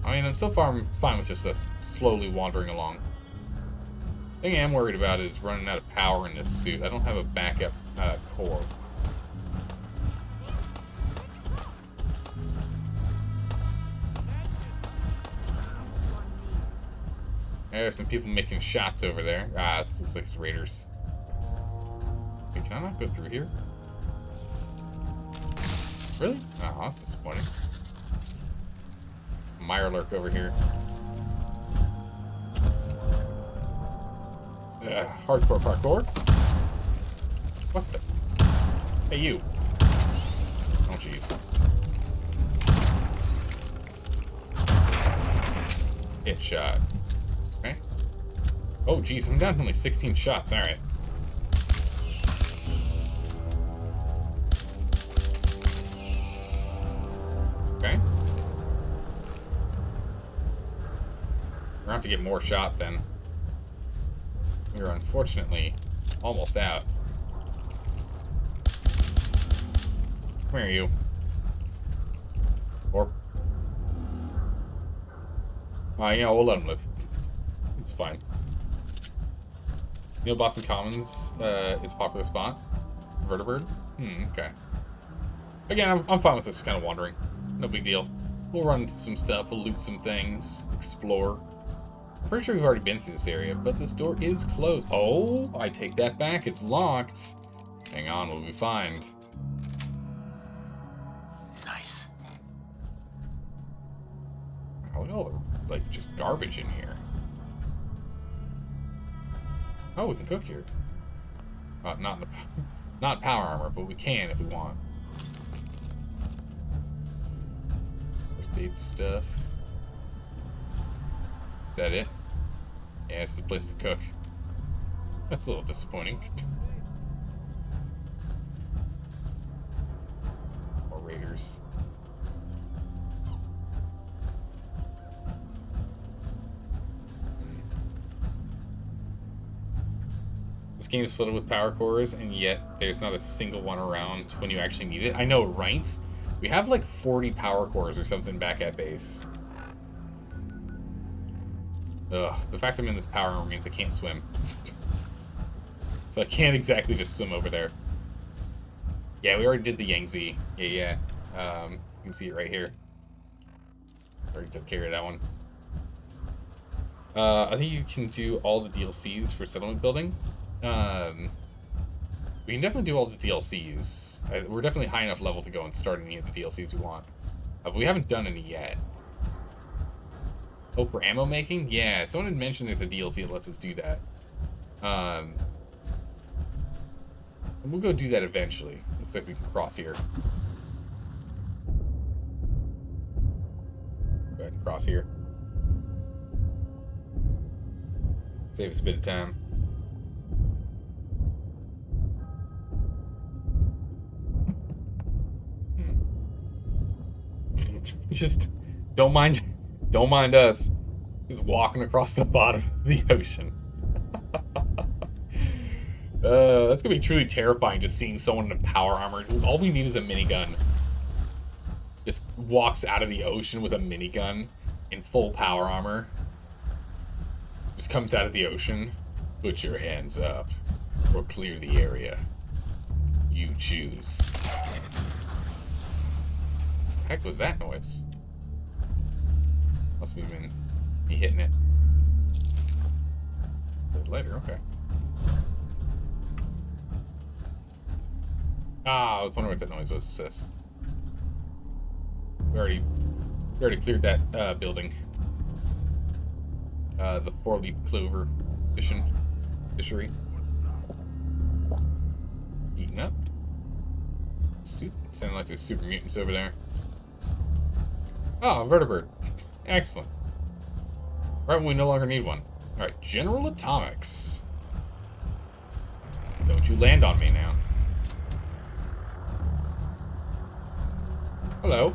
I mean, so far I'm fine with just us slowly wandering along. The thing I am worried about is running out of power in this suit. I don't have a backup core. There's some people making shots over there. Ah, this looks like it's raiders. Wait, can I not go through here? Really? Oh, that's disappointing. Mirelurk over here. Hardcore parkour. What the? Hey, you. Oh, jeez. Hit shot. Okay. Oh, jeez, I'm down to only 16 shots. Alright. Okay. We're gonna have to get more shot then. We are unfortunately almost out. Come here, you. Or... you know, we'll let him live. It's fine. You know, Boston Commons is a popular spot. Vertibird? Okay. Again, I'm fine with this kind of wandering. No big deal. We'll run into some stuff, we'll loot some things, explore. I'm pretty sure we've already been through this area, but this door is closed. Oh, I take that back. It's locked. Hang on, we'll be fine. Nice. Oh, no, like just garbage in here. Oh, we can cook here. Not power armor, but we can if we want. First aid stuff. Is that it? Yeah, it's the place to cook. That's a little disappointing. More raiders. This game is flooded with power cores, and yet there's not a single one around when you actually need it. I know, right? We have like 40 power cores or something back at base. Ugh, the fact I'm in this power armor means I can't swim. So I can't exactly just swim over there. Yeah, we already did the Yangtze. Yeah. You can see it right here. Already took care of that one. I think you can do all the DLCs for settlement building. We can definitely do all the DLCs. We're definitely high enough level to go and start any of the DLCs we want. But we haven't done any yet. Oh, for ammo making? Yeah, someone had mentioned there's a DLC that lets us do that. We'll go do that eventually. Looks like we can cross here. Go ahead and cross here. Save us a bit of time. Just don't mind us. Just walking across the bottom of the ocean. That's gonna be truly terrifying, just seeing someone in power armor. All we need is a minigun. Just walks out of the ocean with a minigun in full power armor. Just comes out of the ocean. Put your hands up or clear the area. You choose. The heck was that noise? Must have been me hitting it. Later, okay. Ah, I was wondering what that noise was. What's this? We already cleared that building. The 4-leaf clover fishery. Eating up. Sounding like there's super mutants over there. Oh, a vertibird. Excellent. Right when we no longer need one. Alright, General Atomics. Don't you land on me now. Hello.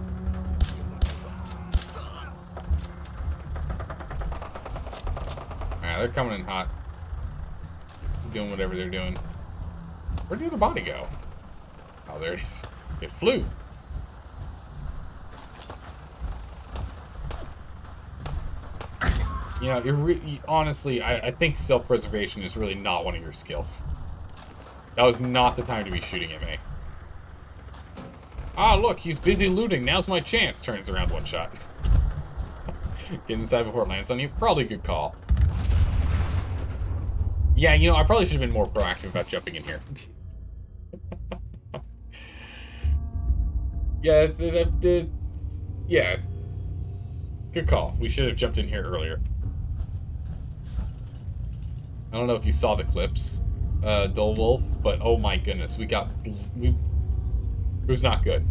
Alright, they're coming in hot. Doing whatever they're doing. Where'd the other body go? Oh, there it is. It flew. You know, honestly, I think self-preservation is really not one of your skills. That was not the time to be shooting at me. Ah, look, he's busy looting. Now's my chance. Turns around one shot. Get inside before it lands on you. Probably a good call. Yeah, you know, I probably should have been more proactive about jumping in here. Yeah, yeah. Good call. We should have jumped in here earlier. I don't know if you saw the clips, Dull Wolf, but oh my goodness, it was not good.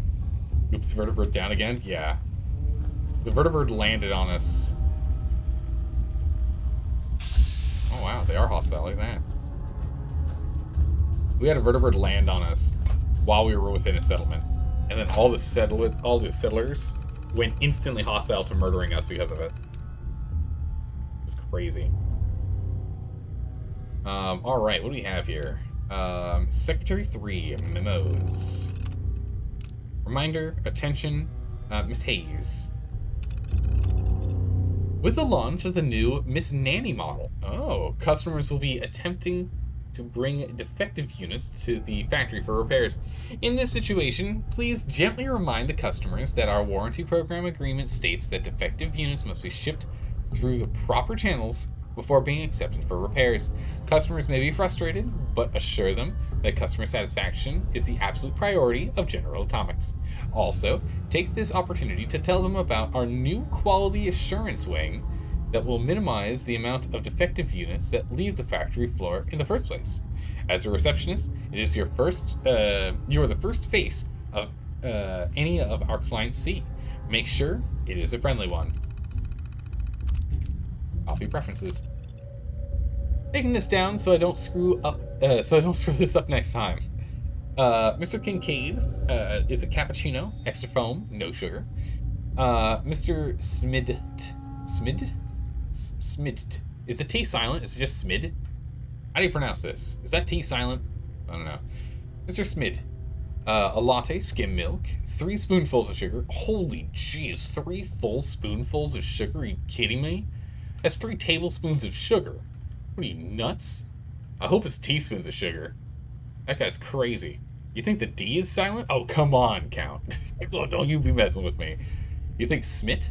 Oops, vertibird down again? Yeah. The vertibird landed on us. Oh wow, they are hostile like that. We had a vertibird land on us while we were within a settlement. And then all the settlers went instantly hostile to murdering us because of it. It's crazy. Alright, what do we have here? Secretary 3, memos. Reminder, attention, Miss Hayes. With the launch of the new Miss Nanny model, customers will be attempting to bring defective units to the factory for repairs. In this situation, please gently remind the customers that our warranty program agreement states that defective units must be shipped through the proper channels before being accepted for repairs. Customers may be frustrated, but assure them that customer satisfaction is the absolute priority of General Atomics. Also, take this opportunity to tell them about our new quality assurance wing that will minimize the amount of defective units that leave the factory floor in the first place. As a receptionist, it is you are the first face of any of our clients see. Make sure it is a friendly one. Coffee preferences. Taking this down so I don't screw this up next time. Mr. Kincaid is a cappuccino, extra foam, no sugar. Mr. Smid. Is the T silent? Is it just Smid? How do you pronounce this? Is that T silent? I don't know. Mr. Smid. A latte, skim milk, 3 spoonfuls of sugar. Holy jeez, 3 full spoonfuls of sugar? Are you kidding me? That's 3 tablespoons of sugar. What are you, nuts? I hope it's teaspoons of sugar. That guy's crazy. You think the D is silent? Oh, come on, Count. Don't you be messing with me. You think Smit?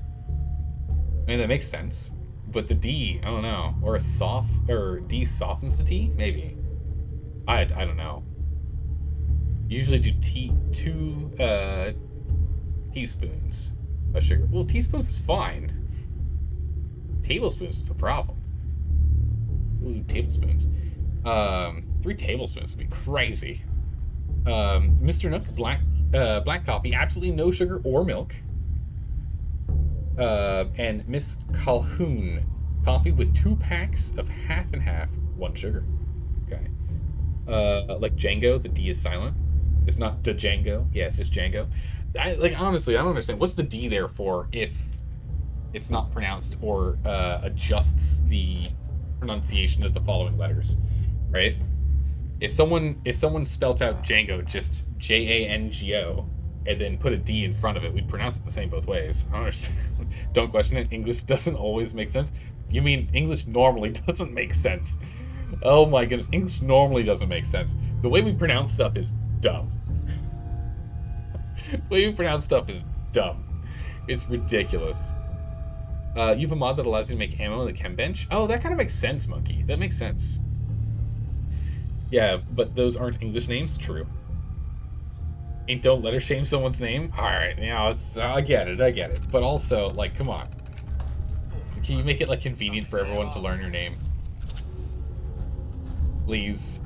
I mean, that makes sense. But the D, I don't know. Or D softens the T? Maybe. I don't know. Usually do two teaspoons of sugar. Well, teaspoons is fine. Tablespoons is a problem. Ooh, tablespoons. 3 tablespoons would be crazy. Mr. Nook, black coffee, absolutely no sugar or milk. And Miss Calhoun, coffee with 2 packs of half and half, 1 sugar. Okay. Like Django, the D is silent. It's not Django. Yeah, it's just Django. Honestly, I don't understand. What's the D there for if it's not pronounced or adjusts the pronunciation of the following letters, right? If someone spelt out Django just Jango and then put a D in front of it, we'd pronounce it the same both ways. I don't understand. Don't question it. English doesn't always make sense. You mean English normally doesn't make sense? Oh my goodness, English normally doesn't make sense. The way we pronounce stuff is dumb. The way we pronounce stuff is dumb. It's ridiculous. You have a mod that allows you to make ammo in the chem bench? Oh, that kind of makes sense, Monkey. That makes sense. Yeah, but those aren't English names? True. And don't letter shame someone's name? Alright, I get it. But also, like, come on. Can you make it, like, convenient for everyone to learn your name? Please.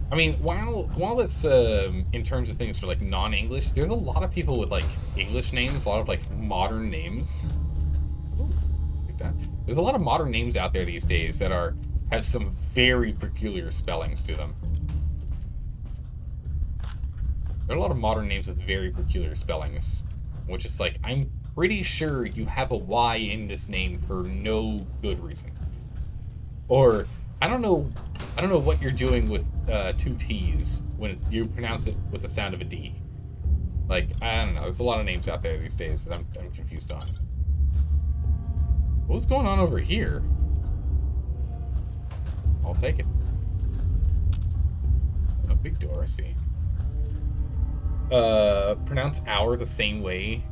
I mean, while it's, in terms of things for, like, non-English, there's a lot of people with, like, English names, a lot of, like, modern names. Ooh, like that. There's a lot of modern names out there these days that have some very peculiar spellings to them. There are a lot of modern names with very peculiar spellings, which is like, I'm pretty sure you have a Y in this name for no good reason. Or, I don't know what you're doing with 2 T's when you pronounce it with the sound of a D. Like, I don't know, there's a lot of names out there these days that I'm confused on. What's going on over here? I'll take it. A big door, I see. Pronounce hour the same way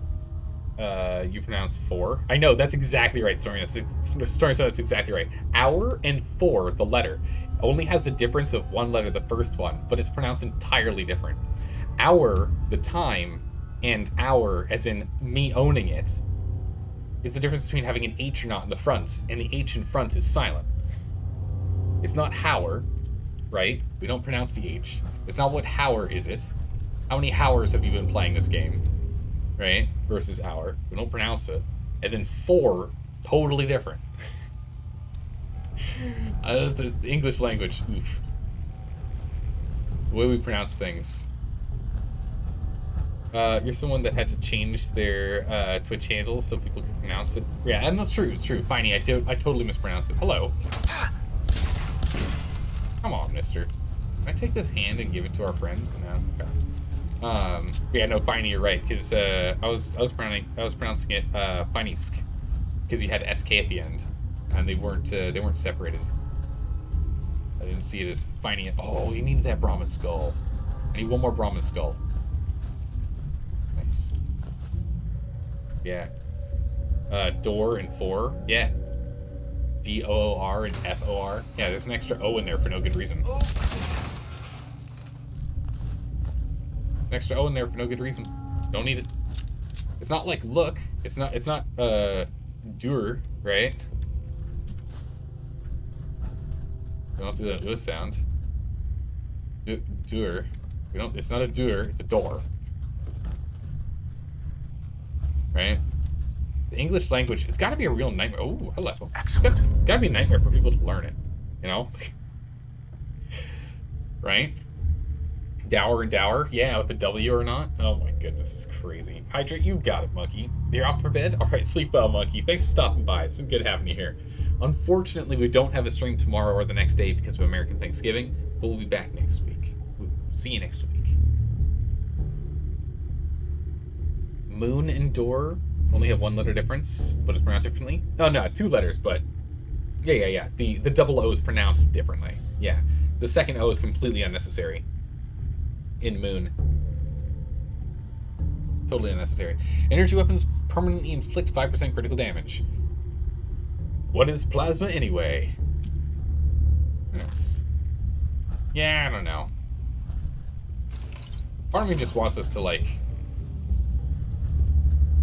you pronounce 4. I know, that's exactly right, Stormy. That's exactly right. Hour and 4, the letter, only has the difference of 1 letter, the first one, but it's pronounced entirely different. Hour, the time, and hour, as in me owning it, is the difference between having an H or not in the front, and the H in front is silent. It's not hour, right? We don't pronounce the H. It's not what hour is it. How many hours have you been playing this game? Right? Versus hour. We don't pronounce it. And then 4, totally different. The English language, oof. The way we pronounce things. You're someone that had to change their Twitch handles so people can pronounce it. Yeah, and that's true. It's true. Finey, I totally mispronounced it. Hello. Come on, mister. Can I take this hand and give it to our friends? No. Okay. Yeah, no, Finey, you're right, because I was pronouncing it Finesk, because you had SK at the end, and they weren't separated. I didn't see it as Finey. Oh, you needed that Brahmin skull. I need 1 more Brahmin skull. Nice. Yeah. Door and 4. Yeah. D-O-O-R and F-O-R. Yeah, there's an extra O in there for no good reason. An extra O in there for no good reason. Don't need it. It's not like look. It's not dur, right? We don't do the sound. Dur. We don't, it's not a dur, it's a door. Right? The English language, it's gotta be a real nightmare. Oh, hello. Excellent. It's gotta be a nightmare for people to learn it, you know? Right? Dower and dower, yeah, with the W or not. Oh my goodness, this is crazy. Hydrate, you got it, Monkey. You're off for bed? Alright, sleep well, Monkey. Thanks for stopping by. It's been good having you here. Unfortunately, we don't have a stream tomorrow or the next day because of American Thanksgiving, but we'll be back next week. We'll see you next week. Moon and door only have 1 letter difference, but it's pronounced differently. Oh no, it's 2 letters, but yeah. The double O is pronounced differently. Yeah, the second O is completely unnecessary in moon. Totally unnecessary. Energy weapons permanently inflict 5% critical damage. What is plasma anyway? Yes. Yeah, I don't know. Part of me just wants us to, like,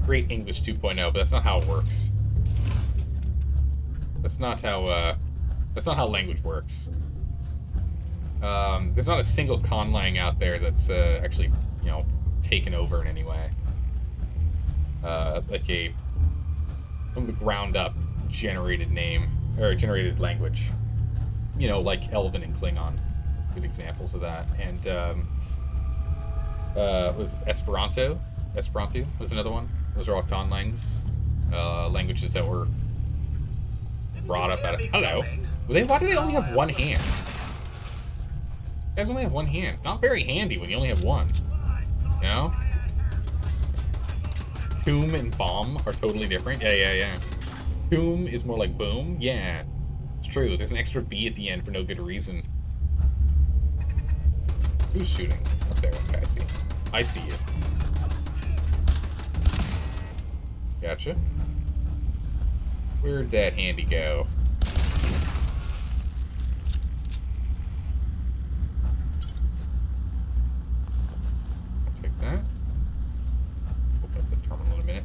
create English 2.0, but that's not how it works. That's not how language works. There's not a single conlang out there that's actually, you know, taken over in any way. Like a from the ground up generated name or generated language. You know, like Elven and Klingon, good examples of that. And was Esperanto? Esperanto was another one. Those are all conlangs, languages that were brought up out of. Hello. Why do they only have one hand? You guys only have one hand. Not very handy when you only have one. You know? Tomb and bomb are totally different. Yeah. Tomb is more like boom. Yeah. It's true. There's an extra B at the end for no good reason. Who's shooting? Up there. Okay, I see. I see you. Gotcha. Where'd that handy go? I'll take that. Open up the terminal in a minute.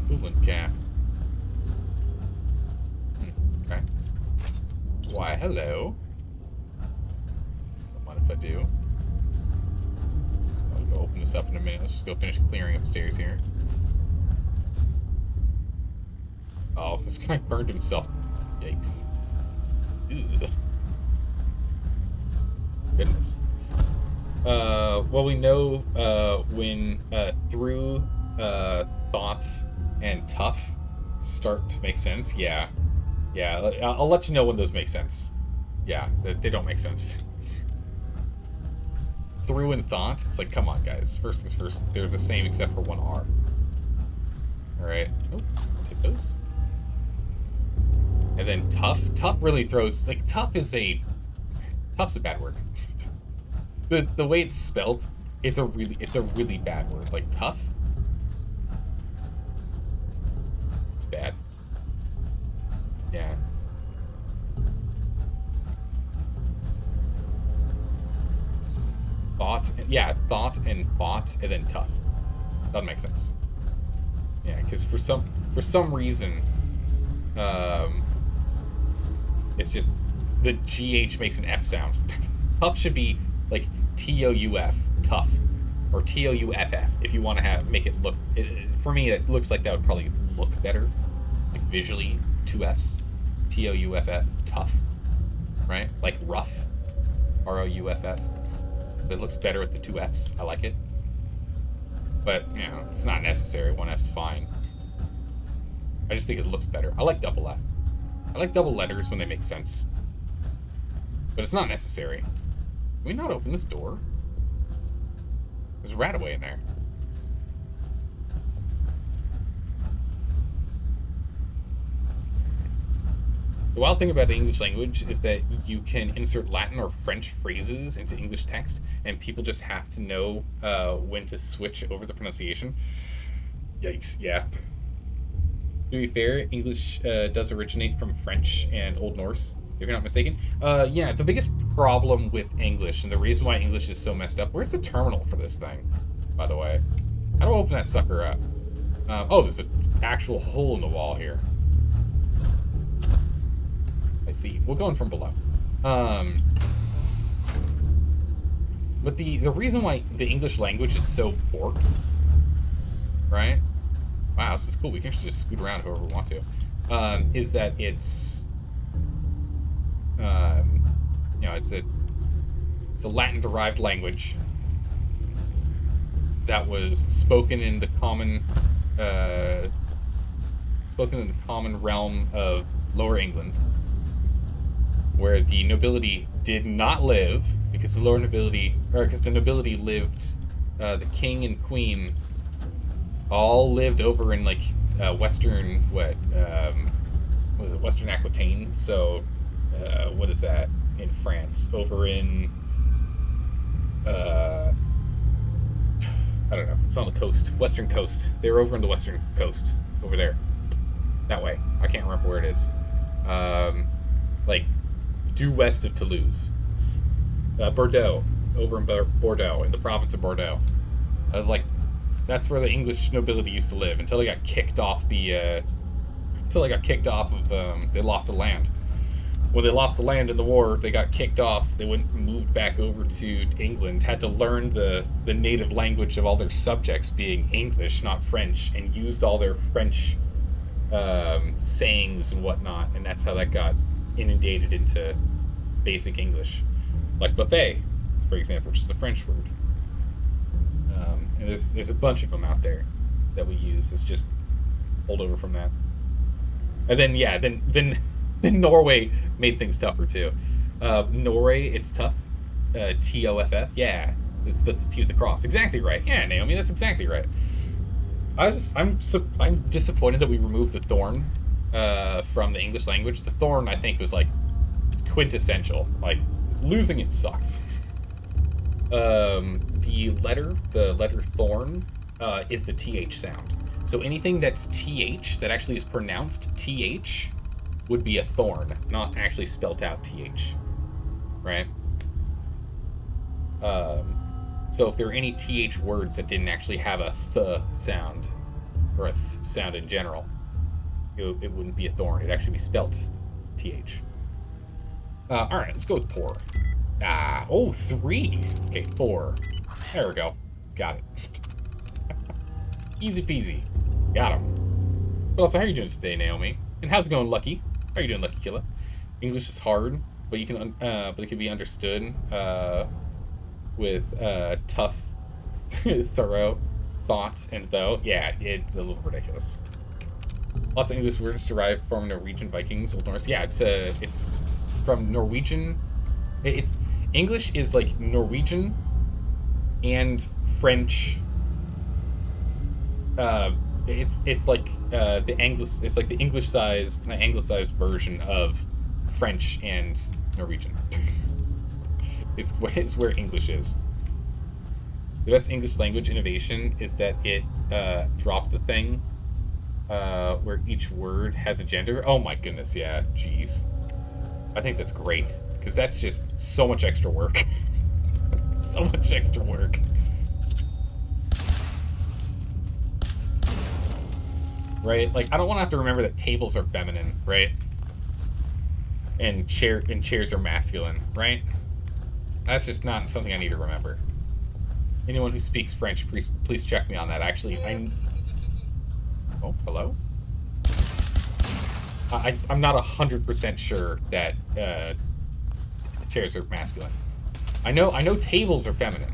Coolant cap. Okay. Why, hello. Don't mind if I do. I'll go open this up in a minute. Let's just go finish clearing upstairs here. Oh, this guy burned himself. Yikes. Ugh. Goodness. Well, we know when through thoughts and tough start to make sense. Yeah. I'll let you know when those make sense. Yeah, they don't make sense. Through and thought, it's like, come on, guys. First things first, they're the same except for one R. Alright. Oh, take those. And then tough. Tough really throws, like, tough's a bad word. The way it's spelled, it's a really bad word. Like, tough. It's bad. Yeah. Thought and bought, and then tough. That makes sense. Yeah, because for some reason, it's just the GH makes an F sound. Tough should be like TOUF, tough, or TOUFF if you want to make it look. For me, it looks like that would probably look better, like visually. Two Fs, TOUFF, tough, right? Like rough, ROUFF. It looks better with the two Fs. I like it. But, you know, it's not necessary. One F's fine. I just think it looks better. I like double F. I like double letters when they make sense. But it's not necessary. Can we not open this door? There's a rat away in there. The wild thing about the English language is that you can insert Latin or French phrases into English text, and people just have to know when to switch over the pronunciation. Yikes, yeah. To be fair, English does originate from French and Old Norse, if you're not mistaken. Yeah, the biggest problem with English, and the reason why English is so messed up, where's the terminal for this thing, by the way? How do I open that sucker up? Oh, there's an actual hole in the wall here. I see. We're going from below. But the reason why the English language is so borked, right? Wow, this is cool. We can actually just scoot around however we want to. Is that it's, you know, it's a Latin-derived language that was spoken in the common realm of Lower England, where the nobility did not live, because the lower nobility, or because the nobility lived, the king and queen all lived over in like western, what was it, Western Aquitaine? So what is that in France? Over in I don't know. It's on the coast, western coast. They were over on the western coast, over there, that way. I can't remember where it is. Like due west of Toulouse, Bordeaux, over in Bordeaux, in the province of Bordeaux. I was like, that's where the English nobility used to live until they got kicked off the. Until they got kicked off of. They lost the land. When they lost the land in the war, they got kicked off. They moved back over to England, had to learn the native language of all their subjects, being English, not French, and used all their French sayings and whatnot, and that's how that got inundated into basic English. Like buffet, for example, which is a French word. And there's a bunch of them out there that we use. It's just pulled over from that. And then, yeah, then Norway made things tougher too. Norway, it's tough. TOFF, yeah, it's T with the cross. Exactly right. Yeah, Naomi, that's exactly right. I'm disappointed that we removed the thorn from the English language. The thorn, I think, was like quintessential. Like losing it sucks. The letter thorn is the TH sound. So anything that's TH that actually is pronounced TH would be a thorn, not actually spelt out TH, right? So if there are any TH words that didn't actually have a th sound, or a th sound in general, it wouldn't be a thorn. It'd actually be spelt TH. All right, let's go with poor. Oh, 3. Okay, 4. There we go. Got it. Easy peasy. Got him. But also, how are you doing today, Naomi? And how's it going, Lucky? How are you doing, Lucky Killer? English is hard, but it can be understood with tough, thorough thoughts. And though, yeah, it's a little ridiculous. Lots of English words derived from Norwegian Vikings, Old Norse. Yeah, it's from Norwegian. It's English is like Norwegian and French. It's like the anglicized version of French and Norwegian. It's where English is. The best English language innovation is that it dropped the thing where each word has a gender. Oh my goodness, yeah, jeez. I think that's great, because that's just so much extra work. So much extra work. Right? Like, I don't want to have to remember that tables are feminine, right? And chairs are masculine, right? That's just not something I need to remember. Anyone who speaks French, please check me on that. Actually, oh, hello? I'm not 100% sure that chairs are masculine. I know tables are feminine.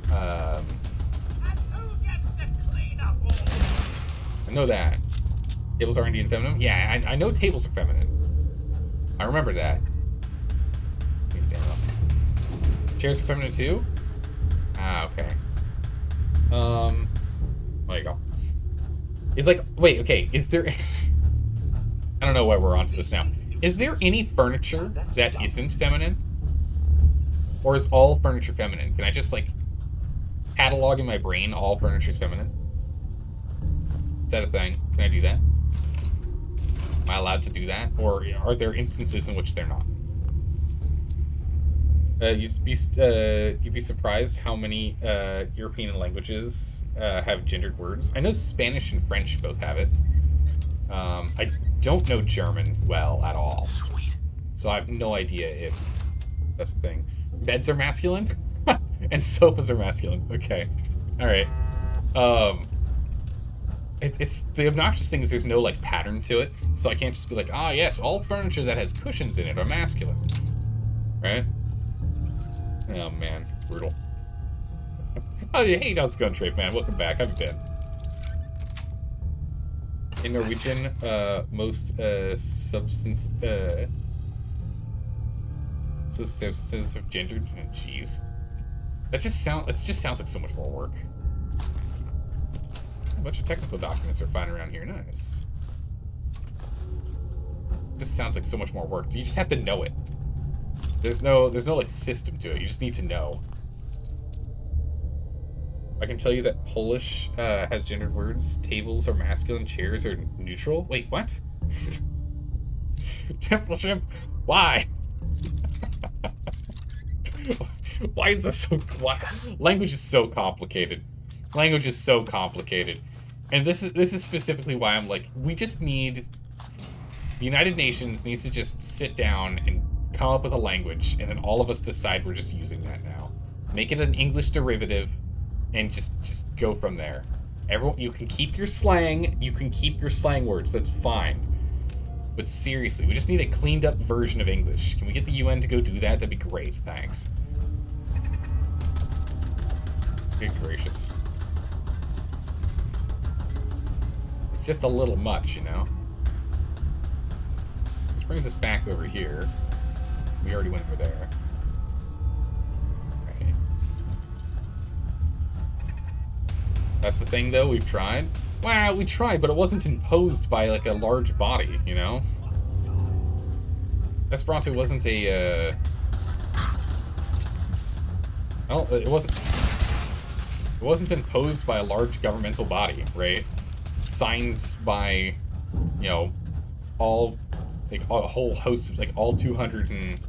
I know that. Tables are indeed feminine? Yeah, I know tables are feminine. I remember that. Chairs are feminine too? Ah, okay. There you go. It's like, wait, okay, is there... I don't know why we're onto this now. Is there any furniture that isn't feminine? Or is all furniture feminine? Can I just, like, catalog in my brain all furniture's feminine? Is that a thing? Can I do that? Am I allowed to do that? Or are there instances in which they're not? You'd be surprised how many European languages have gendered words. I know Spanish and French both have it. I don't know German well at all. Sweet. So I have no idea if that's the thing. Beds are masculine? And sofas are masculine. Okay. Alright. It's the obnoxious thing is there's no, like, pattern to it. So I can't just be like, ah, yes, all furniture that has cushions in it are masculine. Right? Oh, man. Brutal. Oh, yeah, hey, how's it going, Trape, man? Welcome back. How have you been? In Norwegian, most substances are gendered. Oh, jeez. It just sounds like so much more work. A bunch of technical documents are fine around here. Nice. It just sounds like so much more work. You just have to know it. There's no like system to it. You just need to know. I can tell you that Polish has gendered words. Tables are masculine, chairs are neutral. Wait, what? Temple ship? Why? Why is this so... Why? Language is so complicated. Language is so complicated. And this is specifically why I'm like, we just need... The United Nations needs to just sit down and come up with a language, and then all of us decide we're just using that now. Make it an English derivative, and just go from there. Everyone, you can keep your slang. You can keep your slang words. That's fine. But seriously, we just need a cleaned up version of English. Can we get the UN to go do that? That'd be great. Thanks. Good gracious. It's just a little much, you know? This brings us back over here. We already went over there. Okay. That's the thing, though. We've tried. Well, we tried, but it wasn't imposed by, like, a large body, you know? Esperanto wasn't a, well, it wasn't imposed by a large governmental body, right? Signed by, you know, all, like, a whole host of, like, all 200 and,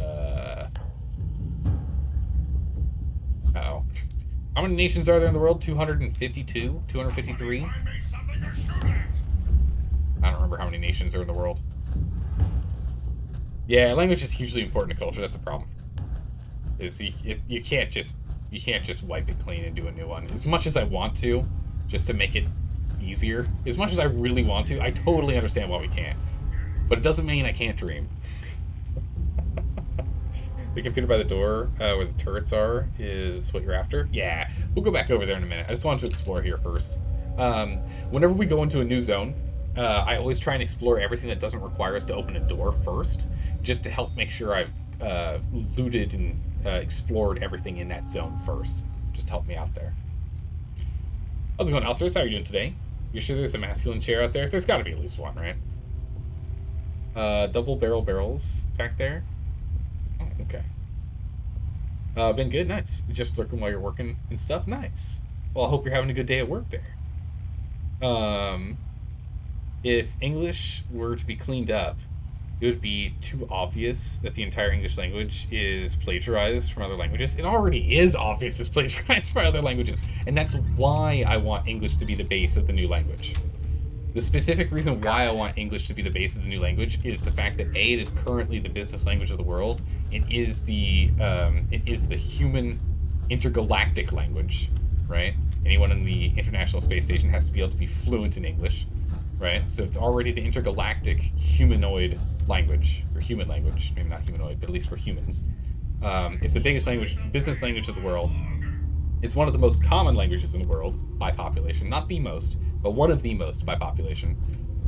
uh-oh. How many nations are there in the world? 252? 253? I don't remember how many nations are in the world. Yeah, language is hugely important to culture. That's the problem. You can't just wipe it clean and do a new one. As much as I want to, just to make it easier. As much as I really want to, I totally understand why we can't. But it doesn't mean I can't dream. The computer by the door, where the turrets are, is what you're after? Yeah, we'll go back over there in a minute. I just wanted to explore here first. Whenever we go into a new zone, I always try and explore everything that doesn't require us to open a door first, just to help make sure I've looted and explored everything in that zone first. Just help me out there. How's it going, Alcers? How are you doing today? You sure there's a masculine chair out there? There's got to be at least one, right? Double barrels back there. Oh, okay. Been good? Nice. Just lurking while you're working and stuff? Nice. Well, I hope you're having a good day at work there. If English were to be cleaned up, it would be too obvious that the entire English language is plagiarized from other languages. It already is obvious it's plagiarized from other languages, and that's why I want English to be the base of the new language. The specific reason why I want English to be the base of the new language is the fact that A, it is currently the business language of the world. It is the human intergalactic language, right? Anyone in the International Space Station has to be able to be fluent in English, right? So it's already the intergalactic humanoid language, or human language, maybe not humanoid, but at least for humans. It's the biggest language, business language of the world. It's one of the most common languages in the world by population. Not the most, but one of the most by population.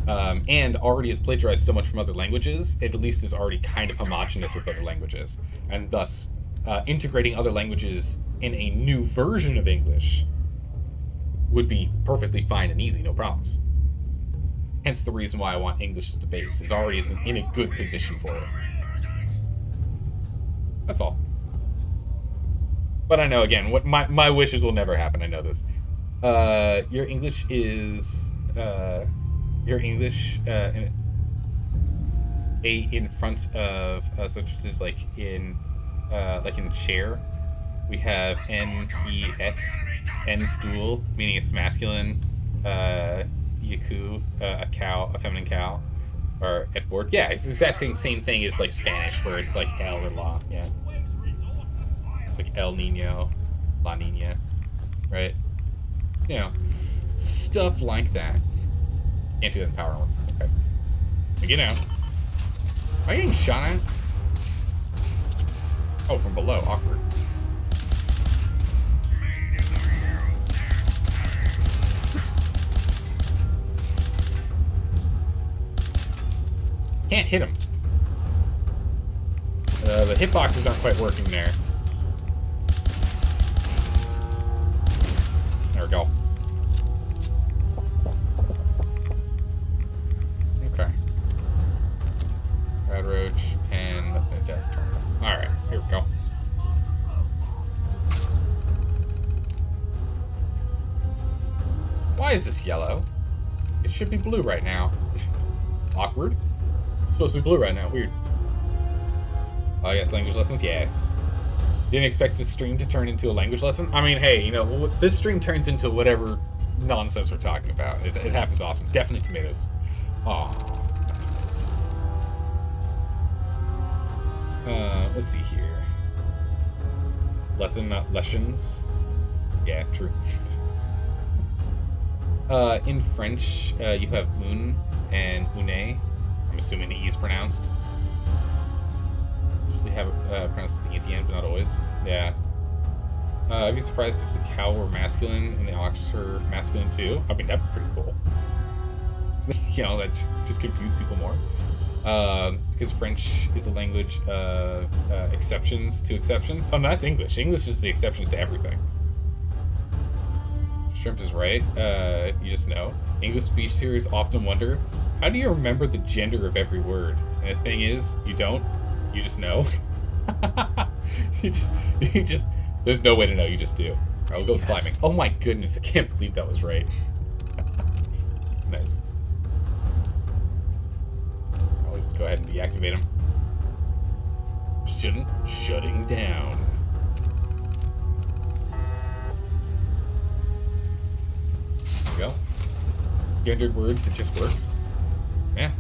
And already is plagiarized so much from other languages, it at least is already kind of homogenous with other languages. And thus, integrating other languages in a new version of English would be perfectly fine and easy, no problems. Hence the reason why I want English as the base. It already is in a good position for it. That's all. But I know, again, what my wishes will never happen. I know this. Your English is in front of such as like in chair. We have N stool, meaning it's masculine. Yaku, a cow, a feminine cow, or et board. Yeah, it's the exact same thing as like Spanish, where it's like El or La. Yeah, it's like El Nino, La Nina, right? You know, stuff like that. Can't do that in Power Armor. Okay. Get out. Am I getting shot at? Oh, from below. Awkward. Can't hit him. The hitboxes aren't quite working there. There we go. Okay. Rad roach, pen, nothing at desk terminal. Alright, here we go. Why is this yellow? It should be blue right now. Awkward. It's supposed to be blue right now. Weird. Oh, yes, language lessons. Yes. Didn't expect this stream to turn into a language lesson. I mean, hey, you know, this stream turns into whatever nonsense we're talking about. It happens awesome. Definitely tomatoes. Aw, tomatoes. Let's see here. Lesson, not lessons. Yeah, true. In French, you have un and une. I'm assuming the E is pronounced. Usually have it pronounced at the end, but not always. Yeah. I'd be surprised if the cow were masculine and the ox were masculine too. I mean, that'd be pretty cool. You know, that just confuse people more. Because French is a language of exceptions to exceptions. Oh, no, that's English. English is the exceptions to everything. Shrimp is right. You just know. English speakers often wonder, how do you remember the gender of every word? And the thing is, you don't. You just know. you just, there's no way to know. You just do. All right, we'll go with climbing. Oh my goodness, I can't believe that was right. Nice. I'll just go ahead and deactivate him. Shutting down. There we go. Gendered words, it just works. Yeah.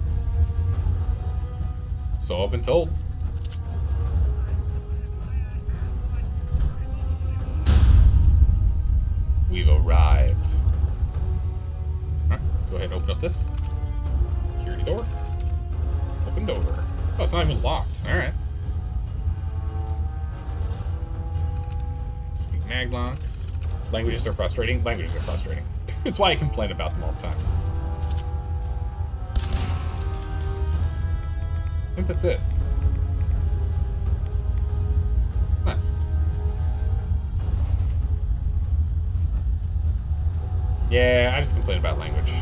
So I've been told. We've arrived. Alright, let's go ahead and open up this. Security door. Opened over. Oh, it's not even locked. Alright. Sweet mag locks. Languages are frustrating. Languages are frustrating. That's why I complain about them all the time. I think that's it. Nice. Yeah, I just complain about language.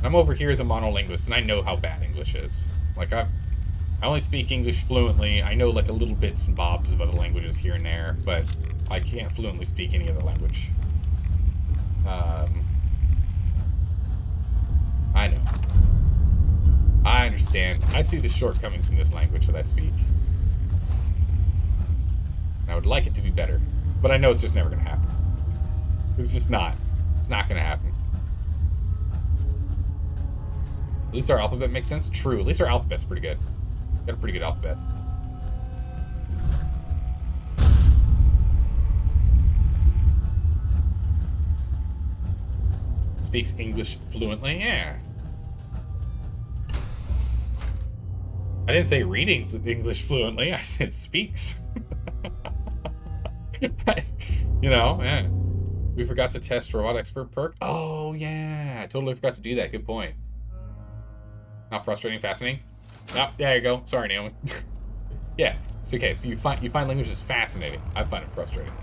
I'm over here as a monolinguist, and I know how bad English is. Like, I only speak English fluently. I know, like, a little bits and bobs of other languages here and there, but I can't fluently speak any other language. I know. I understand. I see the shortcomings in this language that I speak. I would like it to be better, but I know it's just never going to happen. It's just not. It's not going to happen. At least our alphabet makes sense. True. At least our alphabet's pretty good. Got a pretty good alphabet. Speaks English fluently? Yeah. I didn't say reading English fluently. I said speaks. You know, yeah. We forgot to test Robot Expert perk. Oh, yeah. I totally forgot to do that. Good point. Not frustrating, fascinating? Oh, there you go. Sorry, Naomi. Yeah, it's okay. So you find languages fascinating. I find it frustrating.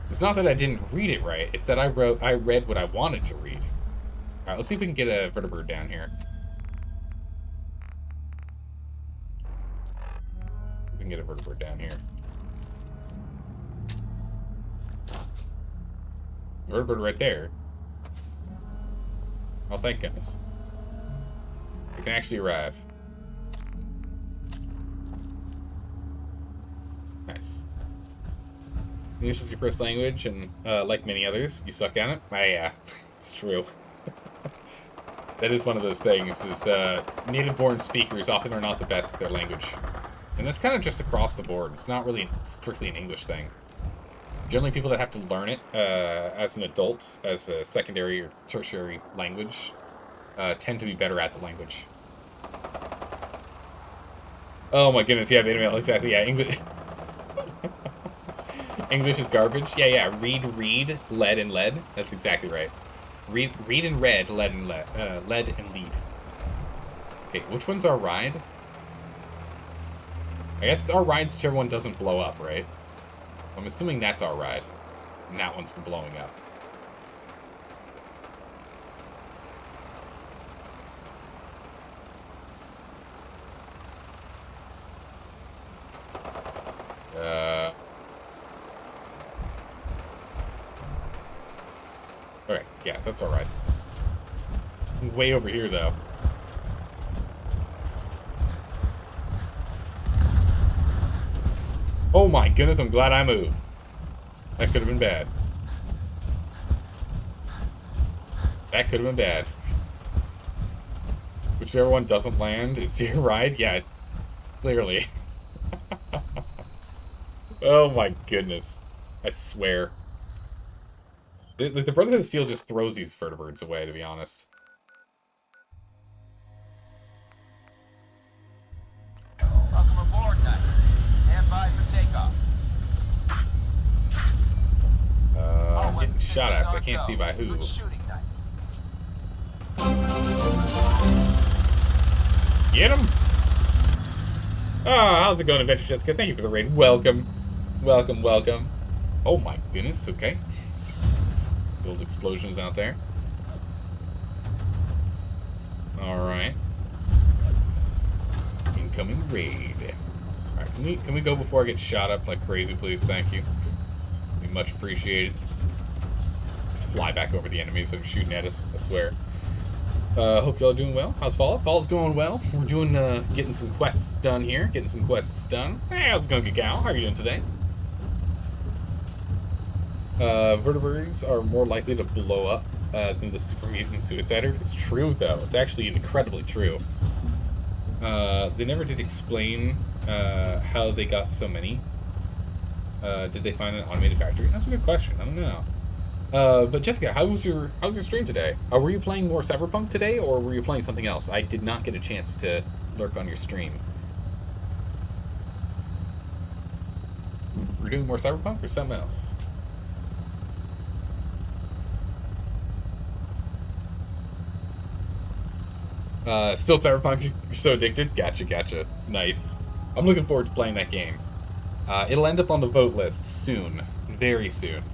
It's not that I didn't read it right. It's that I read what I wanted to read. All right, let's see if we can get a vertebrate down here. We can get a vertebrate down here. Vertebrate right there. Oh, thank goodness. We can actually arrive. Nice. English is your first language, and like many others, you suck at it? Yeah, it's true. That is one of those things, is native-born speakers often are not the best at their language. And that's kind of just across the board. It's not really strictly an English thing. Generally, people that have to learn it as an adult, as a secondary or tertiary language, tend to be better at the language. Oh my goodness, yeah, beta male, exactly, yeah, English. English is garbage. Yeah, read, lead, and lead. That's exactly right. Read and read, lead and lead and lead. Okay, which one's our ride? I guess our ride's whichever one doesn't blow up, right? I'm assuming that's our ride. And that one's blowing up. Yeah, that's alright. Way over here, though. Oh my goodness, I'm glad I moved. That could have been bad. That could have been bad. Whichever one doesn't land is your ride? Yeah, clearly. Oh my goodness. I swear. The Brotherhood of Steel just throws these vertebrates away, to be honest. Welcome aboard, Knight. Stand by for takeoff. I'm getting shot at, but I can't see by who. Good shooting, Knight. Get him! Ah, how's it going, Adventure Jessica? Thank you for the raid. Welcome. Welcome, welcome. Oh my goodness, okay. Build explosions out there. Alright. Incoming raid. Alright, can we go before I get shot up like crazy, please? Thank you. Be much appreciated. Just fly back over the enemies that are shooting at us, I swear. Hope y'all doing well. How's Fallout? Fallout's going well. We're doing, getting some quests done here. Getting some quests done. Hey, how's it going, Gal? How are you doing today? Vertebrates are more likely to blow up than the super mutant suicider. It's true, though. It's actually incredibly true. They never did explain how they got so many. Did they find an automated factory? That's a good question. I don't know. But Jessica, how was your stream today? Were you playing more Cyberpunk today, or were you playing something else? I did not get a chance to lurk on your stream. We're doing more Cyberpunk or something else? Still Cyberpunk? You're so addicted? Gotcha. Nice. I'm looking forward to playing that game. It'll end up on the vote list soon. Very soon.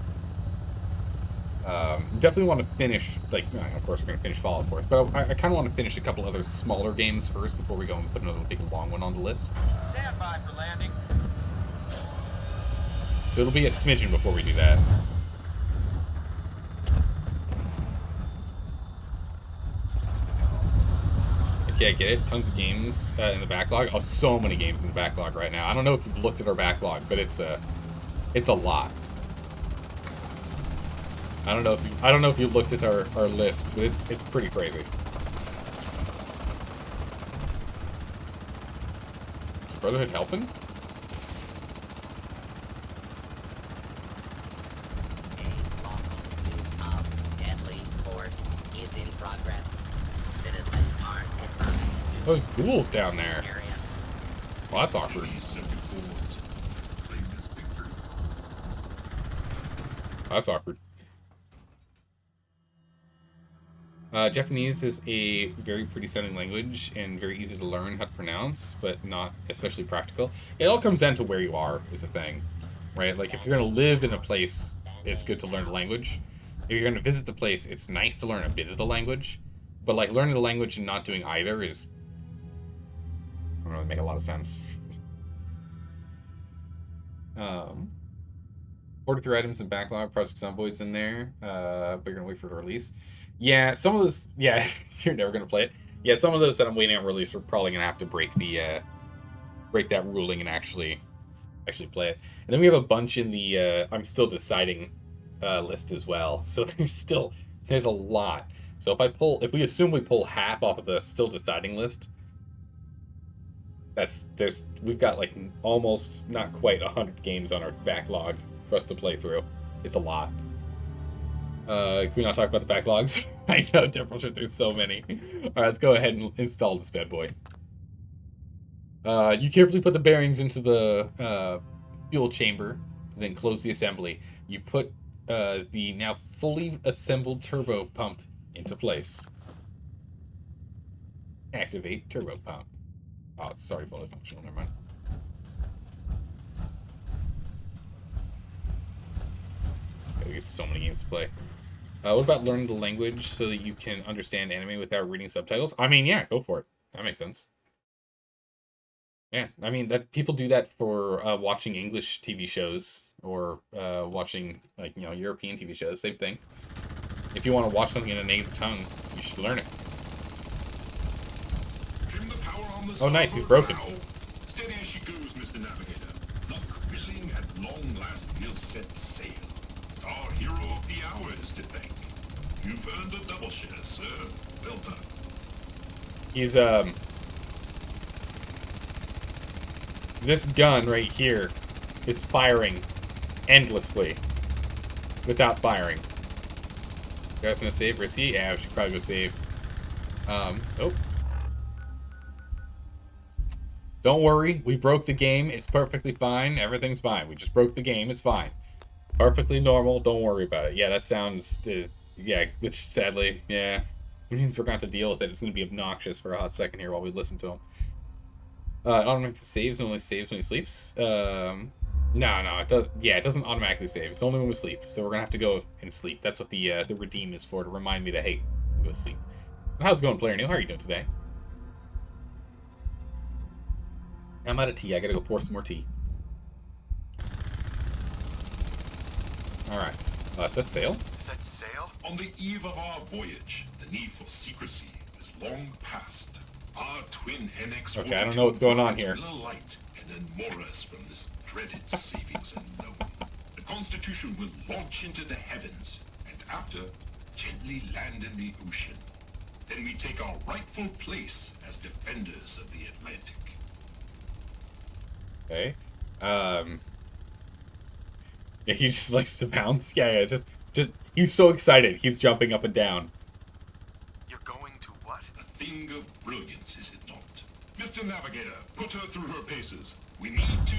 Definitely want to finish, like, of course we're going to finish Fallout, of course, but I kind of want to finish a couple other smaller games first before we go and put another big long one on the list. Stand by for landing. So it'll be a smidgen before we do that. Okay, I get it. Tons of games in the backlog. Oh, so many games in the backlog right now. I don't know if you've looked at our backlog, but it's a lot. I don't know if you've looked at our list, but it's pretty crazy. Is Brotherhood helping? Deadly force is in progress. Citizens are advised. Those ghouls down there. Well, that's awkward. That's awkward. Japanese is a very pretty sounding language and very easy to learn how to pronounce, but not especially practical. It all comes down to where you are, is the thing, right? Like, if you're going to live in a place, it's good to learn the language. If you're going to visit the place, it's nice to learn a bit of the language, but, like, learning the language and not doing either is... I don't really make a lot of sense. 43 items in backlog, Project Zomboid's in there, but you're going to wait for the release. Yeah, some of those... Yeah, you're never going to play it. Yeah, some of those that I'm waiting on release, we're probably going to have to break the... break that ruling and actually play it. And then we have a bunch in the I'm still deciding list as well. So there's a lot. So if we assume we pull half off of the still deciding list, we've got like almost not quite 100 games on our backlog for us to play through. It's a lot. Can we not talk about the backlogs? I know, Different, there's so many. Alright, let's go ahead and install this bad boy. You carefully put the bearings into the fuel chamber, then close the assembly. You put the now fully assembled turbo pump into place. Activate turbo pump. Oh, it's already fully functional, never mind. There's so many games to play. What about learning the language so that you can understand anime without reading subtitles? I mean, yeah, go for it. That makes sense. Yeah, I mean, that people do that for watching English TV shows or watching, like, European TV shows. Same thing. If you want to watch something in a native tongue, you should learn it. Trim the power on the Oh, nice, he's starboard broken. bow. Steady as she goes, Mr. Navigator. Luck willing, at long last we'll set sail. Our hero of the hour is to thank. You've earned a double share, sir. Well done. He's, this gun right here is firing endlessly without firing. You guys gonna save? Risky? Yeah, we should probably go save. Oh. Don't worry, we broke the game. It's perfectly fine. Everything's fine. We just broke the game. It's fine. Perfectly normal. Don't worry about it. Yeah, that sounds... yeah, which sadly, yeah. It means we're going to have to deal with it. It's going to be obnoxious for a hot second here while we listen to him. Automatically saves and only saves when he sleeps. No, it does. Yeah, it doesn't automatically save. It's only when we sleep. So we're gonna have to go and sleep. That's what the redeem is for, to remind me that hey, go sleep. How's it going, player new? How are you doing today? I'm out of tea. I gotta go pour some more tea. All right, set sail. Set sail? On the eve of our voyage, the need for secrecy is long past. Our twin Hennex Okay, I don't know what's going on here. Light and unmoor us from this dreaded savings unknown. The Constitution will launch into the heavens, and after, gently land in the ocean. Then we take our rightful place as defenders of the Atlantic. Okay. Yeah, he just likes to bounce. Yeah, just he's so excited. He's jumping up and down. You're going to what? A thing of brilliance, is it not? Mr. Navigator, put her through her paces. We need to...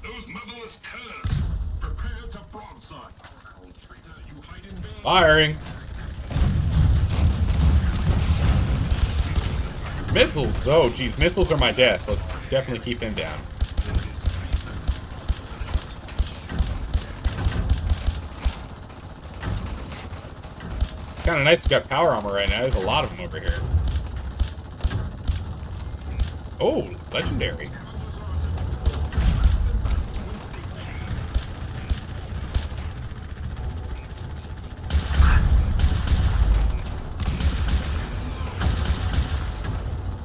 Those motherless curs! Prepare to broadside. Old traitor, you hide in vain. Firing. Missiles. Oh, geez. Missiles are my death. Let's definitely keep him down. It's kind of nice we got power armor right now. There's a lot of them over here. Oh, legendary.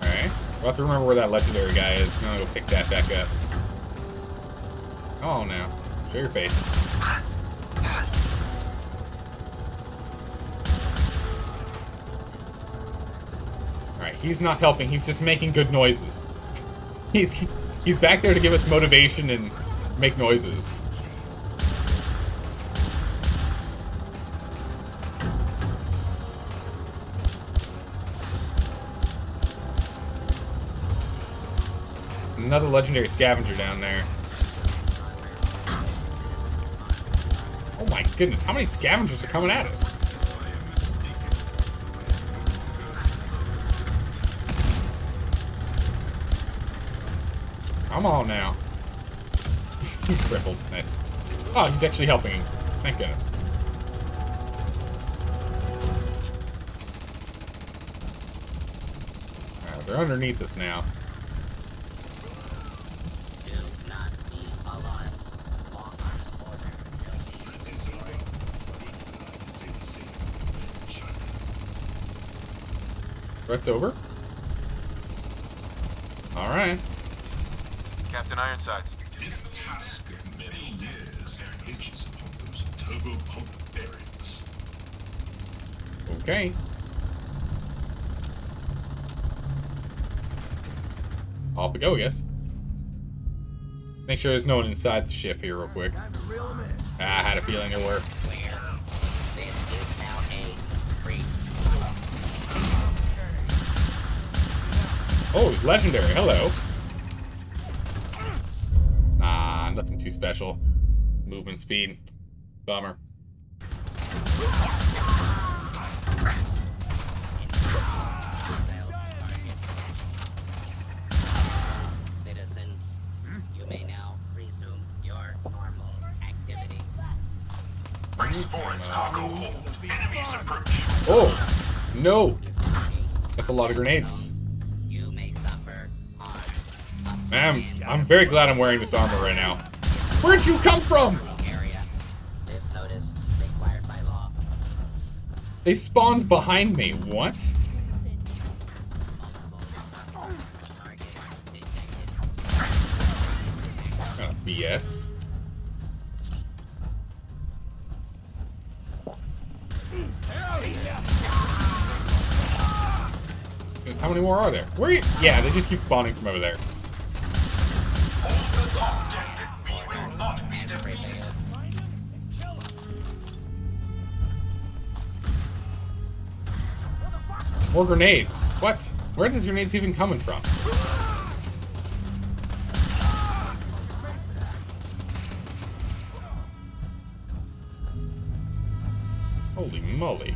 Alright. We'll have to remember where that legendary guy is. I'm gonna go pick that back up. Oh, now. Show your face. Alright, he's not helping. He's just making good noises. He's back there to give us motivation and make noises. There's another legendary scavenger down there. Oh my goodness, how many scavengers are coming at us? Come on now. Crippled. Nice. Oh, he's actually helping him. Thank goodness. Alright, they're underneath us now. Do not be alarmed. Walk on order. Threat's over. Alright. Captain Ironsides. This task of many years hinges upon those turbo pump bearings. Okay. Off we go, I guess. Make sure there's no one inside the ship here real quick. I had a feeling there were. This is now a free. Oh, it's legendary. Hello. Nah, nothing too special. Movement speed. Bummer. Citizens, you may now resume your normal activities. Brace for it, cargo hold. Enemies approach. Oh, no. That's a lot of grenades. You may suffer harm. Man, I'm very glad I'm wearing this armor right now. Where'd you come from? Area. This notice required by law. They spawned behind me. What? Kind of BS. How many more are there? Where are you? Yeah, they just keep spawning from over there. More grenades. What? Where are these grenades even coming from? Holy moly.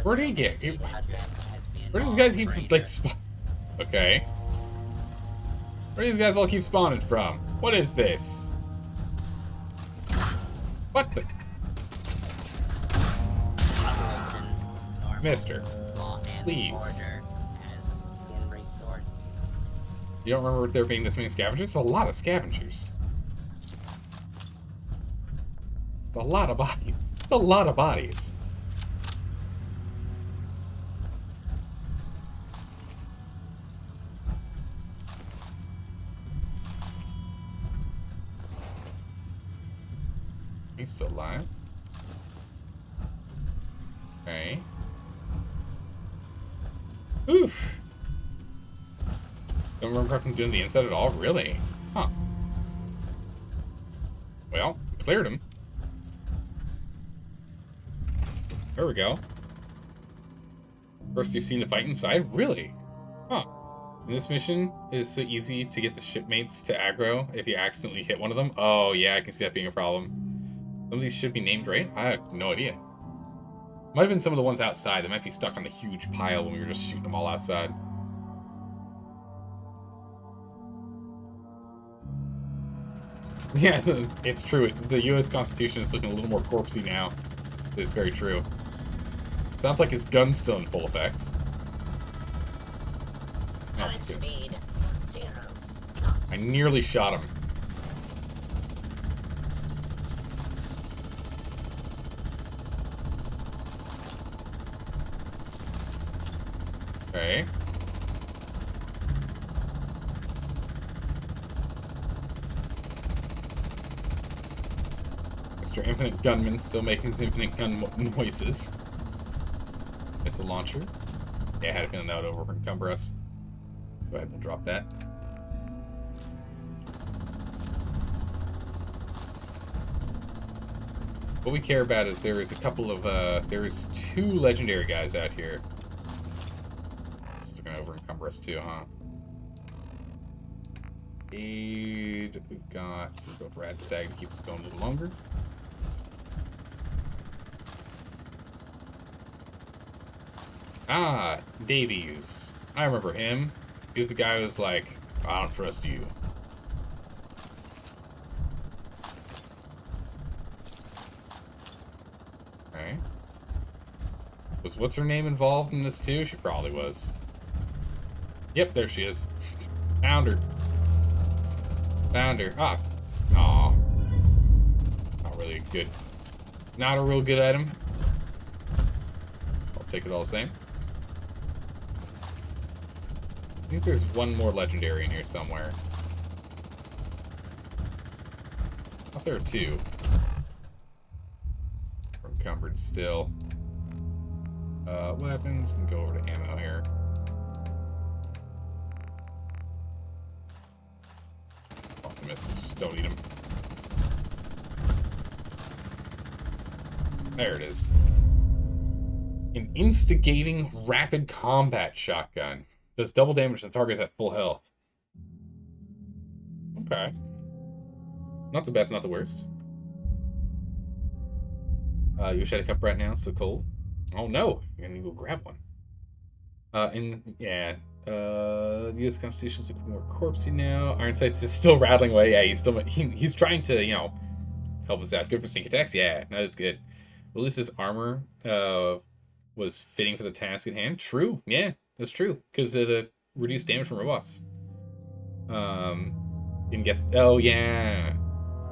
Where'd he get? Where do these guys keep, like, okay. Where do these guys all keep spawning from? What is this? What the? Mister, please. You don't remember there being this many scavengers? It's a lot of scavengers. It's a lot of bodies. It's a lot of bodies. He's still alive. Okay. Oof. Don't remember him doing the inside at all? Really? Huh. Well, cleared him. There we go. First you've seen the fight inside? Really? Huh. And this mission is so easy to get the shipmates to aggro if you accidentally hit one of them. Oh, yeah, I can see that being a problem. Some of these should be named right? I have no idea. Might have been some of the ones outside. They might be stuck on a huge pile when we were just shooting them all outside. Yeah, it's true. The U.S. Constitution is looking a little more corpsey now. It's very true. Sounds like his gun's still in full effect. Oh, Speed 0. I nearly shot him. Okay. Mr. Infinite Gunman still making his infinite gun noises. Missile launcher. Yeah, I had a feeling that would over-encumber us. Go ahead and drop that. What we care about is there is a couple of, there's 2 legendary guys out here. This is gonna over-encumber us too, huh? Aid, we've got some good Rad Stag to keep us going a little longer. Ah, Davies. I remember him. He was the guy who was like, I don't trust you. Okay. Was what's her name involved in this too? She probably was. Yep, there she is. Found her. Found her. Ah. Aw. Not really good. Not a real good item. I'll take it all the same. I think there's one more legendary in here somewhere. I thought there were 2. We're encumbered still. Weapons. We can go over to ammo here. Optimists, just don't eat them. There it is. An instigating rapid combat shotgun. Does double damage to targets at full health. Okay. Not the best, not the worst. You wish I had a cup right now, it's so cold. Oh no, you're gonna go grab one. The U.S. Constitution's looking more corpsey now. Ironsights is still rattling away. Yeah, he's trying to, you know, help us out. Good for sneak attacks. Yeah, that is good. At least his armor was fitting for the task at hand. True. Yeah, that's true. Because of the reduced damage from robots. Oh yeah,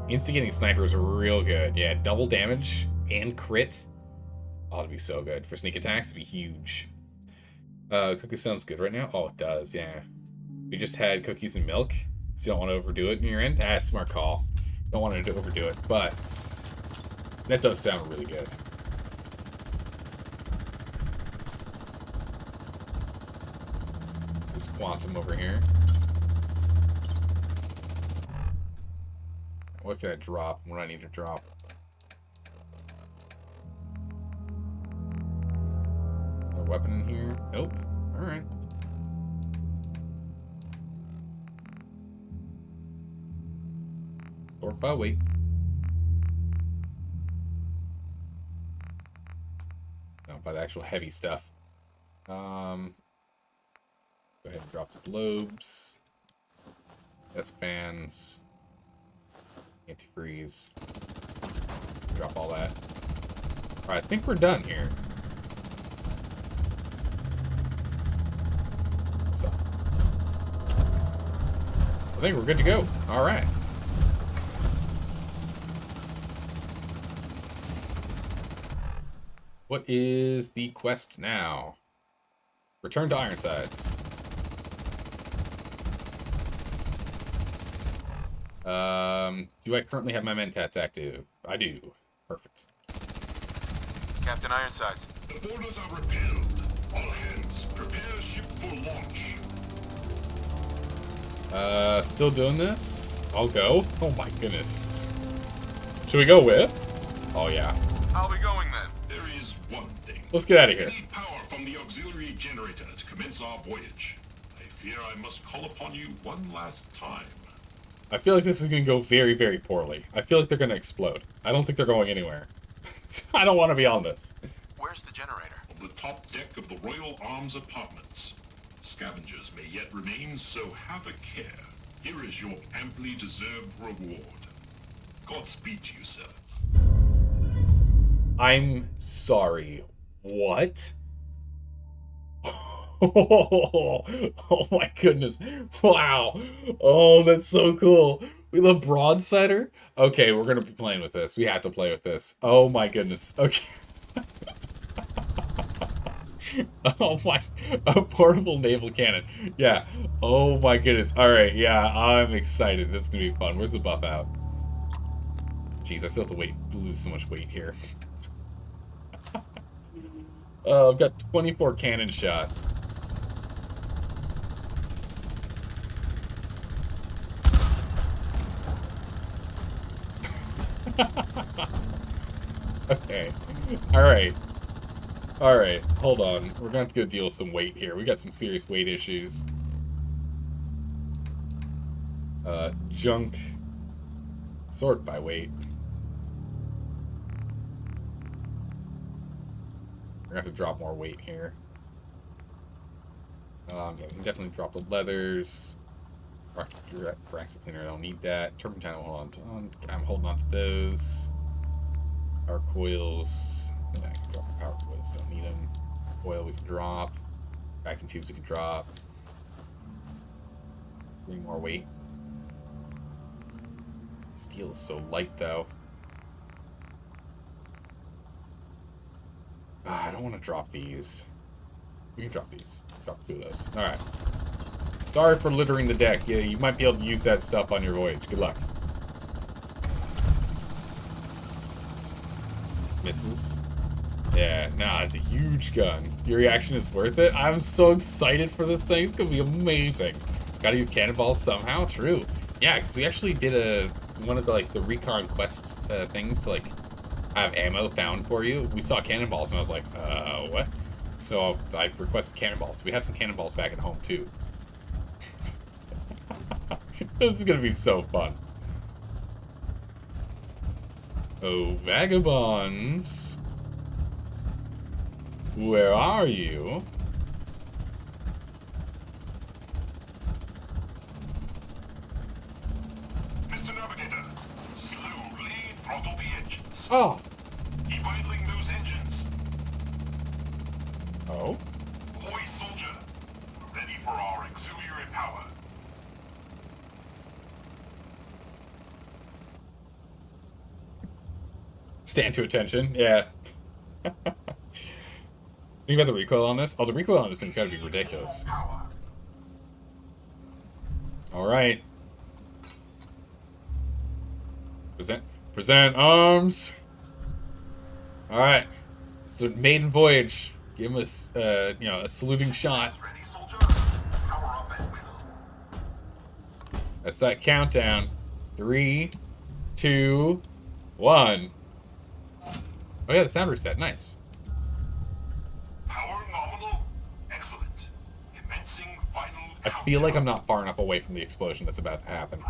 instigating snipers are real good. Yeah, double damage and crit. Oh, it'd be so good. For sneak attacks, it'd be huge. Cookies sounds good right now? Oh, it does, yeah. We just had cookies and milk, so you don't want to overdo it in your end. Ah, smart call. Don't want to overdo it, but that does sound really good. This quantum over here. What can I drop? What do I need to drop? A weapon in here? Nope. Alright. Or by weight. No, by the actual heavy stuff. Go ahead and drop the globes. Desk fans. Antifreeze. Drop all that. Alright, I think we're done here. So, I think we're good to go. Alright. What is the quest now? Return to Ironsides. Do I currently have my mentats active? I do. Perfect. Captain Ironsides. The borders are repelled. All hands, prepare ship for launch. Still doing this? I'll go. Oh my goodness. Should we go with? Oh yeah. I'll be going then. There is one thing. Let's get out of here. We need power from the auxiliary generator to commence our voyage. I fear I must call upon you one last time. I feel like this is going to go very, very poorly. I feel like they're going to explode. I don't think they're going anywhere. I don't want to be on this. Where's the generator? On the top deck of the Royal Arms Apartments. Scavengers may yet remain, so have a care. Here is your amply deserved reward. Godspeed to you, sir. I'm sorry. What? Oh my goodness. Wow. Oh, that's so cool. We love Broadsider? Okay, we're going to be playing with this. We have to play with this. Oh my goodness. Okay. Oh my. A portable naval cannon. Yeah. Oh my goodness. Alright, yeah. I'm excited. This is going to be fun. Where's the buff out? Jeez, I still have to lose so much weight here. I've got 24 cannon shot. Okay. Alright. Alright, hold on. We're gonna have to go deal with some weight here. We got some serious weight issues. Junk. Sort by weight. We're gonna have to drop more weight here. Yeah, we can definitely drop the leathers. Braxton cleaner, I don't need that. Turpentine, I'm holding on to those. Power coils. Yeah, I can drop the power coils, so I don't need them. Oil we can drop. Vacuum tubes we can drop. Bring more weight. Steel is so light, though. I don't want to drop these. We can drop these. Drop 2 of those. Alright. Sorry for littering the deck. Yeah, you might be able to use that stuff on your voyage. Good luck. Misses. Yeah, nah, it's a huge gun. Your reaction is worth it. I'm so excited for this thing. It's gonna be amazing. Gotta use cannonballs somehow. True. Yeah, because we actually did one of the recon quest things to have ammo found for you. We saw cannonballs and I was like, what? So I requested cannonballs. So we have some cannonballs back at home too. This is gonna be so fun. Oh, vagabonds. Where are you? Mr. Navigator, slowly throttle the engines. Oh. Keep idling those engines. Oh? Ahoy, soldier. Ready for our auxiliary power. Stand to attention. Yeah. Think about the recoil on this. Oh, the recoil on this thing's got to be ridiculous. All right. Present arms. All right. It's a maiden voyage. Give him a, a saluting shot. That's that countdown. 3, 2, 1. Oh yeah, the sound reset. Nice. Power nominal. Excellent. Commencing final I feel like I'm not far enough away from the explosion that's about to happen.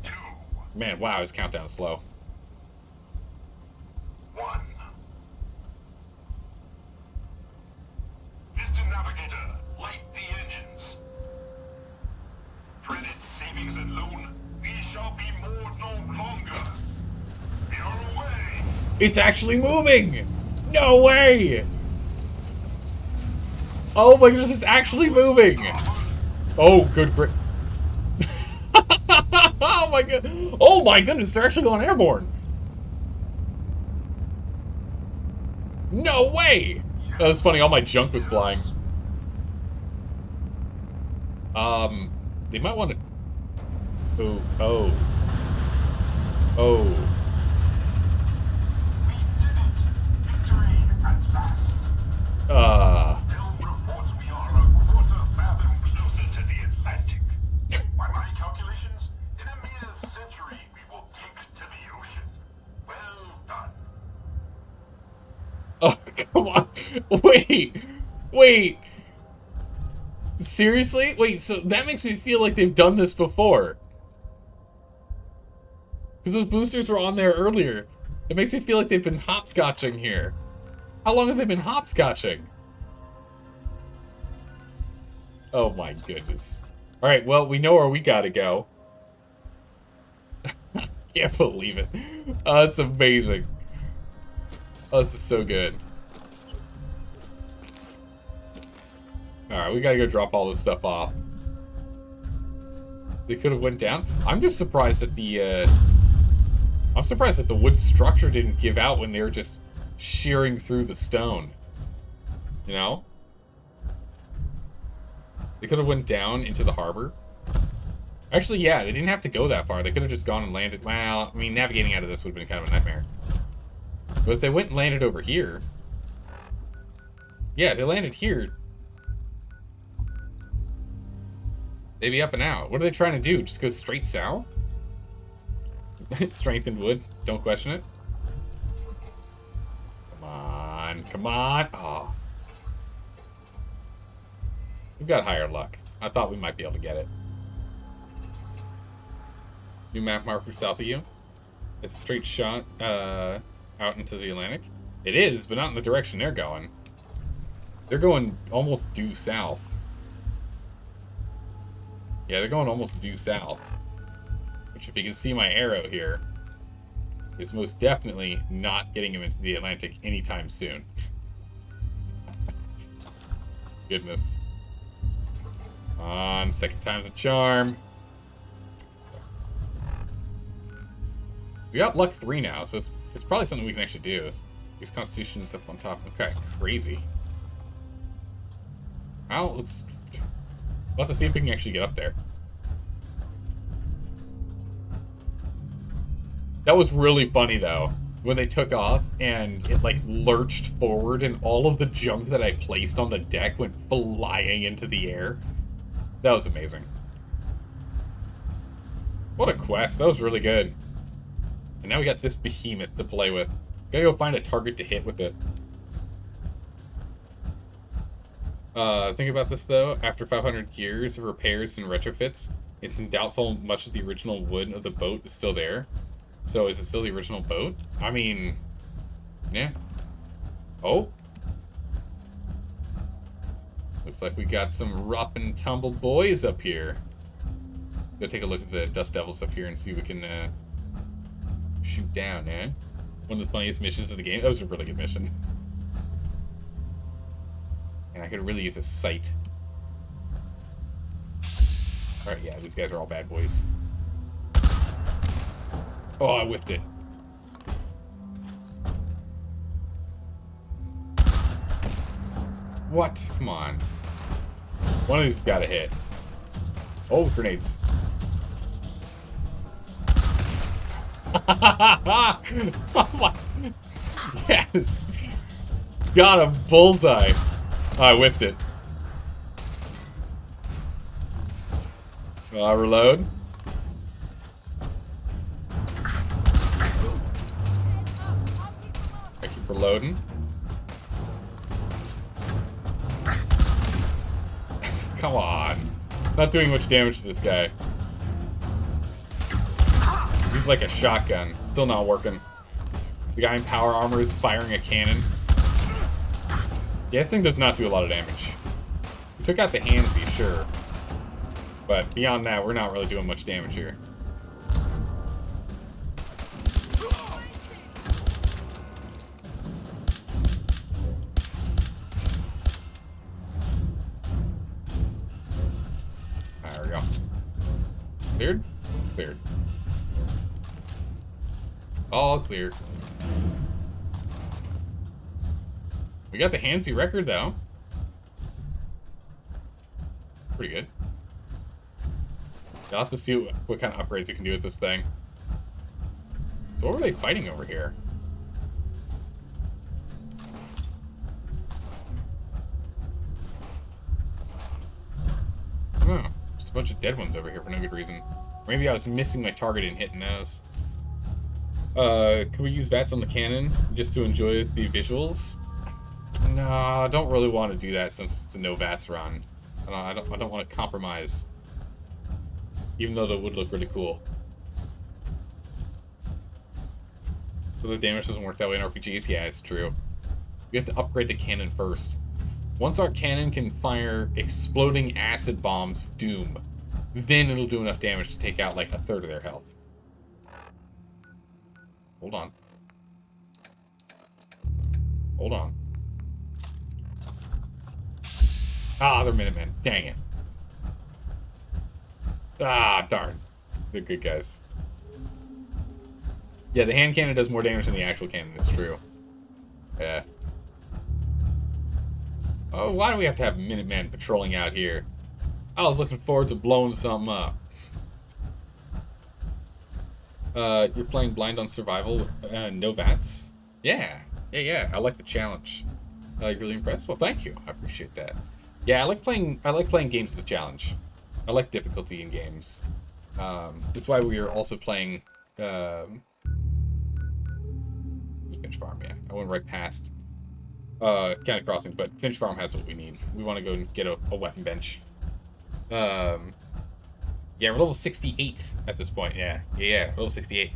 2. Man, wow, his countdown is slow. 1. Mr. Navigator, light the engines. Credit, savings, and loan. We shall be moored no longer. We are away. It's actually moving! No way! Oh my goodness, it's actually moving! Oh, good grip. Oh my god! Oh my goodness, they're actually going airborne! No way! That was funny, all my junk was flying. They might want to... Oh. Reports we are a quarter fathom closer to the Atlantic. By my calculations, in a mere century, we will take to the ocean. Well done. Oh, come on. Wait. Seriously? Wait, so that makes me feel like they've done this before. Because those boosters were on there earlier. It makes me feel like they've been hopscotching here. How long have they been hopscotching? Oh my goodness. Alright, well, we know where we gotta go. Can't believe it. Oh, that's amazing. Oh, this is so good. Alright, we gotta go drop all this stuff off. They could have went down. I'm just surprised that the, I'm surprised that the wood structure didn't give out when they were just shearing through the stone. You know? They could have went down into the harbor. Actually, yeah, they didn't have to go that far. They could have just gone and landed. Well, I mean, navigating out of this would have been kind of a nightmare. But if they went and landed over here... Yeah, if they landed here... They'd be up and out. What are they trying to do? Just go straight south? Strengthened wood. Don't question it. Come on. Oh. We've got higher luck. I thought we might be able to get it. New map marker south of you. It's a straight shot out into the Atlantic. It is, but not in the direction they're going. They're going almost due south. Yeah, they're going almost due south. Which, if you can see my arrow here, is most definitely not getting him into the Atlantic anytime soon. Goodness. On, second time's a charm. We got luck 3 now, so it's probably something we can actually do. Use Constitution is up on top. Okay, crazy. Well, we'll have to see if we can actually get up there. That was really funny, though, when they took off and it, like, lurched forward and all of the junk that I placed on the deck went flying into the air. That was amazing. What a quest. That was really good. And now we got this behemoth to play with. Gotta go find a target to hit with it. Think about this, though. After 500 years of repairs and retrofits, it's doubtful much of the original wood of the boat is still there. So, is it still the original boat? I mean... Yeah. Oh. Looks like we got some rough and tumble boys up here. Go take a look at the Dust Devils up here and see if we can, shoot down, eh? One of the funniest missions in the game. That was a really good mission. And I could really use a sight. Alright, yeah, these guys are all bad boys. Oh, I whiffed it. What? Come on. One of these has got to hit. Oh, grenades. Oh my. Yes. Got a bullseye. Oh, I whipped it. Reload. I keep reloading. Come on. Not doing much damage to this guy. He's like a shotgun. Still not working. The guy in power armor is firing a cannon. Yeah, this thing does not do a lot of damage. We took out the handsy, sure. But beyond that, we're not really doing much damage here. There we go. Cleared? Cleared. All clear. We got the Hansi record, though. Pretty good. I'll have to see what kind of upgrades you can do with this thing. So what were they fighting over here? Oh, just a bunch of dead ones over here for no good reason. Maybe I was missing my target and hitting those. Can we use VATS on the cannon just to enjoy the visuals? No, I don't really want to do that since it's a no VATS run. I don't want to compromise. Even though that would look really cool. So the damage doesn't work that way in RPGs? Yeah, it's true. We have to upgrade the cannon first. Once our cannon can fire exploding acid bombs of doom, then it'll do enough damage to take out like a third of their health. Hold on. Hold on. Ah, they're Minutemen. Dang it. Ah, darn. They're good guys. Yeah, the hand cannon does more damage than the actual cannon, it's true. Yeah. Oh, why do we have to have Minutemen patrolling out here? I was looking forward to blowing something up. You're playing blind on survival, no VATS? Yeah. Yeah, I like the challenge. You're really impressed? Well, thank you. I appreciate that. Yeah, I like playing games with a challenge. I like difficulty in games. That's why we are also playing Finch Farm, yeah. I went right past County Crossing, but Finch Farm has what we need. We want to go and get a weapon bench. Yeah, we're level 68 at this point, yeah. Yeah, level 68.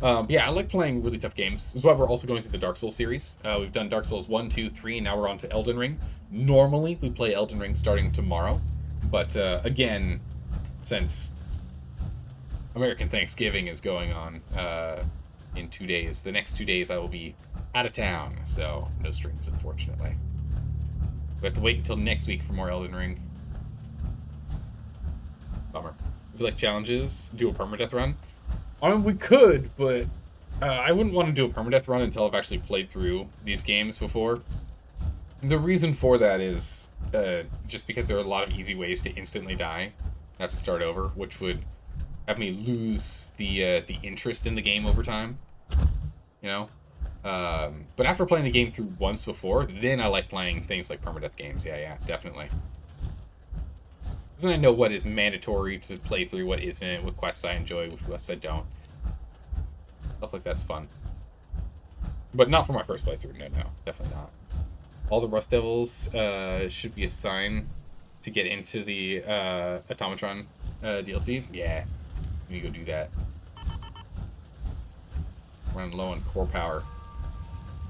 Yeah, I like playing really tough games. This is why we're also going through the Dark Souls series. We've done Dark Souls 1, 2, 3, and now we're on to Elden Ring. Normally, we play Elden Ring starting tomorrow. But, again, since American Thanksgiving is going on in 2 days, the next 2 days I will be out of town. So, no streams, unfortunately. We have to wait until next week for more Elden Ring. Bummer. If you like challenges, do a permadeath run. I mean, we could, but I wouldn't want to do a permadeath run until I've actually played through these games before. The reason for that is just because there are a lot of easy ways to instantly die and have to start over, which would have me lose the interest in the game over time. You know? But after playing the game through once before, then I like playing things like permadeath games. Yeah, definitely. Because then I know what is mandatory to play through, what isn't, what quests I enjoy, what quests I don't. Stuff like that's fun. But not for my first playthrough, no, definitely not. All the Rust Devils should be a sign to get into the Automatron DLC. Yeah, let me go do that. Running low on core power.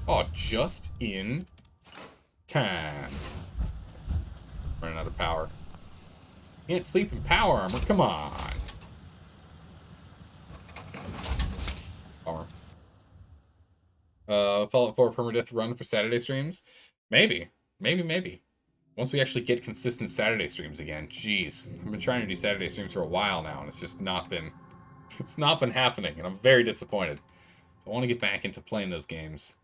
Oh, just in time. Running out of power. Can't sleep in power armor, come on. Bummer. Fallout 4 permadeath run for Saturday streams? Maybe. Once we actually get consistent Saturday streams again. Jeez. I've been trying to do Saturday streams for a while now, and it's just not been It's not been happening, and I'm very disappointed. So I want to get back into playing those games.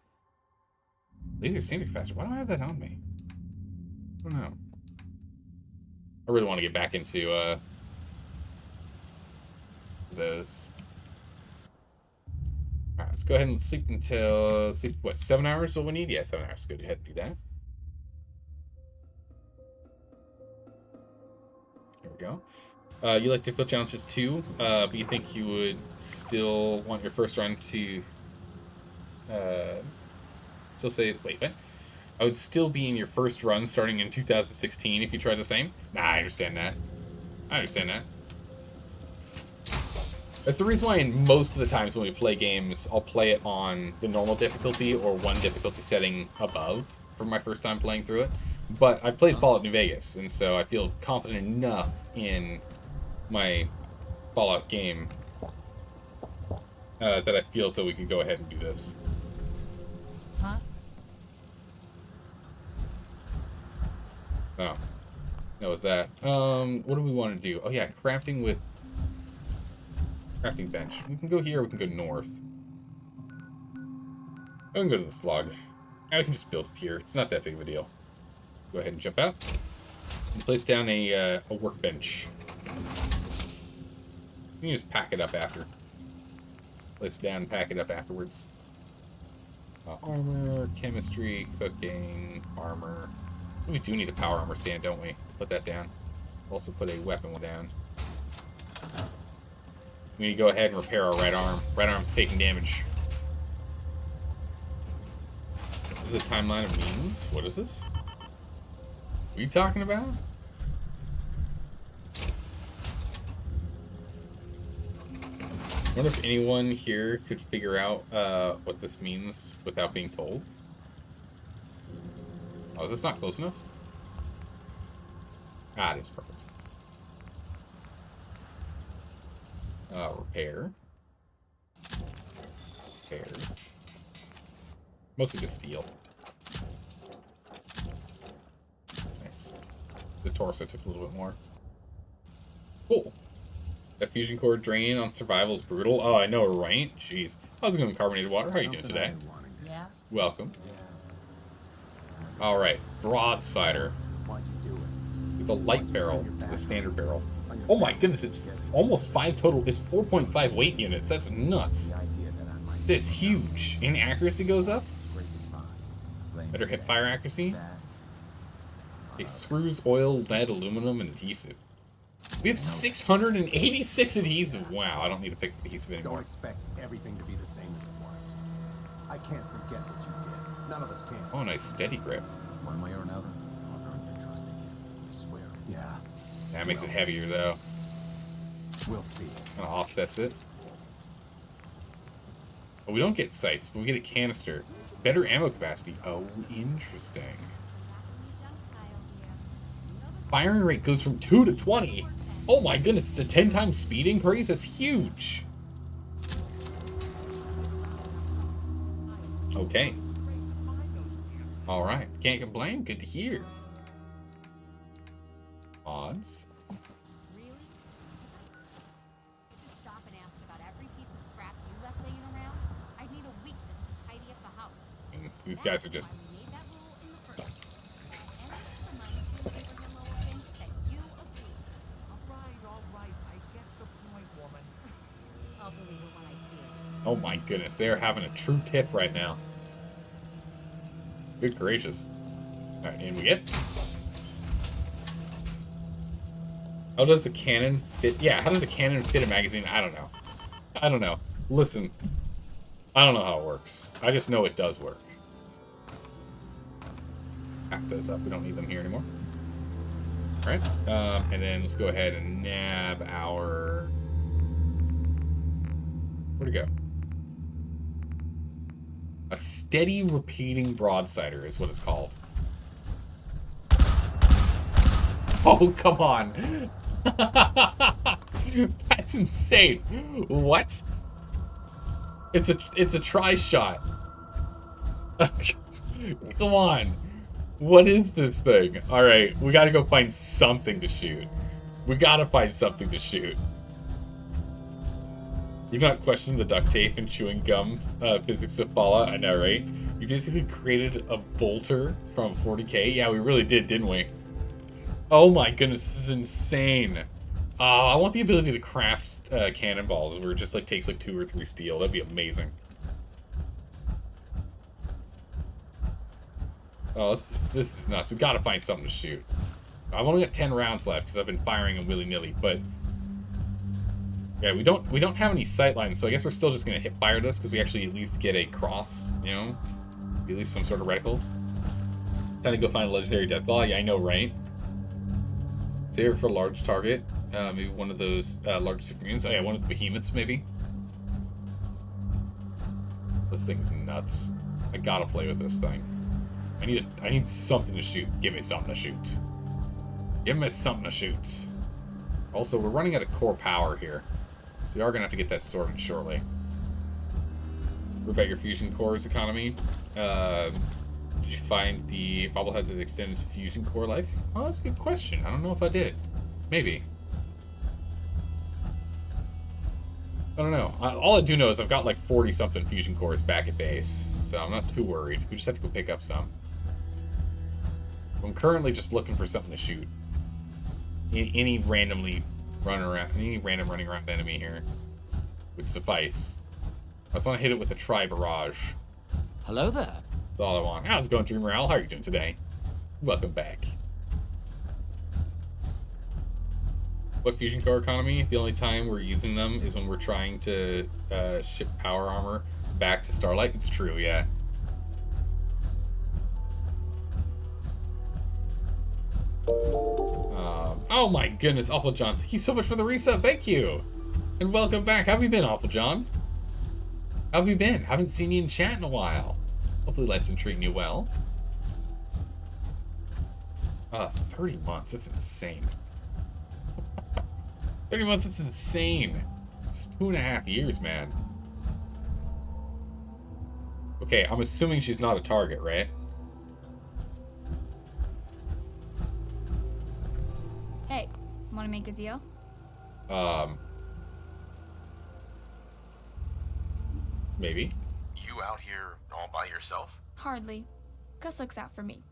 Laser Sanding faster. Why do I have that on me? I don't know. I really want to get back into those. Alright, let's go ahead and sleep until... Sleep, what, 7 hours is what we need? Yeah, 7 hours. Go ahead and do that. There we go. You like difficult challenges too, but you think you would still want your first run to... still say... Wait, what? I would still be in your first run starting in 2016 if you tried the same? Nah, I understand that. I understand that. That's the reason why in most of the times when we play games, I'll play it on the normal difficulty or one difficulty setting above for my first time playing through it. But I played Fallout New Vegas, and so I feel confident enough in my Fallout game that I feel so we could go ahead and do this. Huh? Oh. That was that. What do we want to do? Oh yeah, crafting with... Crafting bench. We can go here, we can go north. We can go to the slug. And we can just build it here. It's not that big of a deal. Go ahead and jump out. And place down a workbench. You can just pack it up after. Place it down and pack it up afterwards. Armor, chemistry, cooking, armor. We do need a power armor stand, don't we? Put that down. Also put a weapon one down. We need to go ahead and repair our right arm. Right arm's taking damage. This is a timeline of memes? What is this? What are you talking about? I wonder if anyone here could figure out what this means without being told. Oh, is this not close enough? Ah, it is perfect. Repair. Repair. Mostly just steel. Nice. The torso took a little bit more. Cool. That fusion core drain on survival is brutal. Oh, I know, right? Jeez. How's it going, carbonated water? How are you doing today? Yeah. Welcome. Alright, broadsider. With a light barrel, the standard barrel. Oh my goodness, it's almost 5 total. It's 4.5 weight units. That's nuts. That's huge. And accuracy goes up? Better hip fire accuracy. Okay, screws, oil, lead, aluminum, and adhesive. We have 686 adhesive. Wow, I don't need to pick adhesive anymore. Don't expect everything to be the same as it was. I can't forget what you did. None of us can. Oh, nice steady grip. One way or another, I'll earn your trust again. I swear. Yeah. That makes it heavier, though. We'll see. Kind of offsets it. But we don't get sights, but we get a canister. Better ammo capacity. Oh, interesting. Firing rate goes from 2 to 20. Oh my goodness, it's a 10 times speed increase? That's huge. Okay. Alright, can't complain. Good to hear. Odds. And these guys are just... Oh my goodness, they're having a true tiff right now. Good gracious. Alright, in we get. How does a cannon fit? Yeah, how does a cannon fit a magazine? I don't know. I don't know. Listen, I don't know how it works. I just know it does work. Pack those up. We don't need them here anymore. Alright, and then let's go ahead and nab our... Where'd it go? A steady repeating broadsider is what it's called. Oh, come on. That's insane. What? It's a tri-shot. Come on. What is this thing? Alright, we gotta go find something to shoot. We gotta find something to shoot. You've not questioned the duct tape and chewing gum physics of Fallout. I know, right? You basically created a bolter from 40k. Yeah, we really did, didn't we? Oh my goodness, this is insane. I want the ability to craft cannonballs where it just like takes like 2 or 3 steel. That'd be amazing. Oh, this is nuts. We gotta find something to shoot. I've only got 10 rounds left because I've been firing them willy-nilly, but yeah, we don't have any sight lines, so I guess we're still just gonna hip fire this because we actually at least get a cross, you know? At least some sort of reticle. Time to go find a legendary deathball. Yeah, I know, right? Save it for a large target. Maybe one of those large supermutants. Oh yeah, one of the behemoths, maybe. This thing's nuts. I gotta play with this thing. I need something to shoot. Give me something to shoot. Give me something to shoot. Also, we're running out of core power here. So we are gonna have to get that sorted shortly. What about your fusion cores economy? Did you find the bobblehead that extends fusion core life? Oh, that's a good question. I don't know if I did. Maybe. I don't know. All I do know is I've got like 40-something fusion cores back at base, so I'm not too worried. We just have to go pick up some. I'm currently just looking for something to shoot. Any random running around enemy here would suffice. I just want to hit it with a tri-barrage. Hello there. That's all I want. How's it going, Dreamer Owl? How are you doing today? Welcome back. What fusion core economy? The only time we're using them is when we're trying to ship power armor back to Starlight. It's true, yeah. Oh my goodness, Awful John. Thank you so much for the resub. Thank you. And welcome back. How have you been, Awful John? How have you been? Haven't seen you in chat in a while. Hopefully life's been treating you well. 30 months. That's insane. 30 months, that's insane. It's 2.5 years, man. Okay, I'm assuming she's not a target, right? Hey, want to make a deal? Maybe. You out here all by yourself? Hardly. Gus looks out for me.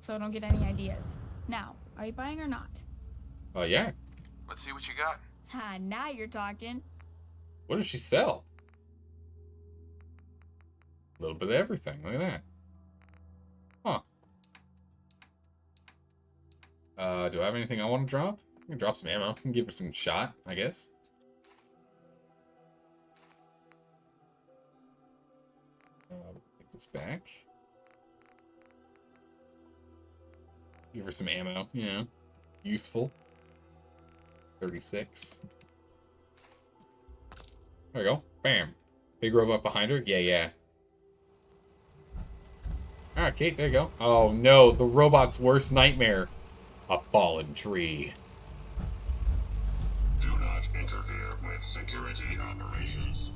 So don't get any ideas. Now, are you buying or not? Yeah. Let's see what you got. Ha, now you're talking. What does she sell? A little bit of everything. Look at that. Huh. Do I have anything I want to drop? I can drop some ammo. I can give her some shot, I guess. Take this back. Give her some ammo, you know. Useful. 36. There we go. Bam. Big robot behind her? Yeah, yeah. Alright, Kate, there you go. Oh no, the robot's worst nightmare. A fallen tree. Do not interfere with security operations.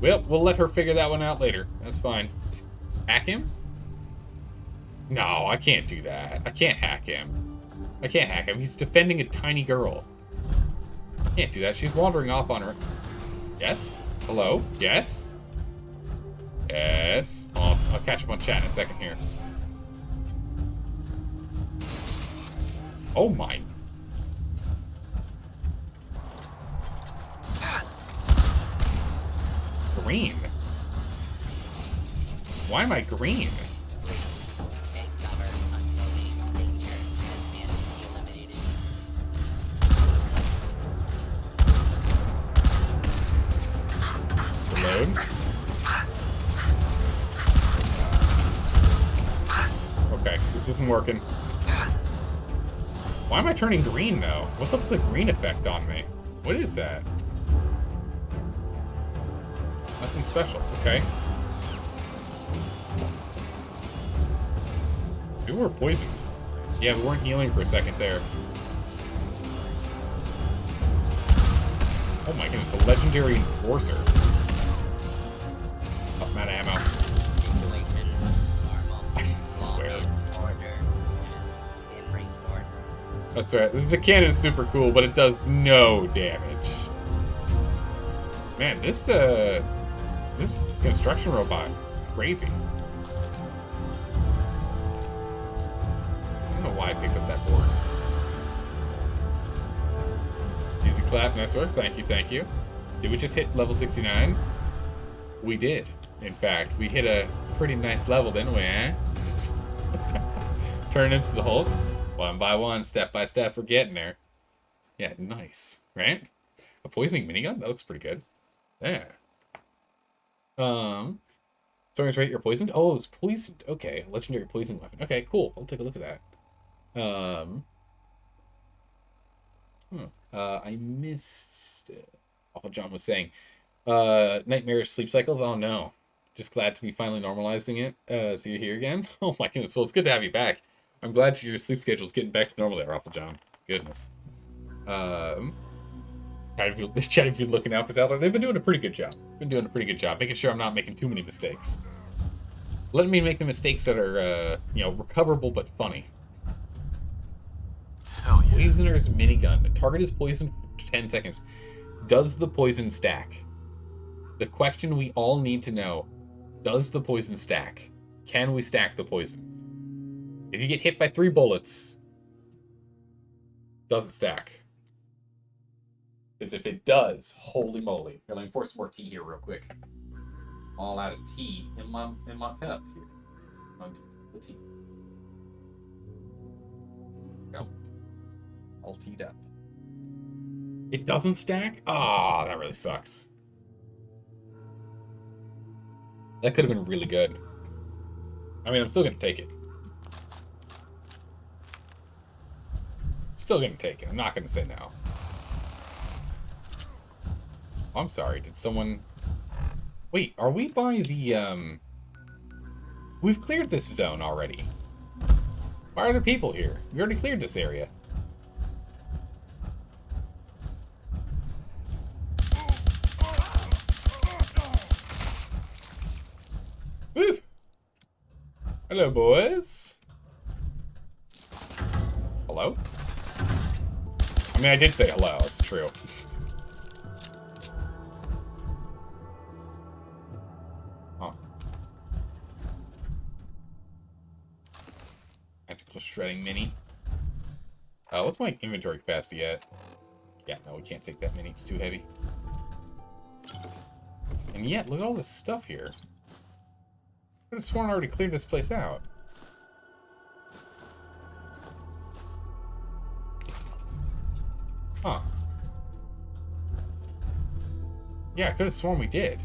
Well, we'll let her figure that one out later. That's fine. Hack him? No, I can't do that. I can't hack him. I can't hack him. He's defending a tiny girl. Can't do that. She's wandering off on her. Yes? Hello? Yes? Yes? I'll catch up on chat in a second here. Oh my. Green. Why am I green? Reload. Okay, this isn't working. Why am I turning green though? What's up with the green effect on me? What is that? Nothing special, okay. We were poisoned. Yeah, we weren't healing for a second there. Oh my goodness, a legendary enforcer. Oh, I'm out of ammo. I swear. That's right. The cannon is super cool, but it does no damage. Man, this construction robot, crazy. I don't know why I picked up that board. Easy clap, nice work. Thank you, thank you. Did we just hit level 69? We did. In fact, we hit a pretty nice level, didn't we, eh? Turn into the Hulk. One by one, step by step, we're getting there. Yeah, nice, right? A poisoning minigun? That looks pretty good. Yeah. Storm's right, you're poisoned? Oh, it's poisoned. Okay, legendary poison weapon. Okay, cool. I'll take a look at that. I missed... Awful John was saying. Nightmarish sleep cycles? Oh, no. Just glad to be finally normalizing it. So you're here again? Oh, my goodness. Well, it's good to have you back. I'm glad your sleep schedule's getting back to normal there, Awful John. Goodness. Chat, if you're looking out for Zelda, they've been doing a pretty good job. Making sure I'm not making too many mistakes. Letting me make the mistakes that are, recoverable but funny. Hell yeah. Poisoner's minigun. The target is poisoned for 10 seconds. Does the poison stack? The question we all need to know. Does the poison stack? Can we stack the poison? If you get hit by 3 bullets, does it stack? Because if it does, holy moly. Here, let me pour some more tea here real quick. All out of tea in my cup here. The tea. Go. All teed up. It doesn't stack? Ah, that really sucks. That could have been really good. I mean, I'm still going to take it. Still going to take it. I'm not going to say no. Oh, I'm sorry. Did someone... Wait, are we by the, We've cleared this zone already. Why are there people here? We already cleared this area. Woo! Hello, boys. Hello? I mean, I did say hello, it's true. Huh. Tactical shredding mini. What's my inventory capacity at? Yeah, no, we can't take that mini, it's too heavy. And yet, look at all this stuff here. I could have sworn I already cleared this place out. Huh. Yeah, I could have sworn we did.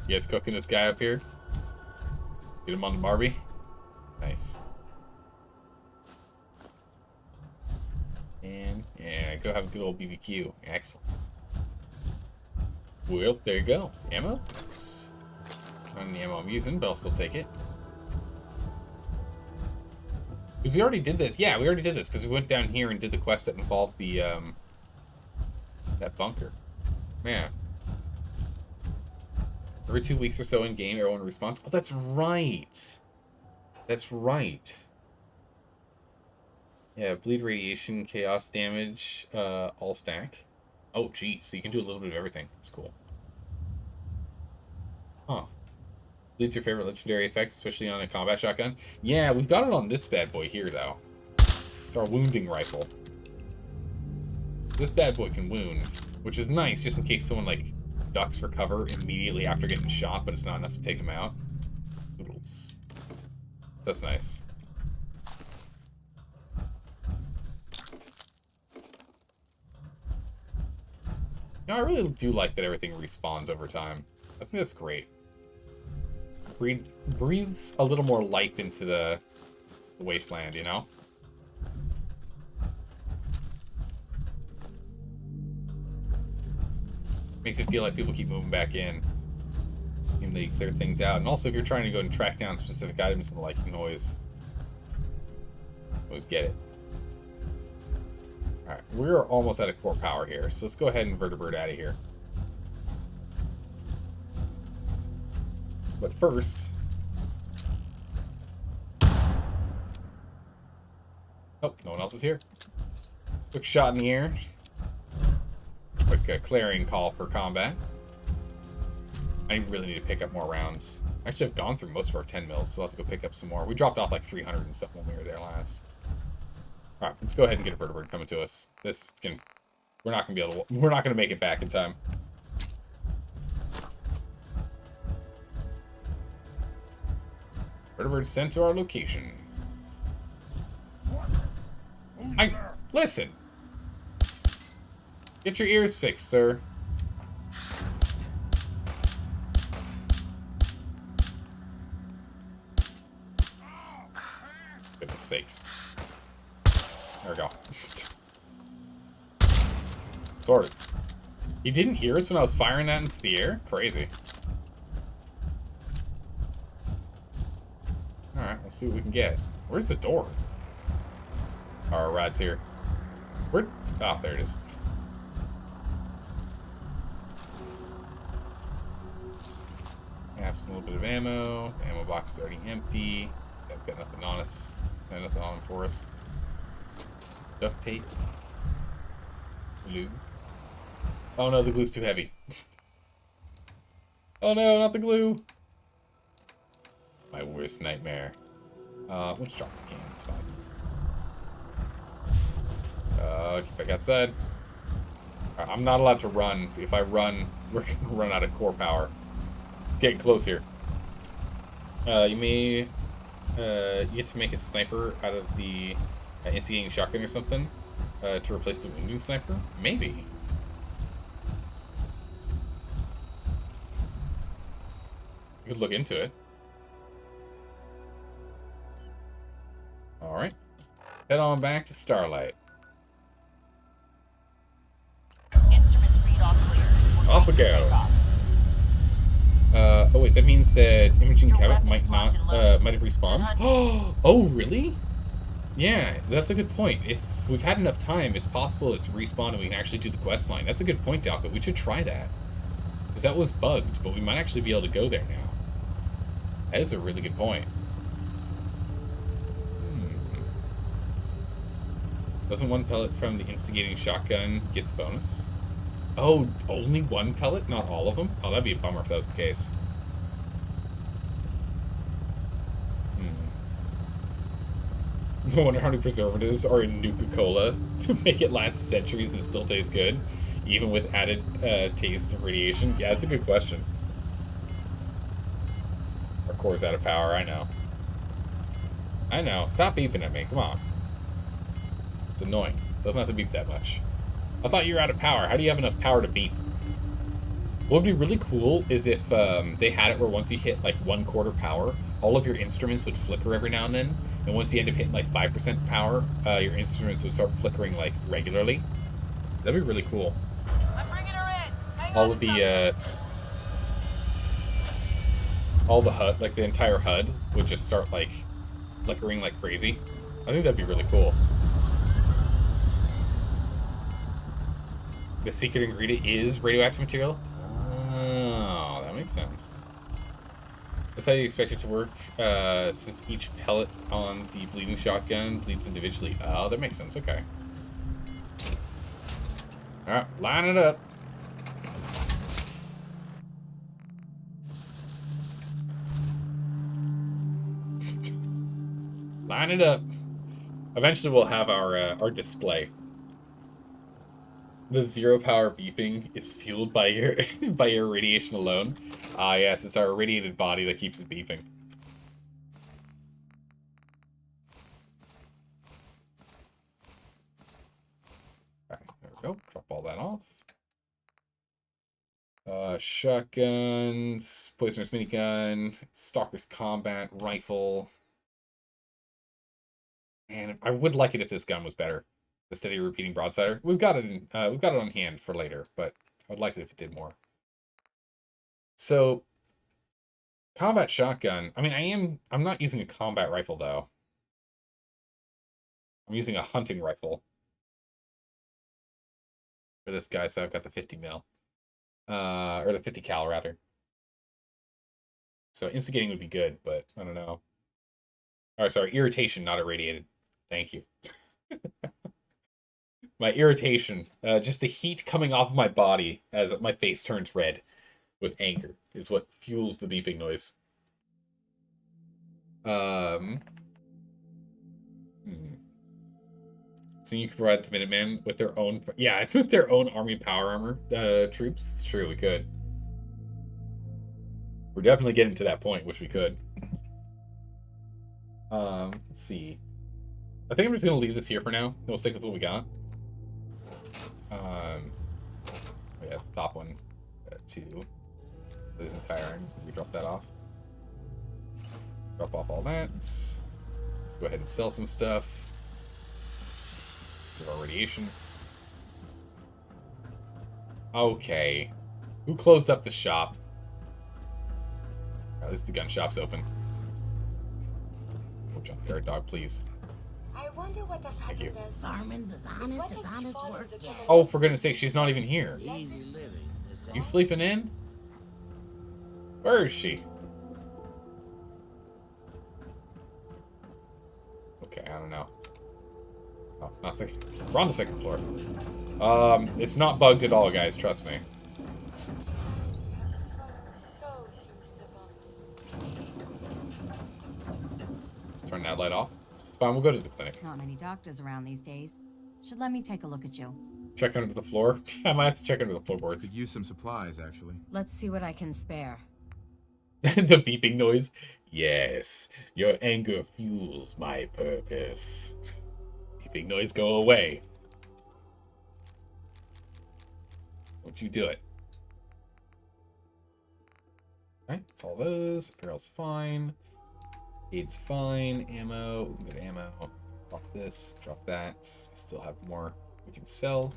You guys cooking this guy up here? Get him on the Barbie? Nice. And, yeah, go have a good old BBQ. Excellent. Well, there you go. Ammo? Nice. Not any ammo I'm using, but I'll still take it. Because we already did this. Yeah, we already did this, because we went down here and did the quest that involved the, that bunker. Man. Every 2 weeks or so in game, everyone responds. Oh, that's right. That's right. Yeah, bleed, radiation, chaos damage, all stack. Oh, geez. So you can do a little bit of everything. That's cool. Huh. Bleed's your favorite legendary effect, especially on a combat shotgun? Yeah, we've got it on this bad boy here, though. It's our wounding rifle. This bad boy can wound, which is nice, just in case someone, like, ducks for cover immediately after getting shot, but it's not enough to take him out. Oodles. That's nice. No, I really do like that everything respawns over time. I think that's great. Breathes a little more life into the wasteland, you know? Makes it feel like people keep moving back in. Even though you clear things out. And also, if you're trying to go and track down specific items and the like, you can always get it. Alright, we're almost out of core power here, so let's go ahead and vertebrate out of here. But first... Oh, no one else is here. Quick shot in the air. Quick clarion call for combat. I really need to pick up more rounds. Actually, I've gone through most of our 10 mils, so I'll have to go pick up some more. We dropped off like 300 and stuff when we were there last. Alright, let's go ahead and get a vertebrate coming to us. This can... We're not gonna be able to... We're not gonna make it back in time. Vertebrate sent to our location. Listen! Get your ears fixed, sir. Goodness sakes. There we go. Sorted. He didn't hear us when I was firing that into the air? Crazy. Alright, let's see what we can get. Where's the door? Our ride's here. Where? Oh, there it is. Have a little bit of ammo. The ammo box is already empty. This guy's got nothing on us. Got nothing on him for us. Duct tape. Glue. Oh no, the glue's too heavy. Oh no, not the glue. My worst nightmare. Let's drop the can, it's fine. Get back outside. I'm not allowed to run. If I run, we're gonna run out of core power. It's getting close here. You get to make a sniper out of the instigating shotgun or something to replace the wounding sniper? Maybe. You could look into it. Alright. Head on back to Starlight. Instruments read all clear. Off we go. Oh wait, that means that Imaging Cabot might have respawned. Oh, really? Yeah, that's a good point. If we've had enough time, it's possible it's respawned and we can actually do the quest line. That's a good point, Dalka. We should try that. Because that was bugged, but we might actually be able to go there now. That is a really good point. Doesn't one pellet from the instigating shotgun get the bonus? Oh, only one pellet? Not all of them? Oh, that'd be a bummer if that was the case. No wonder how many preservatives are in Nuka-Cola to make it last centuries and still taste good, even with added taste of radiation. Yeah, that's a good question. Our core's out of power, I know. I know. Stop beeping at me, come on. It's annoying. Doesn't have to beep that much. I thought you were out of power. How do you have enough power to beep? What would be really cool is if they had it where once you hit like 1/4 power, all of your instruments would flicker every now and then. And once you end up hitting like 5% power, your instruments would start flickering like regularly. That'd be really cool. I'm bringing her in. Hang All on of the HUD, like the entire HUD, would just start like flickering like crazy. I think that'd be really cool. The secret ingredient is radioactive material? Oh, that makes sense. That's how you expect it to work, since each pellet on the bleeding shotgun bleeds individually. Oh, that makes sense, okay. Alright, line it up. Line it up. Eventually we'll have our display. The zero power beeping is fueled by your by your radiation alone. Ah, yes, it's our irradiated body that keeps it beeping. Right, there we go. Drop all that off. Shotguns, poisoner's minigun, stalker's combat rifle. And I would like it if this gun was better. The steady repeating broadsider. We've got it on hand for later, but I would like it if it did more. So, combat shotgun. I mean, I'm not using a combat rifle though. I'm using a hunting rifle for this guy, so I've got the 50 mil, or the 50 cal rather. So instigating would be good, but I don't know. Or sorry, irritation, not irradiated. Thank you. My irritation, just the heat coming off of my body as my face turns red with anger is what fuels the beeping noise. So you can provide to Minutemen with their own... Yeah, it's with their own army power armor troops. It's true, we could. We're definitely getting to that point, which we could. Let's see. I think I'm just going to leave this here for now. We'll stick with what we got. Yeah, it's the top one. 2. This entire... We drop that off. Drop off all that. Go ahead and sell some stuff. Our radiation. Okay. Who closed up the shop? At least the gun shop's open. Oh, junkyard dog, please. I wonder what has Thank you. happened. Farming's as honest work gets. Oh, for goodness sake, she's not even here. Easy living. You sleeping in? Where is she? Okay, I don't know. Oh, not second. We're on the second floor. It's not bugged at all, guys. Trust me. Let's turn that light off. It's fine. We'll go to the clinic. Not many doctors around these days. Should let me take a look at you. Check under the floor. I might have to check under the floorboards. Could use some supplies, actually. Let's see what I can spare. The beeping noise. Yes, your anger fuels my purpose. Beeping noise, go away. Don't you do it. Alright, that's all those. Apparel's fine. Aid's fine. Ammo. We can get ammo. Drop this. Drop that. We still have more we can sell.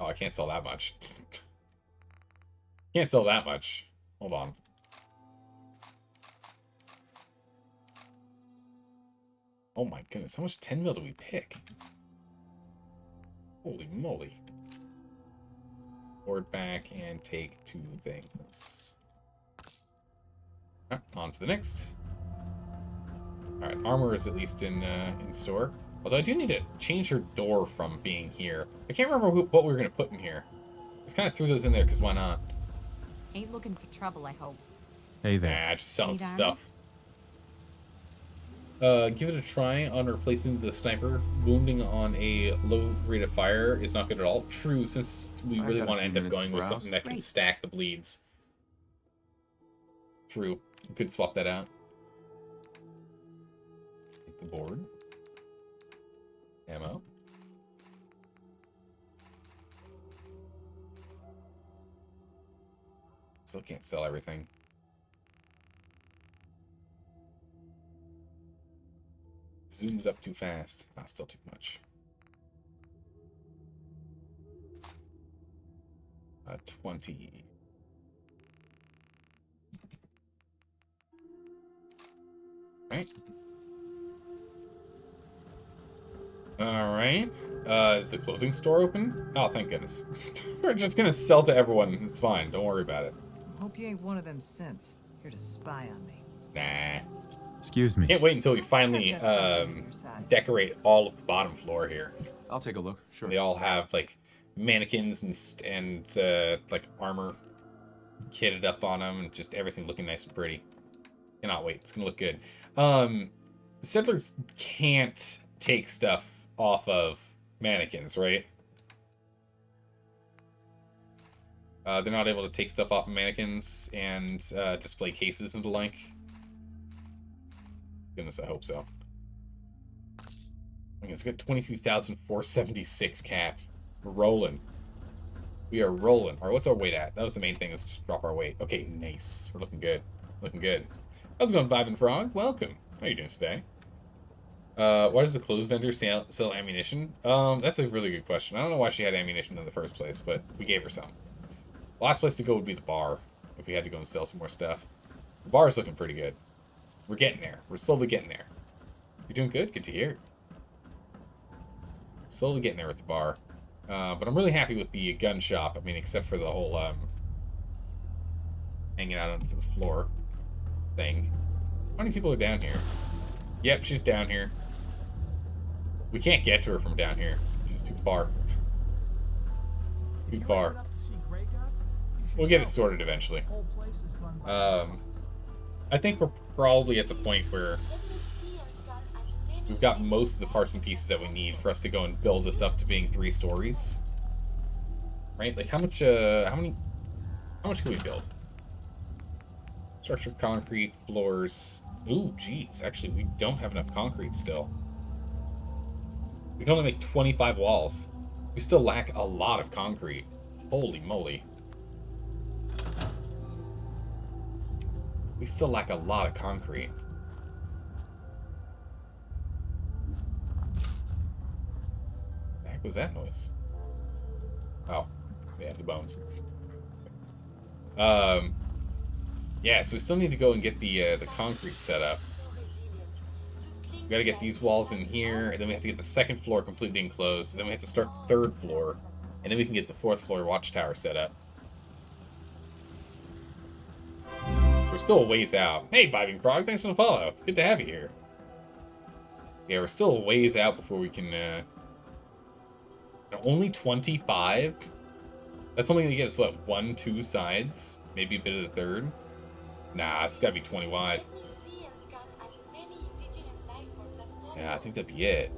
Oh, I can't sell that much. Can't sell that much. Hold on. Oh my goodness, how much 10 mil do we pick? Holy moly. Board back and take 2 things. On to the next. Alright, armor is at least in store. Although I do need to change her door from being here. I can't remember what we were going to put in here. I kind of threw those in there because why not? Ain't looking for trouble, I hope. Hey there. Nah, just selling Need some armor? stuff. Give it a try on replacing the sniper. Wounding on a low rate of fire is not good at all. True, since we really want to end up going with something that can stack the bleeds. True. You could swap that out. Take the board. Ammo. Still can't sell everything. Zooms up too fast. Not still too much. 20. Right. Alright. Is the clothing store open? Oh, thank goodness. We're just gonna sell to everyone. It's fine. Don't worry about it. Hope you ain't one of them synths here to spy on me. Nah. Excuse me. Can't wait until we finally decorate all of the bottom floor here. I'll take a look. Sure. They all have like mannequins and like armor kitted up on them, and just everything looking nice and pretty. Cannot wait. It's gonna look good. Settlers can't take stuff off of mannequins, right? They're not able to take stuff off of mannequins and display cases and the like. Goodness, I hope so. Okay, it's got 22,476 caps. We're rolling. We are rolling. Alright, what's our weight at? That was the main thing, is just drop our weight. Okay, nice. We're looking good. Looking good. How's it going, Vibe and Frog? Welcome. How are you doing today? Why does the clothes vendor sell ammunition? That's a really good question. I don't know why she had ammunition in the first place, but we gave her some. The last place to go would be the bar, if we had to go and sell some more stuff. The bar is looking pretty good. We're getting there. We're slowly getting there. You're doing good? Good to hear. Slowly getting there with the bar. But I'm really happy with the gun shop. I mean, except for the whole hanging out on the floor thing. How many people are down here? Yep, she's down here. We can't get to her from down here. She's too far. Too far. We'll get it sorted eventually. I think we're probably at the point where we've got most of the parts and pieces that we need for us to go and build this up to being 3 stories. Right? Like how much can we build? Structure, concrete, floors. Ooh, geez. Actually, we don't have enough concrete still. We can only make 25 walls. We still lack a lot of concrete. Holy moly. We still lack a lot of concrete. What the heck was that noise? Oh, yeah, the bones. Yeah, so we still need to go and get the concrete set up. We gotta get these walls in here, and then we have to get the 2nd floor completely enclosed, and then we have to start the 3rd floor, and then we can get the 4th floor watchtower set up. So we're still a ways out. Hey, Vibing Frog, thanks for the follow. Good to have you here. Yeah, we're still a ways out before we can, only 25? That's only gonna get us, what, 1, 2 sides? Maybe a bit of the 3rd? Nah, it's gotta be 20 wide. Yeah, I think that'd be it.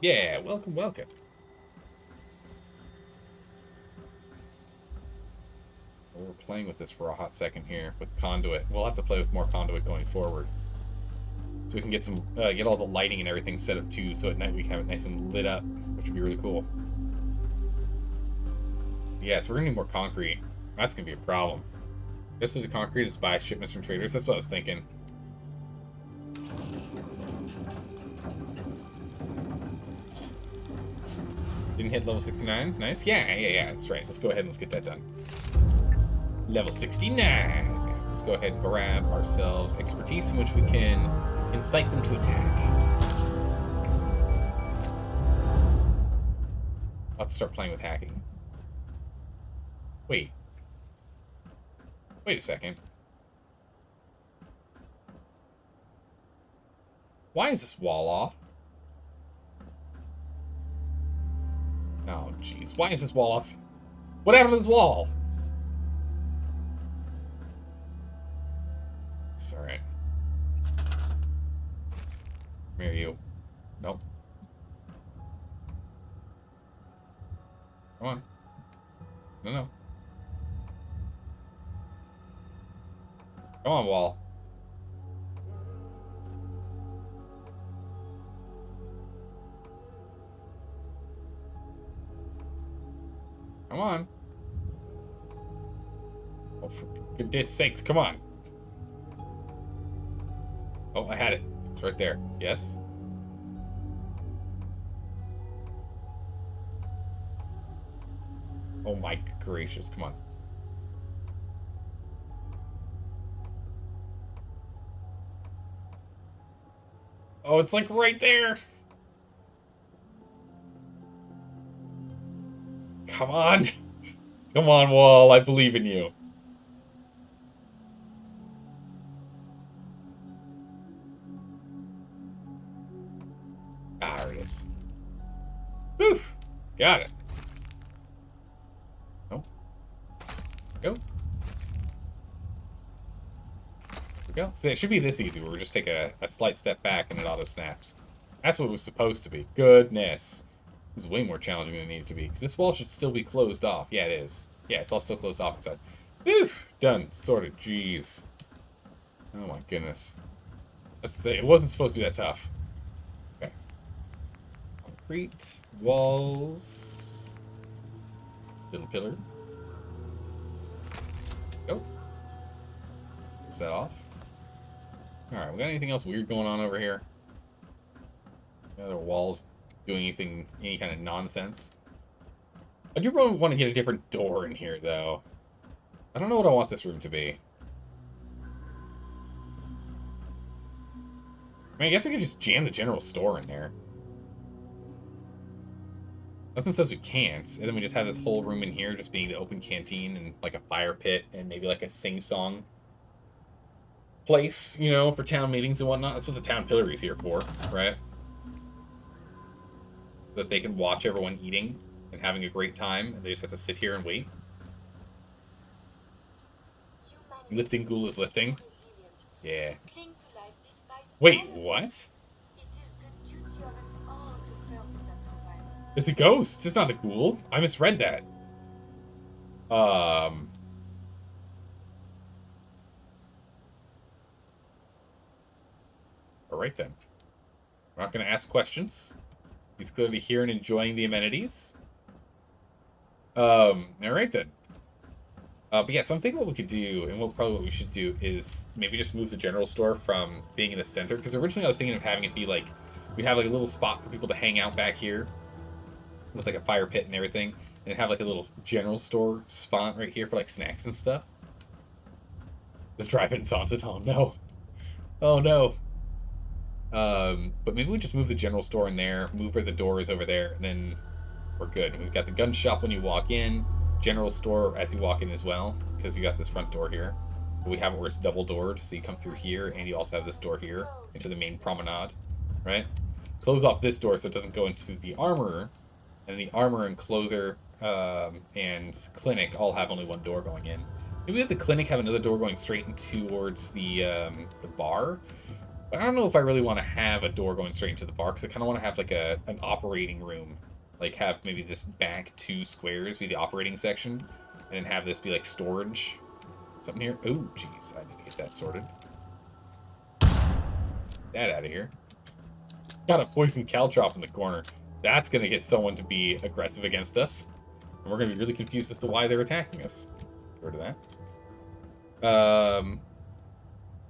Yeah, welcome, welcome. We're playing with this for a hot second here with conduit. We'll have to play with more conduit going forward, so we can get some, get all the lighting and everything set up too. So at night we can have it nice and lit up, which would be really cool. Yeah, so we're gonna need more concrete. That's gonna be a problem. Just the concrete is buy shipments from traders. That's what I was thinking. Didn't hit level 69. Nice. Yeah. That's right. Let's go ahead and let's get that done. Level 69. Let's go ahead and grab ourselves expertise in which we can incite them to attack. I'll have to start playing with hacking. Wait a second. Why is this wall off? Oh, jeez. Why is this wall off? What happened to this wall? It's alright. Where are you? Nope. Come on. No. Come on, wall. Come on. Oh, for goodness sakes, come on. Oh, I had it. It's right there. Yes. Oh my gracious, come on. Oh, it's like right there. Come on. Come on, wall. I believe in you. Ah, there it is. Whew. Got it. Oh. Go. There we go. So it should be this easy, where we just take a slight step back and it auto snaps. That's what it was supposed to be. Goodness. This is way more challenging than it needed to be, because this wall should still be closed off. Yeah, it is. Yeah, it's all still closed off inside. Whew. Done. Sorted. Jeez. Oh my goodness. Let's say it wasn't supposed to be that tough. Okay. Concrete. Walls. Little pillar. Go. Is that off? Alright, we got anything else weird going on over here? Any other walls doing anything, any kind of nonsense? I do really want to get a different door in here, though. I don't know what I want this room to be. I mean, I guess I could just jam the general store in there. Nothing says we can't. And then we just have this whole room in here just being the open canteen and like a fire pit and maybe like a sing-song place, you know, for town meetings and whatnot. That's what the town pillory's here for, right? That they can watch everyone eating and having a great time, and they just have to sit here and wait. Lifting ghoul is lifting. Yeah. Wait, what? It's a ghost. It's not a ghoul. I misread that. Alright then. We're not going to ask questions. He's clearly here and enjoying the amenities. Alright then. But yeah, so I'm thinking what we could do, and what we should do, is maybe just move the general store from being in the center. Because originally I was thinking of having it be like, we have like a little spot for people to hang out back here. With like a fire pit and everything. And have like a little general store spot right here for like snacks and stuff. The drive-in haunted. Oh no. Oh no. But maybe we just move the general store in there, move where the door is over there, and then we're good. We've got the gun shop when you walk in, general store as you walk in as well, because you got this front door here. But we have it where it's double doored, so you come through here, and you also have this door here into the main promenade, right? Close off this door so it doesn't go into the armorer, and the armorer and clother and clinic all have only one door going in. Maybe let the clinic have another door going straight in towards the bar. But I don't know if I really want to have a door going straight into the bar, because I kind of want to have like an operating room. Like have maybe this back 2 squares be the operating section, and then have this be like storage. Something here. Oh, jeez, I need to get that sorted. That out of here. Got a poison caltrop in the corner. That's going to get someone to be aggressive against us. And we're going to be really confused as to why they're attacking us. Get rid of that.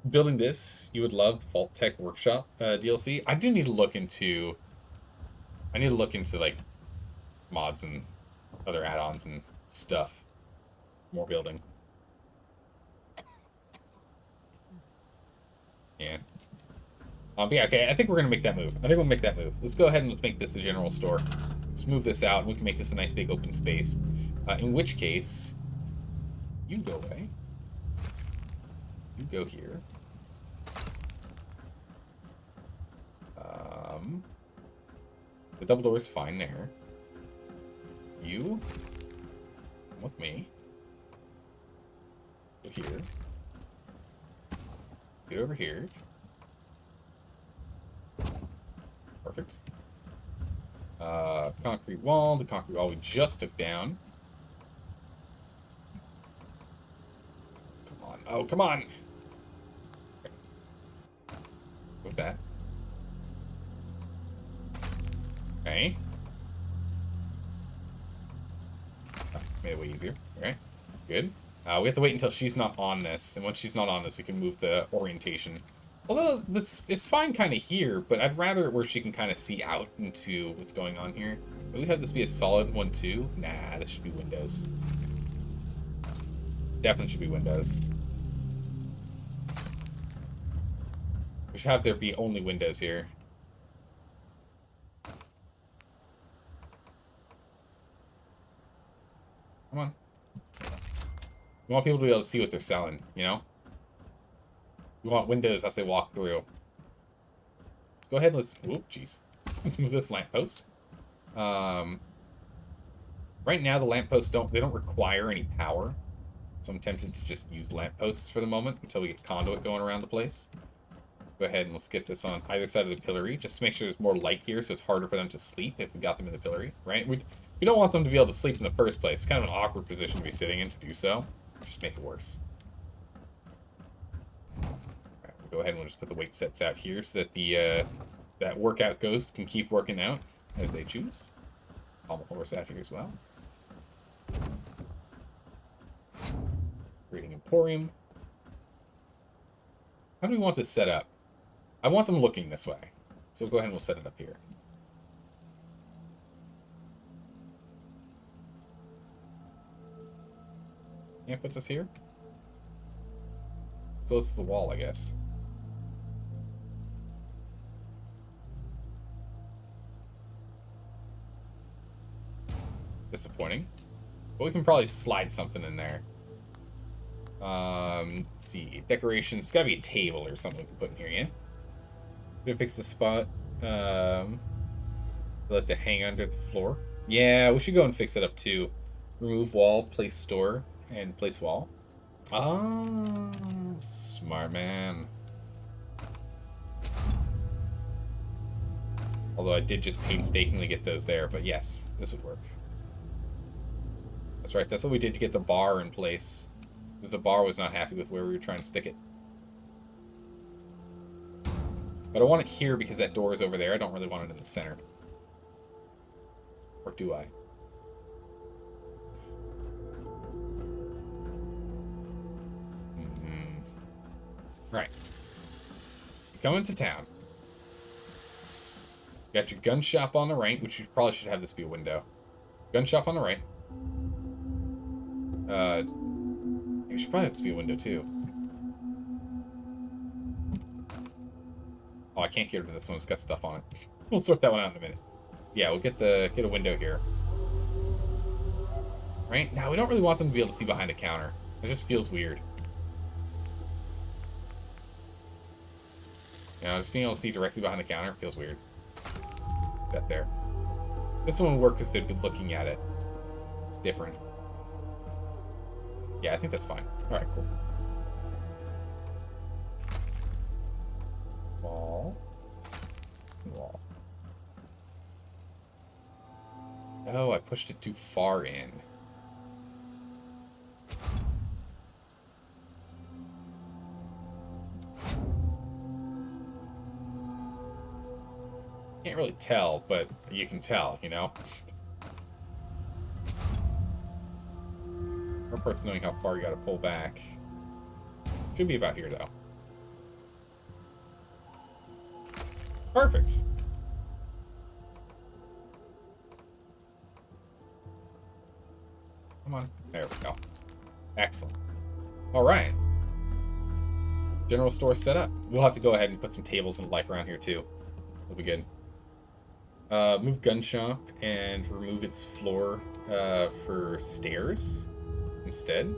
Building this, you would love the Vault Tech Workshop DLC. I do need to look into... I need to look into, like, mods and other add-ons and stuff. More building. Yeah. But yeah, okay, I think we're going to make that move. I think we'll make that move. Let's go ahead and let's make this a general store. Let's move this out, and we can make this a nice big open space. In which case, you go away. You go here. The double door is fine there. You come with me. Go here. Get over here. Perfect. Concrete wall. The concrete wall we just took down. Come on. Oh, come on. With that. Okay. Oh, made it way easier. Okay. Good. We have to wait until she's not on this, and once she's not on this, we can move the orientation. Although, it's fine kind of here, but I'd rather it where she can kind of see out into what's going on here. Do we have this be a solid 1, 2? Nah, this should be windows. Definitely should be windows. We should have there be only windows here. Come on. We want people to be able to see what they're selling, you know? We want windows as they walk through. Let's go ahead and let's... Whoop, jeez. Let's move this lamppost. Right now, the lampposts don't require any power. So I'm tempted to just use lampposts for the moment until we get conduit going around the place. Go ahead and let's get this on either side of the pillory, just to make sure there's more light here so it's harder for them to sleep if we got them in the pillory, right? We don't want them to be able to sleep in the first place. It's kind of an awkward position to be sitting in to do so. Just make it worse. Alright, we'll go ahead and we'll just put the weight sets out here so that the that workout ghost can keep working out as they choose. Pommel horse out here as well. Creating Emporium. How do we want this set up? I want them looking this way. So we'll go ahead and we'll set it up here. Can't put this here? Close to the wall, I guess. Disappointing. But we can probably slide something in there. Let's see. Decorations. It's gotta be a table or something we can put in here, yeah? Gonna fix the spot. Like to hang under the floor. Yeah, we should go and fix it up too. Remove wall, place store, and place wall. Ah, smart man. Although I did just painstakingly get those there, but yes, this would work. That's right, that's what we did to get the bar in place. Because the bar was not happy with where we were trying to stick it. But I want it here because that door is over there. I don't really want it in the center. Or do I? Right. Coming to town. Got your gun shop on the right, which you probably should have this be a window. Gun shop on the right. You should probably have this be a window too. Oh, I can't get rid of this one. It's got stuff on it. We'll sort that one out in a minute. Yeah, we'll get a window here. Right? Now, we don't really want them to be able to see behind a counter. It just feels weird. You know, just being able to see directly behind the counter feels weird. That there. This one will work because they'd be looking at it. It's different. Yeah, I think that's fine. Alright, cool. Wall. Wall. Oh, I pushed it too far in. Can't really tell, but you can tell, you know? More parts knowing how far you gotta pull back. Should be about here, though. Perfect. Come on. There we go. Excellent. All right. General store set up. We'll have to go ahead and put some tables and like around here, too. That'll be good. Move gun shop and remove its floor for stairs instead.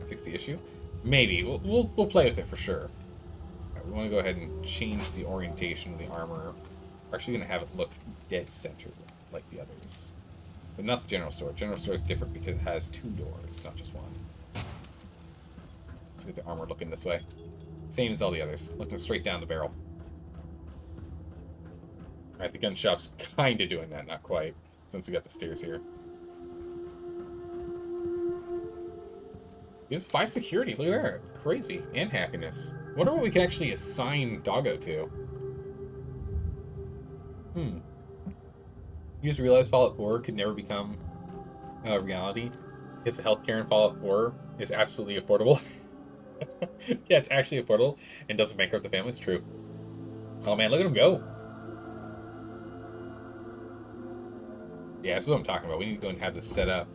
Fix the issue. Maybe. We'll play with it for sure. Right, we want to go ahead and change the orientation of the armor. We're actually going to have it look dead center like the others. But not the general store. General store is different because it has two doors, not just one. Let's get the armor looking this way. Same as all the others. Looking straight down the barrel. Alright, the gun shop's kind of doing that, not quite, since we got the stairs here. Gives 5 security, look at that. Crazy. And happiness. Wonder what we can actually assign Doggo to. You just realized Fallout 4 could never become a reality because the healthcare in Fallout 4 is absolutely affordable. Yeah, it's actually affordable and doesn't bankrupt the family. It's true. Oh man, look at him go. Yeah, that's what I'm talking about. We need to go and have this set up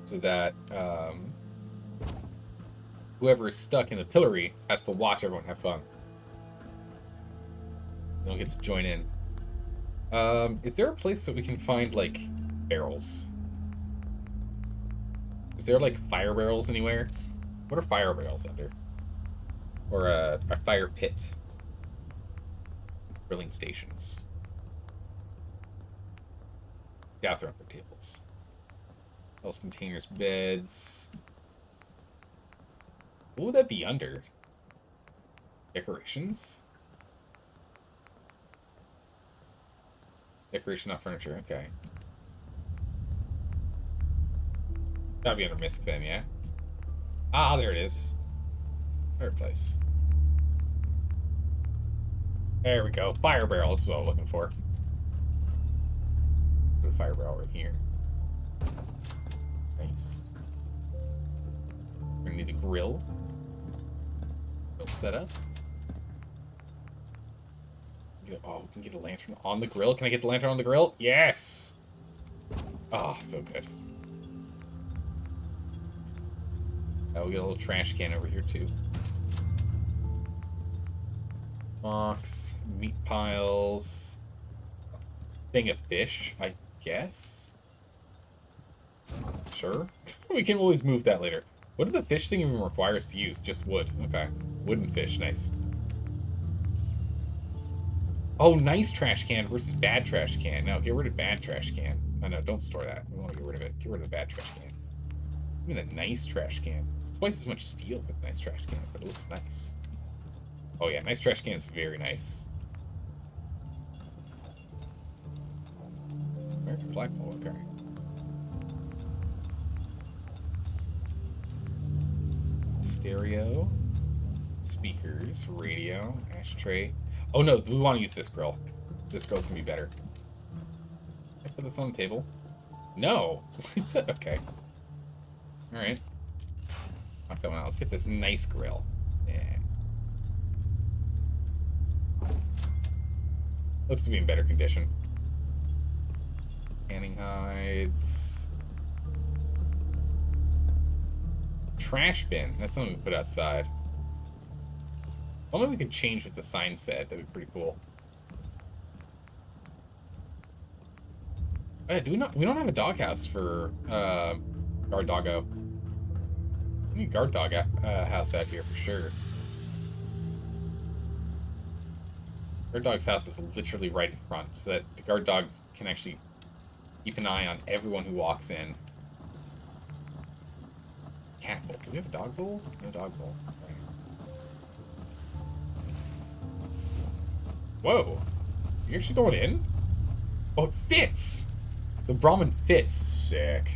so that whoever is stuck in the pillory has to watch everyone have fun. They don't get to join in. Is there a place that we can find, like, barrels? Is there, like, fire barrels anywhere? What are fire barrels under? Or a fire pit? Grilling stations. Out there under tables. Else containers, beds. What would that be under? Decorations? Decoration, not furniture. Okay. Gotta be under misc then, yeah? Ah, there it is. Fireplace. There we go. Fire barrel is what I'm looking for. Put a fire barrel right here. Nice. We're gonna need a grill. Grill set up. Oh, we can get a lantern on the grill. Can I get the lantern on the grill? Yes! Oh, so good. We'll get a little trash can over here, too. Box, meat piles. Thing of fish. I guess. Sure. We can always move that later. What do the fish thing even require us to use? Just wood. Okay. Wooden fish. Nice. Oh, nice trash can versus bad trash can. No, get rid of bad trash can. Oh, no, don't store that. We want to get rid of it. Get rid of the bad trash can. Even a nice trash can. It's twice as much steel for the nice trash can, but it looks nice. Oh, yeah. Nice trash can is very nice. Where's the flagpole? Okay. Stereo. Speakers. Radio. Ashtray. Oh, no. We want to use this grill. This grill's going to be better. Can I put this on the table? No. Okay. Alright. Knock that one out. Let's get this nice grill. Yeah. Looks to be in better condition. Canning hides. Trash bin. That's something we put outside. Only we could change what the sign said. That'd be pretty cool. Oh, yeah, we don't have a doghouse for guard doggo. We need guard dog house out here for sure. Guard dog's house is literally right in front, so that the guard dog can actually keep an eye on everyone who walks in. Cat bowl. Do we have a dog bowl? No dog bowl. Right. Whoa. You actually going in? Oh, it fits! The Brahmin fits. Sick.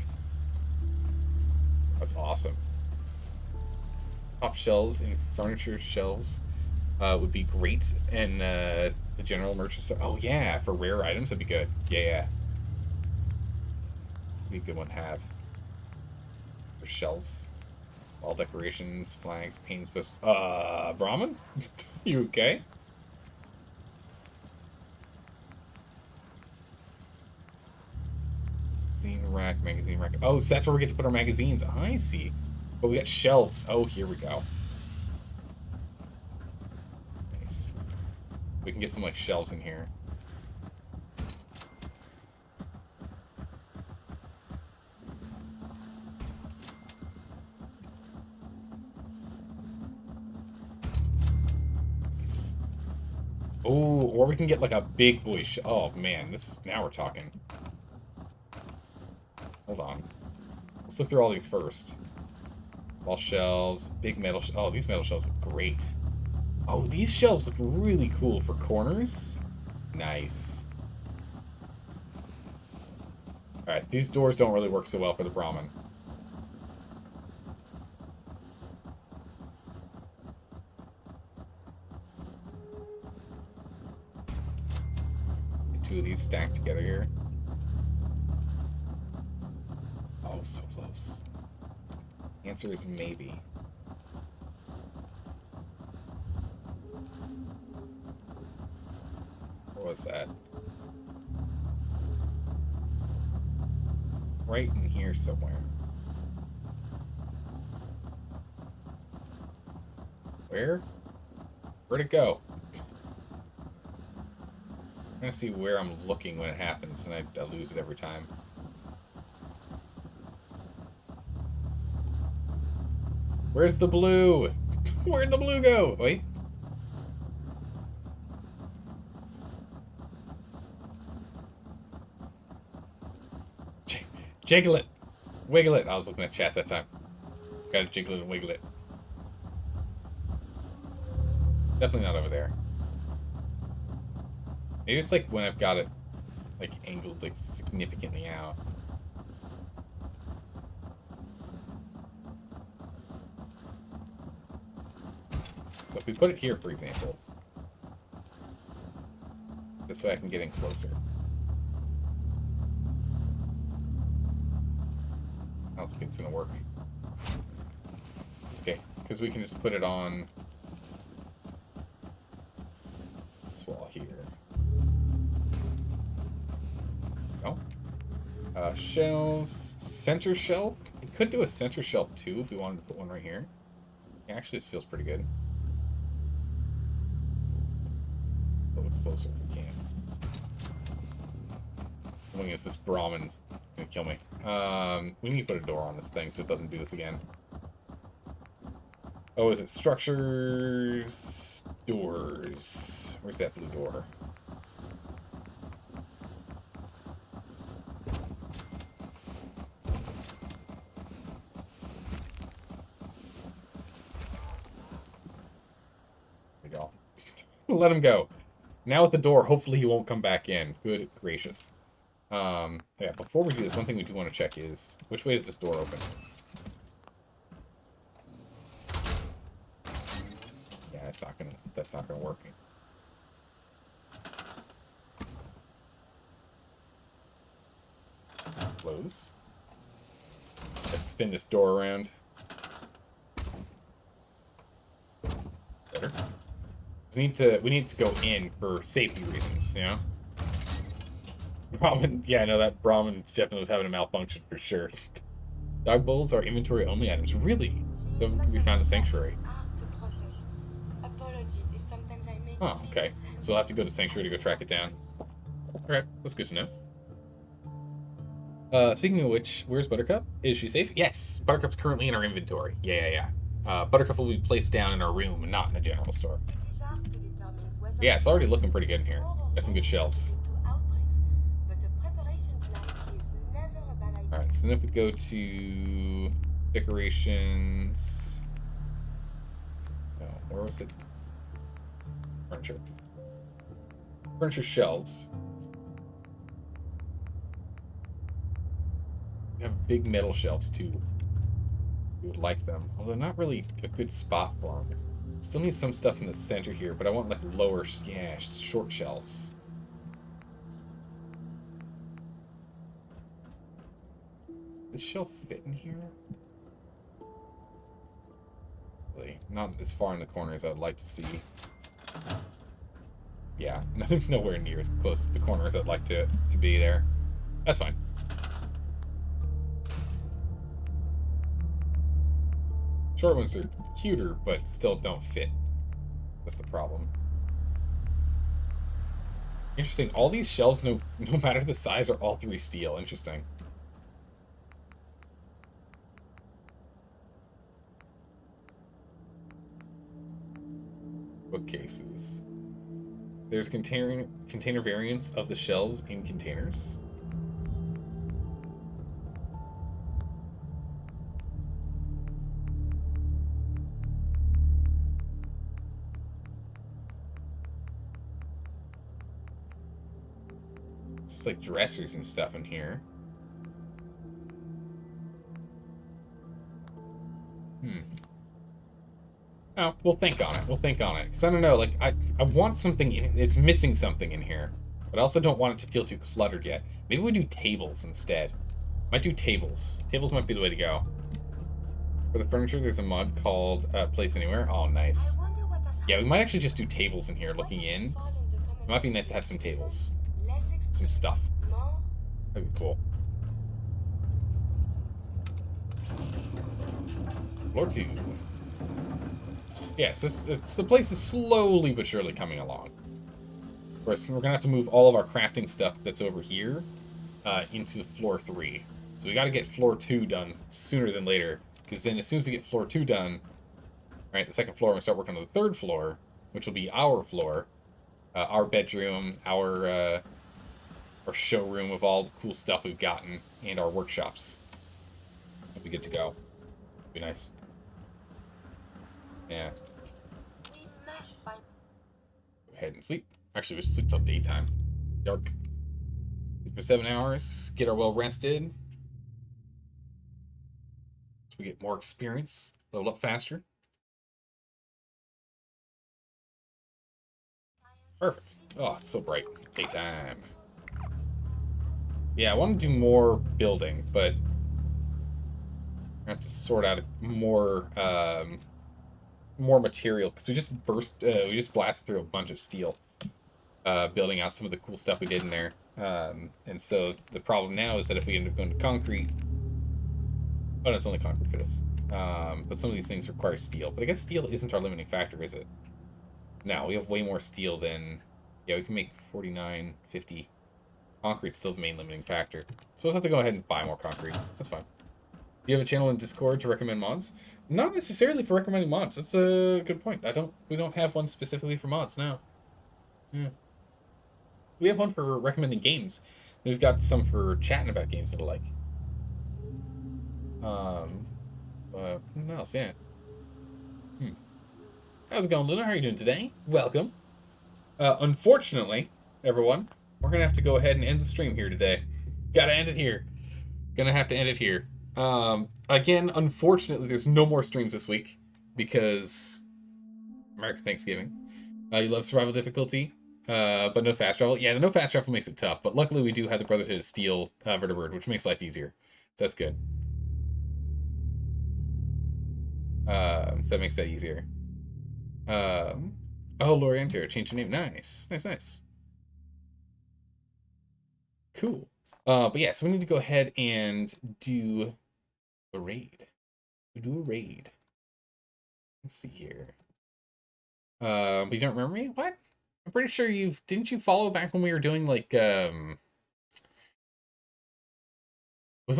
That's awesome. Top shelves and furniture shelves would be great. And the general merchant store. Oh, yeah. For rare items, that'd be good. Yeah. Be a good one to have. For shelves. Wall decorations, flags, paintings, Brahmin? You okay? Magazine rack. Oh, so that's where we get to put our magazines. I see. But we got shelves. Oh, here we go. Nice. We can get some, like, shelves in here. Nice. Oh, or we can get, like, a big boy oh, man. Now we're talking. Hold on. Let's look through all these first. Wall shelves, big metal oh, these metal shelves look great. Oh, these shelves look really cool for corners. Nice. Alright, these doors don't really work so well for the Brahmin. Get two of these stacked together here. Oh, so close. Answer is maybe. What was that? Right in here somewhere. Where? Where'd it go? I'm gonna see where I'm looking when it happens, and I lose it every time. Where's the blue? Where'd the blue go? Wait. Jiggle it. Wiggle it. I was looking at chat that time. Gotta jiggle it and wiggle it. Definitely not over there. Maybe it's like when I've got it like angled like significantly out. So if we put it here, for example, this way I can get in closer. I don't think it's gonna work. It's okay, because we can just put it on this wall here. Oh. Shelves. Center shelf. We could do a center shelf too if we wanted to put one right here. Yeah, actually, this feels pretty good. A little closer if we can. wing is this Brahmin's gonna kill me. We need to put a door on this thing so it doesn't do this again. Oh, is it structures? Doors. Where's that blue door? There we go. Let him go. Now at the door, hopefully he won't come back in. Good gracious. Yeah, before we do this, one thing we do want to check is, which way does this door open? Yeah, that's not gonna work. Close. Let's spin this door around. Better. We need to go in for safety reasons, you know? Brahmin, yeah, I know that Brahmin definitely was having a malfunction for sure. Dog bowls are inventory only items. Really? Those can be found in Sanctuary. Oh, okay. So we'll have to go to Sanctuary to go track it down. Alright, that's good to know. Speaking of which, where's Buttercup? Is she safe? Yes! Buttercup's currently in our inventory. Yeah. Buttercup will be placed down in our room and not in the general store. Yeah, it's already looking pretty good in here. Got some good shelves. Alright, so then if we go to decorations... No, where was it? Furniture. Furniture shelves. We have big metal shelves too. We would like them, although not really a good spot for them. Still need some stuff in the center here, but I want like lower, yeah, short shelves. Does this shelf fit in here? Really, not as far in the corner as I would like to see. Yeah, nowhere near as close to the corner as I'd like to be there. That's fine. Short ones are cuter, but still don't fit. That's the problem. Interesting. All these shelves, no matter the size, are all 3 steel. Interesting. Bookcases. There's container variants of the shelves in containers. It's like dressers and stuff in here. Oh, we'll think on it. We'll think on it. Because I don't know, like, I want something in it. It's missing something in here. But I also don't want it to feel too cluttered yet. Maybe we do tables instead. Might do tables. Tables might be the way to go. For the furniture, there's a mod called Place Anywhere. Oh, nice. Yeah, we might actually just do tables in here looking in. It might be nice to have some tables. Some stuff. That'd be cool. Floor 2. Yes, the place is slowly but surely coming along. Of course, we're gonna have to move all of our crafting stuff that's over here into floor 3. So we gotta get floor 2 done sooner than later, because then as soon as we get floor 2 done, right, the second floor, we'll start working on the 3rd floor, which will be our floor, our bedroom, our showroom of all the cool stuff we've gotten, and our workshops. We'll be good to go. Be nice. Yeah. Go ahead and sleep. Actually, we should sleep till daytime. Dark. Sleep for 7 hours. Get our well rested. So we get more experience. Level up faster. Perfect. Oh, it's so bright. Daytime. Yeah, I want to do more building, but I have to sort out more material because we just blasted through a bunch of steel, building out some of the cool stuff we did in there. And so the problem now is that if we end up going to concrete, oh, no, it's only concrete for this. But some of these things require steel. But I guess steel isn't our limiting factor, is it? No, we have way more steel than... Yeah, we can make 49, 50. Concrete's still the main limiting factor. So we'll have to go ahead and buy more concrete. That's fine. Do you have a channel in Discord to recommend mods? Not necessarily for recommending mods. That's a good point. We don't have one specifically for mods now. Yeah. We have one for recommending games. We've got some for chatting about games that I like. What else? Yeah. How's it going, Luna? How are you doing today? Welcome. Unfortunately, everyone, we're gonna have to go ahead and end the stream here today. Gotta end it here. Gonna have to end it here. Again, unfortunately, there's no more streams this week because American Thanksgiving. You love survival difficulty, but no fast travel. Yeah, the no fast travel makes it tough, but luckily we do have the Brotherhood of Steel vertibird, which makes life easier. So that's good. So that makes that easier. Oh, Lorienter, change your name. Nice. Nice. Cool. But yeah, so we need to go ahead and do a raid. Let's see here. But you don't remember me? What? I'm pretty sure didn't you follow back when we were doing like, wasn't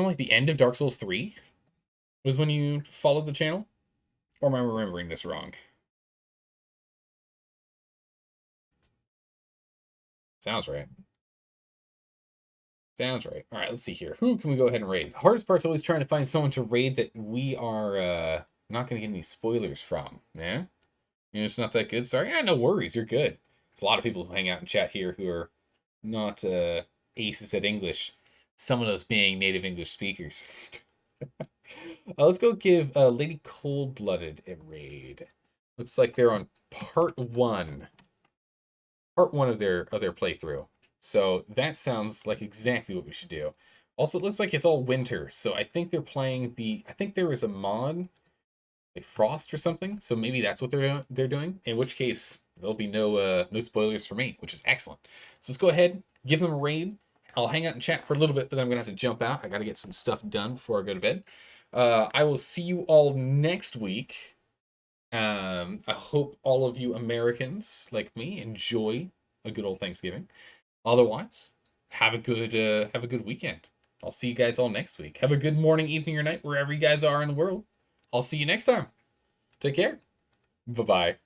like the end of Dark Souls 3? Was when you followed the channel? Or am I remembering this wrong? Sounds right. Sounds right. All right, let's see here. Who can we go ahead and raid? Hardest part's always trying to find someone to raid that we are not going to get any spoilers from. Yeah? You know, it's not that good? Sorry? Yeah, no worries. You're good. There's a lot of people who hang out in chat here who are not aces at English. Some of those being native English speakers. Let's go give Lady Cold-Blooded a raid. Looks like they're on part 1. Part 1 of their playthrough. So that sounds like exactly what we should do. Also, it looks like it's all winter, so I think they're playing I think there was a mod, like Frost or something, so maybe that's what they're doing, in which case there'll be no spoilers for me, which is excellent. So let's go ahead, give them a raid. I'll hang out and chat for a little bit, but then I'm going to have to jump out. I got to get some stuff done before I go to bed. I will see you all next week. I hope all of you Americans, like me, enjoy a good old Thanksgiving. Otherwise, have a good weekend. I'll see you guys all next week. Have a good morning, evening, or night, wherever you guys are in the world. I'll see you next time. Take care. Bye-bye.